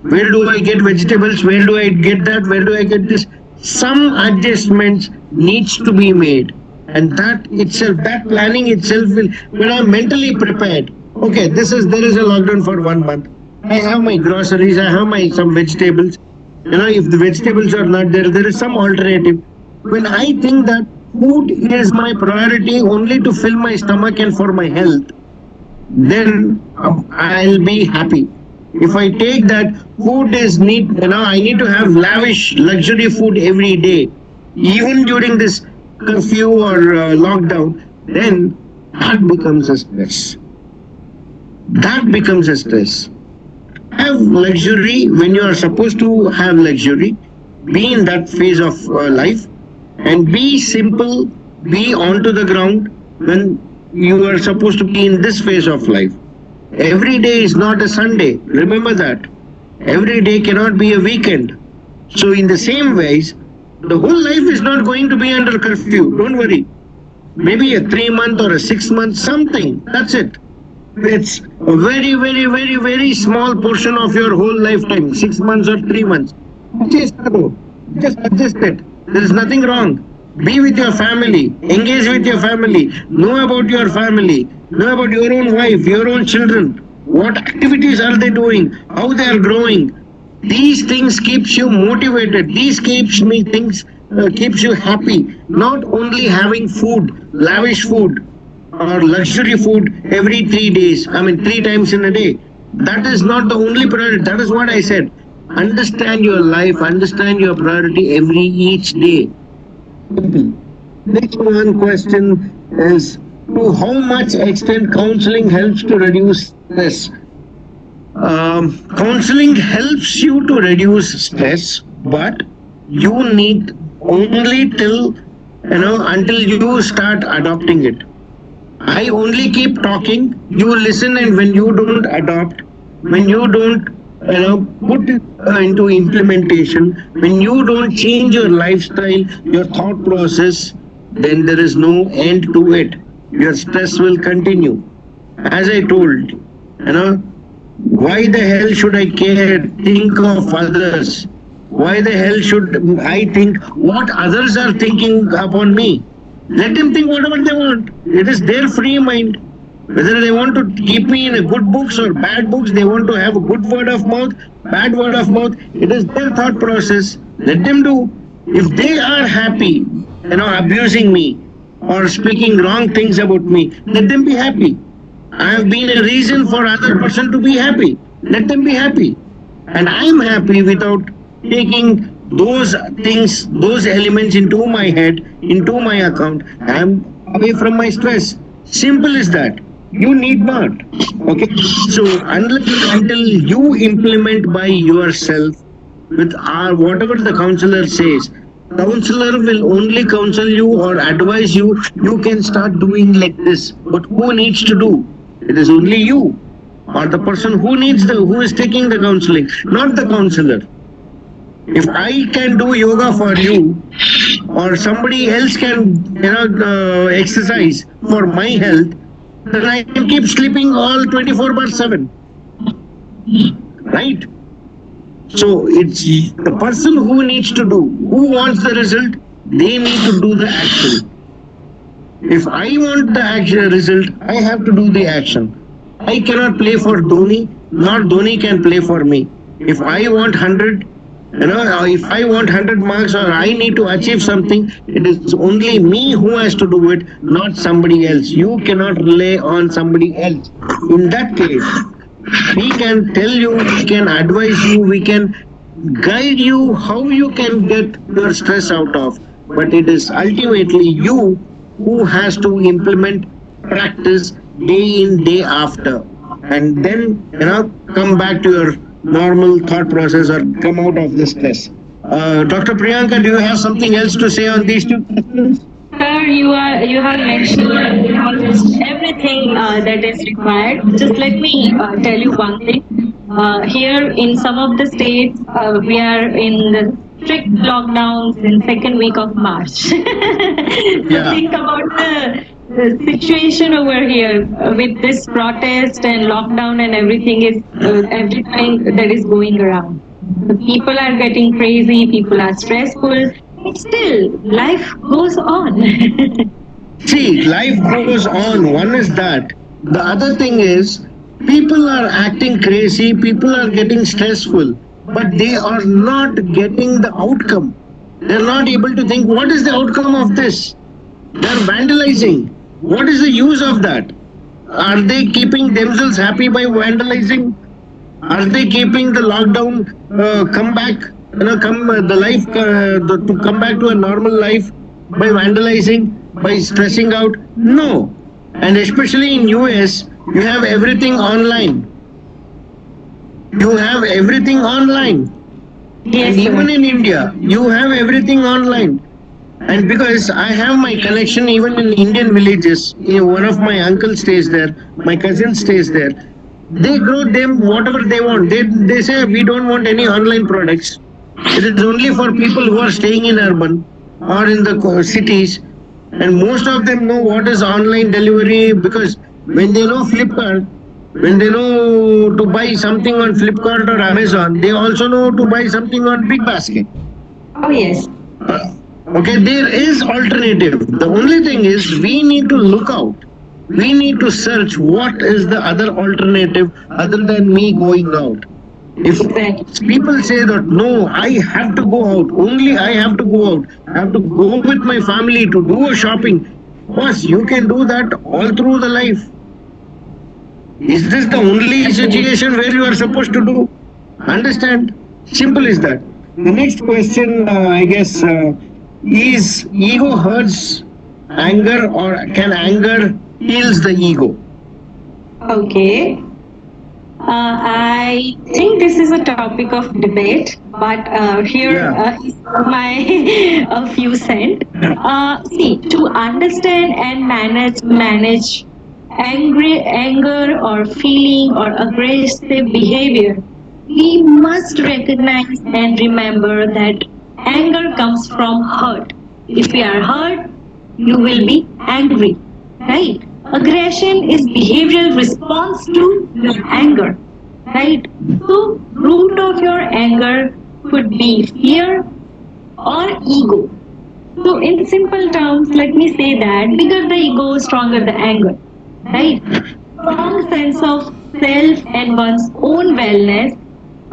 Where do I get vegetables? Where do I get that? Where do I get this? Some adjustments needs to be made. And that itself, that planning itself will, when I'm mentally prepared, okay, there is a lockdown for 1 month. I have my groceries, I have some vegetables. If the vegetables are not there, there is some alternative. When I think that food is my priority only to fill my stomach and for my health, then I'll be happy. If I take that food is I need to have lavish luxury food every day, even during this curfew or lockdown, then that becomes a stress. That becomes a stress. Have luxury when you are supposed to have luxury. Be in that phase of life. And be simple, be onto the ground when you are supposed to be in this phase of life. Every day is not a Sunday. Remember that. Every day cannot be a weekend. So in the same ways, the whole life is not going to be under curfew. Don't worry. Maybe a 3-month or a 6-month, something. That's it. It's a very, very, very, very small portion of your whole lifetime. 6 months or 3 months. Just adjust it. There is nothing wrong. Be with your family. Engage with your family. Know about your family. Know about your own wife, your own children. What activities are they doing? How they are growing? These things keeps you motivated. These keeps you happy. Not only having food, lavish food or luxury food every 3 days. 3 times in a day. That is not the only priority. That is what I said. Understand your life, understand your priority each day. Next one question is, to how much extent counseling helps to reduce stress? Counseling helps you to reduce stress, but you need only until you start adopting it. I only keep talking, you listen, and when you don't adopt, when you don't put it into implementation, when you don't change your lifestyle, your thought process, then there is no end to it. Your stress will continue. As I told, why the hell should I think of others? Why the hell should I think what others are thinking upon me? Let them think whatever they want. It is their free mind. Whether they want to keep me in a good books or bad books, they want to have a good word of mouth, bad word of mouth, it is their thought process. Let them do. If they are happy, abusing me or speaking wrong things about me, let them be happy. I have been a reason for other person to be happy. Let them be happy. And I am happy without taking those things, those elements into my head, into my account. I am away from my stress. Simple as that. You need not. Okay. So until you implement by yourself with whatever the counselor says, counselor will only counsel you or advise you. You can start doing like this. But who needs to do? It is only you. or the person who is taking the counseling, not the counselor. If I can do yoga for you, or somebody else can, exercise for my health, then I can keep sleeping all 24/7, right? So it's the person who needs to do, who wants the result, they need to do the action. If I want the action result, I have to do the action. I cannot play for Dhoni, nor Dhoni can play for me. If I want 100, if I want 100 marks or I need to achieve something, it is only me who has to do it, not somebody else. You cannot rely on somebody else. In that case, we can tell you, we can advise you, we can guide you how you can get your stress out of, but it is ultimately you who has to implement, practice day in, day after, and then come back to your normal thought process or come out of the stress. Dr. Priyanka, do you have something else to say on these two questions? Sir, you have mentioned almost everything that is required. Just let me tell you one thing. Here in some of the states, we are in the strict lockdowns in second week of March. So think about the situation over here with this protest and lockdown and everything everything that is going around. The people are getting crazy. People are stressful. But still, life goes on. See, life goes on. One is that. The other thing is, people are acting crazy, people are getting stressful, but they are not getting the outcome. They're not able to think, what is the outcome of this? They're vandalizing. What is the use of that? Are they keeping themselves happy by vandalizing? Are they keeping the lockdown come back? To come back to a normal life by vandalizing, by stressing out? No. And especially in US, you have everything online. You have everything online. Yes, and even in India, you have everything online. And because I have my connection even in Indian villages, one of my uncle stays there, my cousin stays there. They grow them whatever they want. They say we don't want any online products. It is only for people who are staying in urban or in the cities. And most of them know what is online delivery, because when they know Flipkart, when they know to buy something on Flipkart or Amazon, they also know to buy something on Big Basket. Oh, yes. Okay, there is alternative. The only thing is we need to look out. We need to search what is the other alternative other than me going out. If people say that no, I have to go out, only I have to go out, I have to go with my family to do a shopping. Boss, you can do that all through the life. Is this the only situation where you are supposed to do? Understand? Simple is that. The next question, I guess, is ego hurts anger, or can anger heals the ego? Okay. I think this is a topic of debate, but here is my a few cents. See, to understand and manage anger or feeling or aggressive behavior, we must recognize and remember that anger comes from hurt. If you are hurt, you will be angry, right? Aggression is behavioral response to your anger, right? So, root of your anger could be fear or ego. So, in simple terms, let me say that bigger the ego, stronger the anger, right? Strong sense of self and one's own wellness.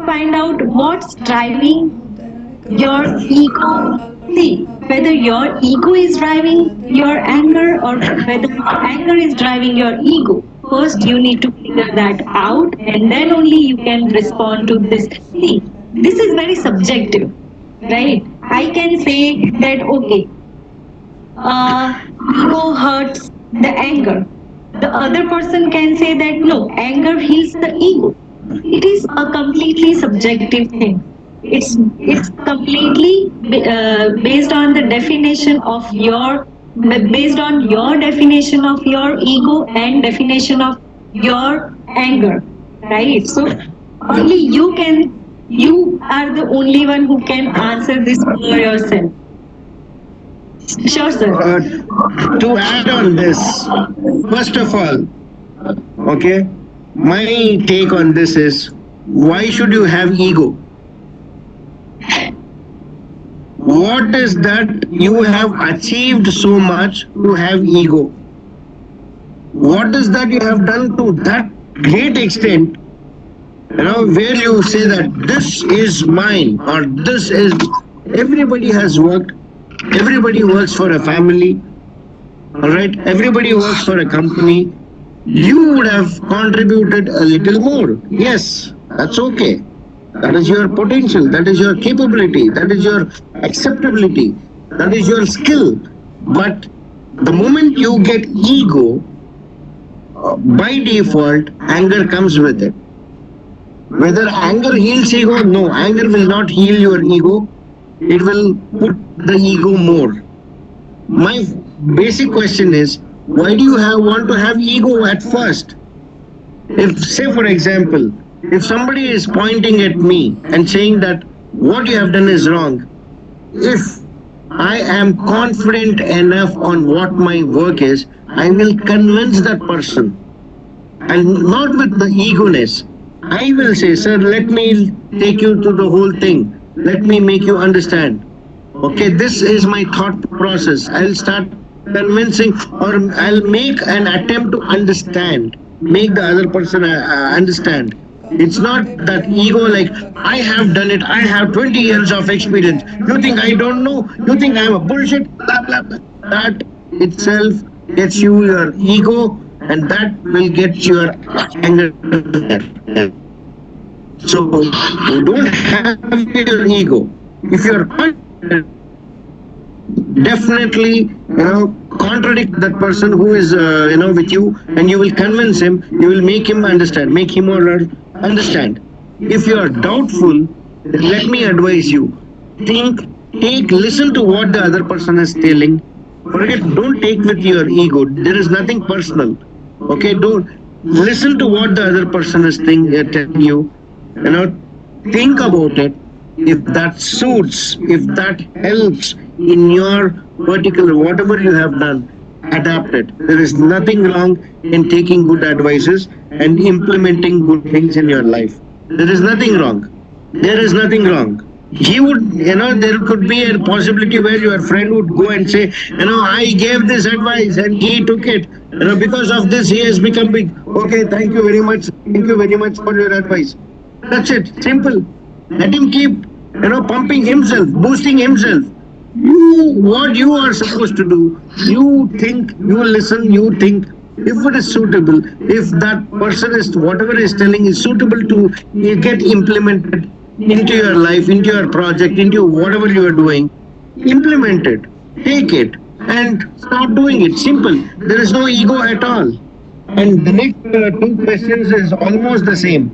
Find out what's driving your ego. See whether your ego is driving your anger or whether anger is driving your ego. First, you need to figure that out, and then only you can respond to this. See, this is very subjective, right? I can say that, okay, ego hurts the anger. The other person can say that, no, anger heals the ego. It is a completely subjective thing. It's completely based on the definition of based on your definition of your ego and definition of your anger. right? So only you are the only one who can answer this for yourself. Sure, sir. To add on this, first of all, okay, my take on this is, why should you have ego? What is that you have achieved so much to have ego? What is that you have done to that great extent, where you say that this is mine, or this is, everybody has worked, everybody works for a family, all right, everybody works for a company. You would have contributed a little more. Yes, that's okay. That is your potential, that is your capability, that is your acceptability, that is your skill. But the moment you get ego, by default, anger comes with it. Whether anger heals ego, no, anger will not heal your ego. It will put the ego more. My basic question is, why do you want to have ego at first? If, say for example, if somebody is pointing at me and saying that what you have done is wrong, if I am confident enough on what my work is, I will convince that person, and not with the eagerness. I will say, sir, let me take you to the whole thing. Let me make you understand. Okay, this is my thought process. I'll start convincing, or I'll make an attempt to understand, make the other person understand. It's not that ego like, I have done it, I have 20 years of experience. You think I don't know? You think I'm a bullshit? Blah, blah, blah. That itself gets you your ego, and that will get your anger. So you don't have your ego. If you're confident, definitely contradict that person who is with you, and you will convince him, you will make him understand, make him or her understand. If you are doubtful, let me advise you, listen to what the other person is telling. Don't take with your ego. There is nothing personal. Okay, don't listen to what the other person is telling you. Think about it. If that suits, if that helps in your particular whatever you have done, adapt it. There is nothing wrong in taking good advices and implementing good things in your life. There is nothing wrong. There is nothing wrong. He would, there could be a possibility where your friend would go and say, I gave this advice and he took it. Because of this, he has become big. Okay, thank you very much. Thank you very much for your advice. That's it. Simple. Let him keep, pumping himself, boosting himself. What you are supposed to do, you think, you listen, you think. If it is suitable, if that person is, whatever is telling is suitable to get implemented into your life, into your project, into whatever you are doing, implement it, take it, and start doing it. Simple. There is no ego at all. And the next two questions is almost the same.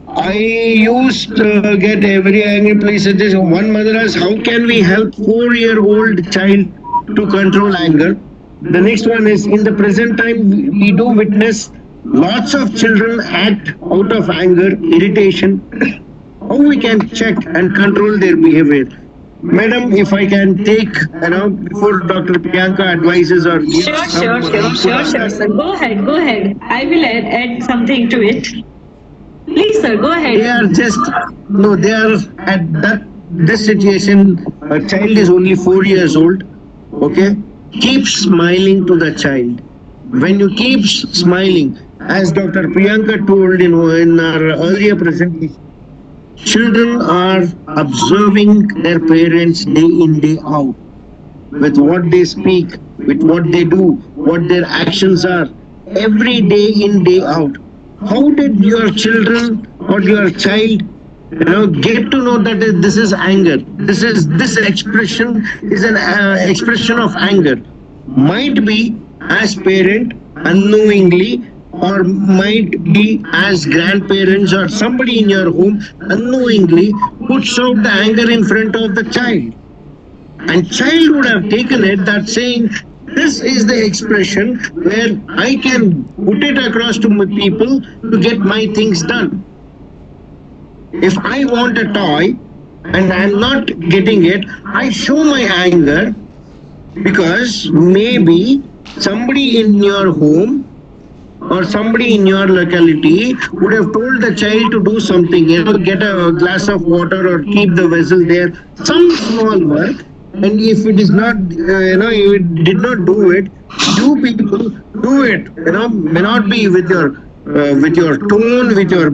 I used to get a very angry place at this. One mother asks, how can we help 4-year-old child to control anger? The next one is, in the present time, we do witness lots of children act out of anger, irritation. How we can check and control their behavior? Madam, if I can take, before Dr. Priyanka advises or Sure, sir. Go ahead. I will add something to it. Please, sir, go ahead. They are at this situation. A child is only 4 years old. Okay, keep smiling to the child. When you keep smiling, as Dr. Priyanka told in our earlier presentation, children are observing their parents day in, day out, with what they speak, with what they do, what their actions are, every day in, day out. How did your children or your child get to know that this is anger? This expression is an expression of anger. Might be as parent unknowingly, or might be as grandparents or somebody in your home unknowingly puts out the anger in front of the child. And child would have taken it that saying, This is the expression where I can put it across to my people to get my things done. If I want a toy and I'm not getting it, I show my anger because maybe somebody in your home or somebody in your locality would have told the child to do something, get a glass of water or keep the vessel there, some small work. And if it is not, if it did not do it, you people do it. May not be with your tone, with your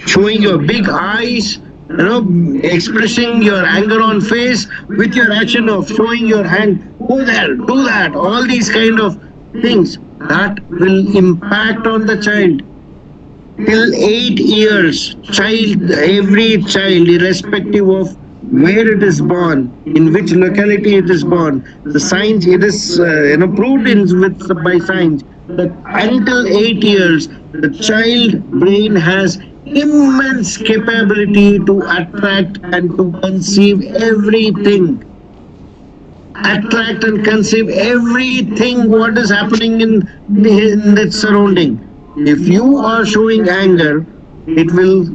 showing your big eyes, expressing your anger on face, with your action of showing your hand. Go there, do that. All these kind of things that will impact on the child. Till 8 years, every child, irrespective of where it is born, in which locality it is born, the science it is proved by science that until 8 years, the child brain has immense capability to attract and to conceive everything. Attract and conceive everything what is happening in its surrounding. If you are showing anger, it will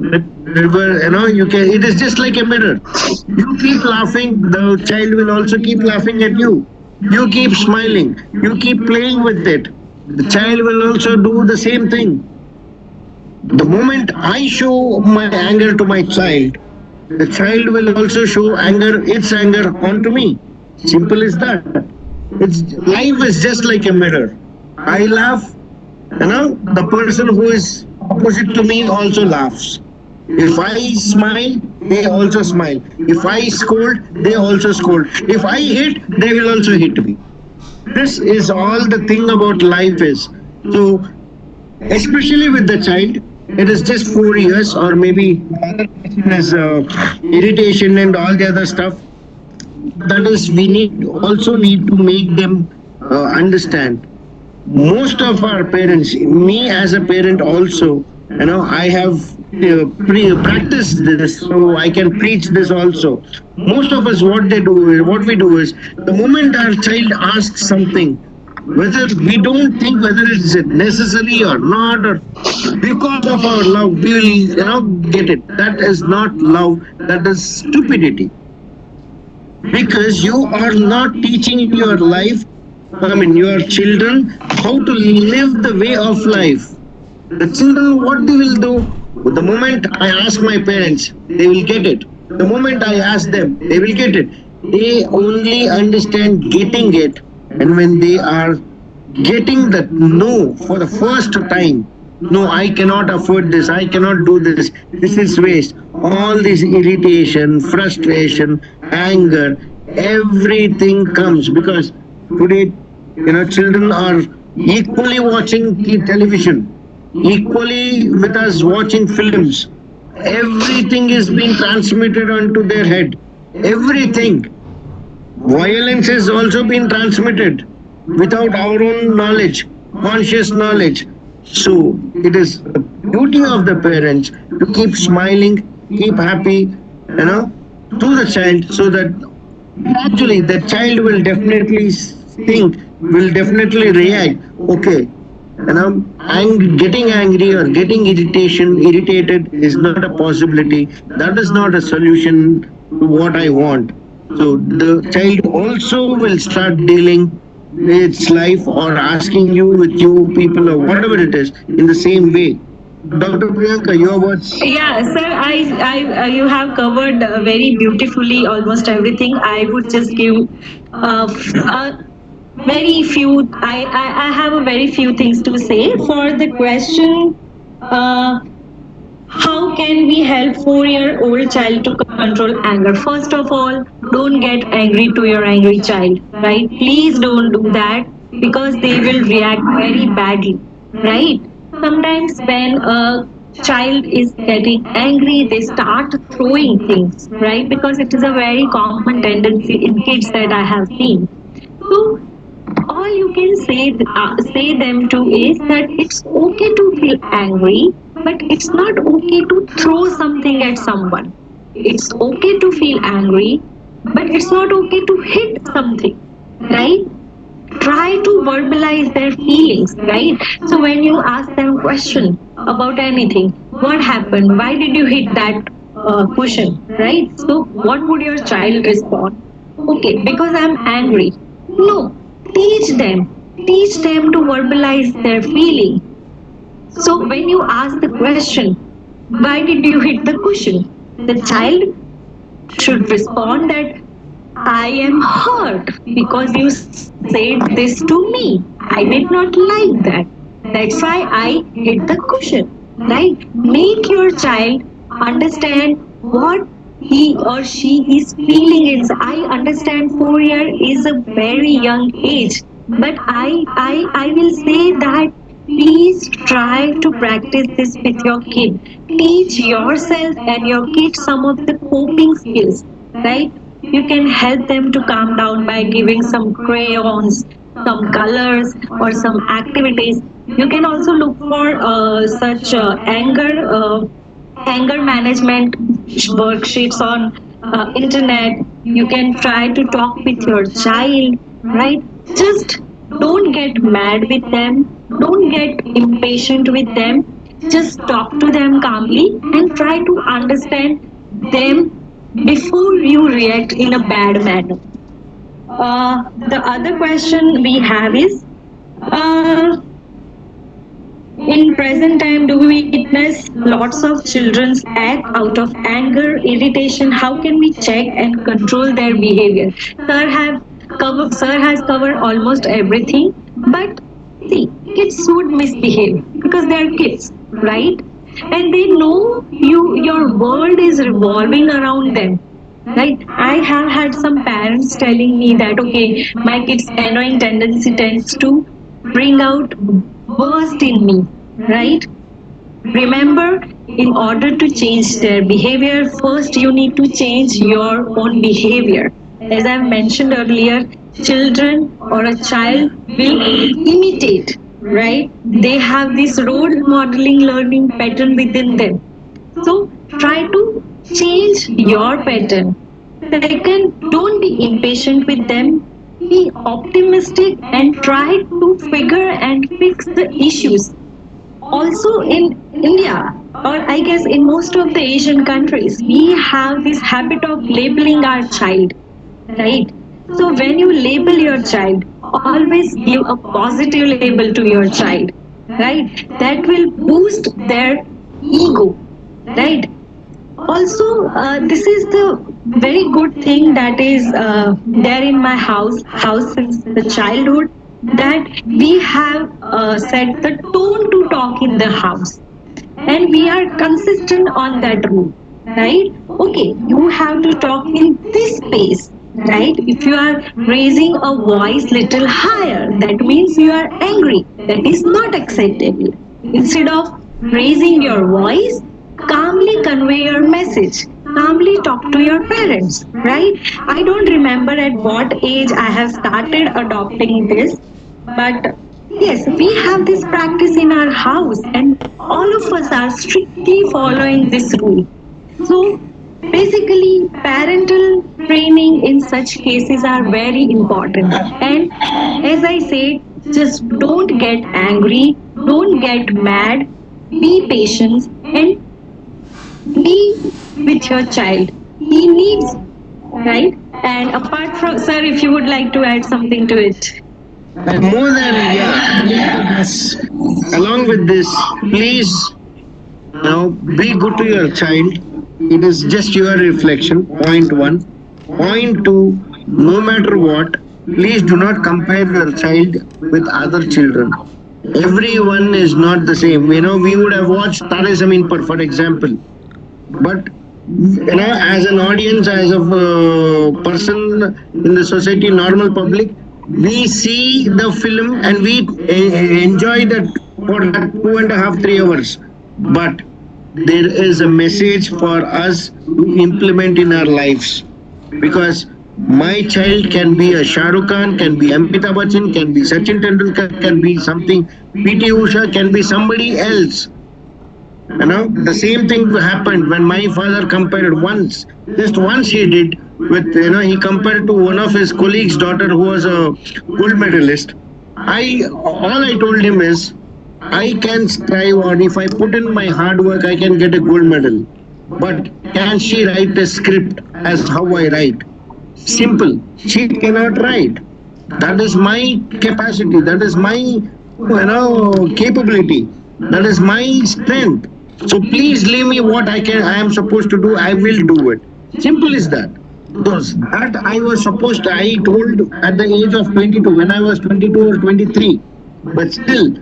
it is just like a mirror. You keep laughing, the child will also keep laughing at you. You keep smiling, you keep playing with it, the child will also do the same thing. The moment I show my anger to my child, the child will also show its anger onto me. Simple as that. Life is just like a mirror. I laugh, the person who is opposite to me also laughs. If I smile, they also smile. If I scold, they also scold. If I hit, they will also hit me. This is all the thing about life is. So, especially with the child, it is just 4 years or maybe is irritation and all the other stuff. That is, we also need to make them understand. Most of our parents, me as a parent also, I have practiced this, so I can preach this also. Most of us, what we do is, the moment our child asks something, whether we don't think whether it's necessary or not, or because of our love, we will, get it. That is not love. That is stupidity. Because you are not teaching your your children how to live the way of life. The children, what they will do, the moment I ask my parents, they will get it. The moment I ask them, they will get it. They only understand getting it. And when they are getting that no for the first time, no, I cannot afford this, I cannot do this is waste. All this irritation, frustration, anger, everything comes because today, children are equally watching television, equally with us watching films. Everything is being transmitted onto their head. Everything. Violence has also been transmitted without our own knowledge, conscious knowledge. So it is the duty of the parents to keep smiling, keep happy, to the child, so that actually the child will definitely think, will definitely react. Okay, getting angry or getting irritated is not a possibility. That is not a solution to what I want. So the child also will start dealing its life or asking you with you people or whatever it is in the same way. Dr. Priyanka, your words. Yeah, sir, you have covered very beautifully almost everything. I would just give very few. I have a very few things to say for the question. How can we help 4-year-old child to control anger? First of all, don't get angry to your angry child, right? Please don't do that because they will react very badly, right? Sometimes when a child is getting angry, they start throwing things, right? Because it is a very common tendency in kids that I have seen. So all you can say them to is that it's okay to feel angry, but it's not okay to throw something at someone. It's okay to feel angry, but it's not okay to hit something, right? try to verbalize their feelings, right? So when you ask them question about anything, what happened, why did you hit that cushion, right? So what would your child respond? Okay, because I'm angry. No, teach them. Teach them to verbalize their feeling. So when you ask the question, why did you hit the cushion? The child should respond that I am hurt because you said this to me. I did not like that. That's why I hit the cushion. Right? Make your child understand what he or she is feeling. I understand 4 year is a very young age, but I will say that please try to practice this with your kid. Teach yourself and your kid some of the coping skills, right? You can help them to calm down by giving some crayons, some colors, or some activities. You can also look for such anger management worksheets on internet. You can try to talk with your child, right? Just don't get mad with them, don't get impatient with them. Just talk to them calmly and try to understand them before you react in a bad manner. The other question we have is, uh, in present time, do we witness lots of children act out of anger, irritation? How can we check and control their behavior? Sir has covered almost everything, but see, kids would misbehave because they are kids, right? And they know your world is revolving around them. Right? I have had some parents telling me that okay, my kid's annoying tendency tends to bring out worst in me, right? Remember, in order to change their behavior, first you need to change your own behavior. As I've mentioned earlier, children or a child will imitate, right? They have this role modeling learning pattern within them. So try to change your pattern. Second, don't be impatient with them. Be optimistic and try to figure and fix the issues. Also, in India, or I guess in most of the Asian countries, we have this habit of labeling our child, right? So, when you label your child, always give a positive label to your child, right? That will boost their ego, right? Also, this is the very good thing that is there in my house since the childhood, that we have set the tone to talk in the house, and we are consistent on that rule, right? Okay, you have to talk in this pace, right? If you are raising a voice little higher, that means you are angry. That is not acceptable. Instead of raising your voice, calmly convey your message. Calmly talk to your parents, right? I don't remember at what age I have started adopting this, but yes, we have this practice in our house, and all of us are strictly following this rule. So basically, parental training in such cases are very important. And as I said, just don't get angry, don't get mad, be patient, and be with your child. He needs, right? And apart from, sir, if you would like to add something to it. And more than, yeah, yes. Along with this, please, be good to your child. It is just your reflection. Point one. Point two, no matter what, please do not compare your child with other children. Everyone is not the same. We would have watched Tare Zameen Par, for example. But as an audience, as a person in the society, normal public, we see the film and we enjoy that for that 2.5, 3 hours. But there is a message for us to implement in our lives, because my child can be a Shah Rukh Khan, can be Amitabh Bachchan, can be Sachin Tendulkar, can be something, PT Usha, can be somebody else. The same thing happened when my father compared once, just once he did with, he compared to one of his colleagues' daughter who was a gold medalist. All I told him is, I can strive on, if I put in my hard work, I can get a gold medal. But can she write a script as how I write? Simple. She cannot write. That is my capacity. That is my, capability. That is my strength. So please leave me what I am supposed to do. I will do it. Simple is that. Because that I was supposed to, I told at the age of 22, when I was 22 or 23. But still,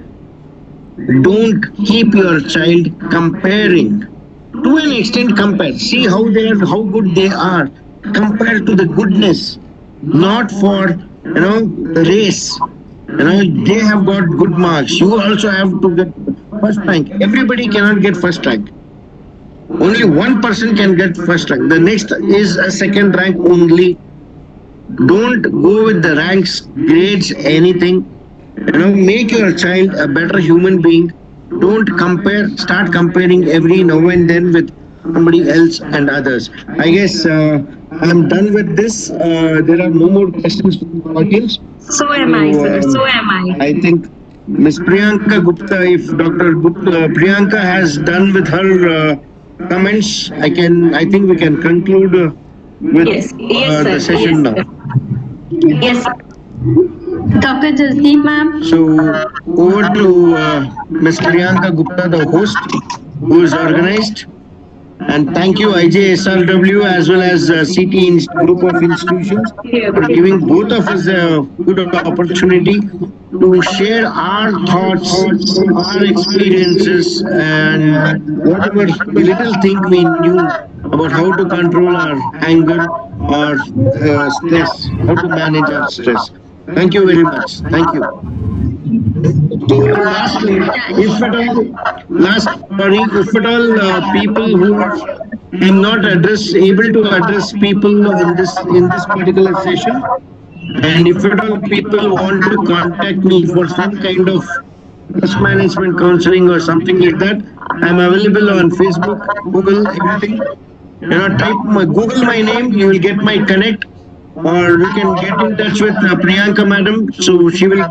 don't keep your child comparing. To an extent, compare. See how good they are. Compare to the goodness, not for the race. They have got good marks. You also have to get first rank. Everybody cannot get first rank. Only one person can get first rank. The next is a second rank only. Don't go with the ranks, grades, anything. Make your child a better human being. Don't start comparing every now and then with somebody else and others. I guess I'm done with this. There are no more questions from the audience. So am I, sir. So am I. I think Ms. Priyanka Gupta, if Dr. Priyanka has done with her comments, I think we can conclude with the session now. Yes, sir. Dr. Jasdeep ma'am. So over to Ms. Priyanka Gupta, the host, who is organized. And thank you IJASRW as well as CT group of institutions for giving both of us a good opportunity to share our thoughts, our experiences, and whatever little thing we knew about how to control our anger or stress, how to manage our stress. Thank you very much. Thank you. So lastly, if at all people who I'm not able to address people in this particular session, and if at all people want to contact me for some kind of risk management counseling or something like that, I'm available on Facebook, Google, everything. Google my name, you will get my connect, or you can get in touch with Priyanka madam, so she will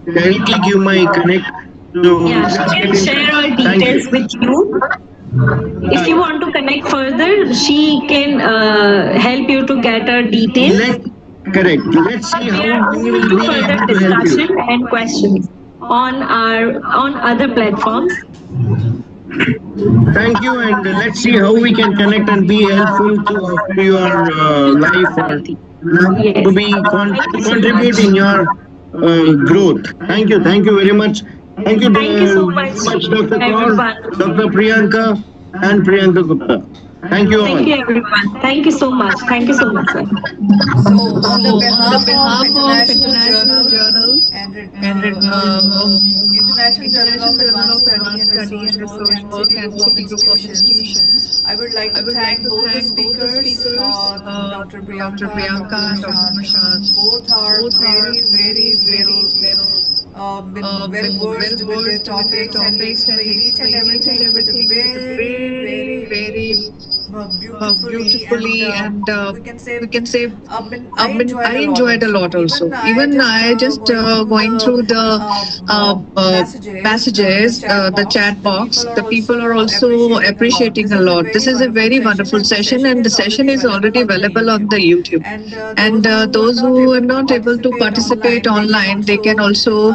directly give my connect. So Yeah, she can share our details with you. If you want to connect further, she can help you to get our details. Correct. Let's see We are how we will open to be further able to help you. discussion and questions on other platforms. Thank you, and let's see how we can connect and be helpful to your life, or to be contribute in your growth. Thank you very much. Thank you, Thank you so much, Dr. Kaur, everyone. Dr. Priyanka, and Priyanka Gupta. Thank you all. Thank you, everyone. Thank you so much. Thank you so much, sir. So, on the behalf of International Journal and International Journal of Advanced Study and Research Work and City Group of Institutions, I would like to thank both the speakers, Dr. Priyanka and Dr. Prashant. Both are very, very been well versed with their topics and explain each and everything with a very beautifully, and we can say I enjoyed a lot also. Even I just going through the messages, the chat box, the people are also appreciating a lot. This is a very wonderful session, and the session is already available on the YouTube. And those who are not able to participate online, they can also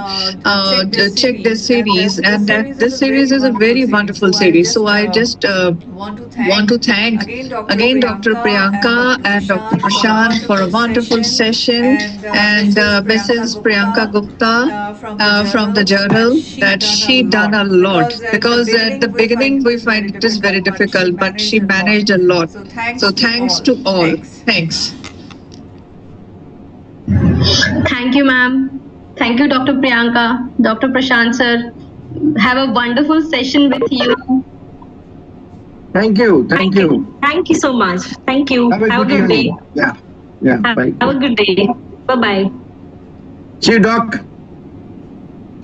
check this series. And this series is a very wonderful series. So I just want to thank again Dr. Priyanka and Dr. Prashant for a wonderful session, and Mrs. Priyanka Gupta from the journal, that she done a lot, because at the beginning we find it is very difficult, but she managed a lot. So thanks to all. Thanks. Thank you, ma'am. Thank you, Dr. Priyanka, Dr. Prashant sir. Have a wonderful session with you. Thank you. Thank you. Thank you so much. Thank you. Have a good day. Yeah. Bye. Have a good day. Bye bye. See you, Doc.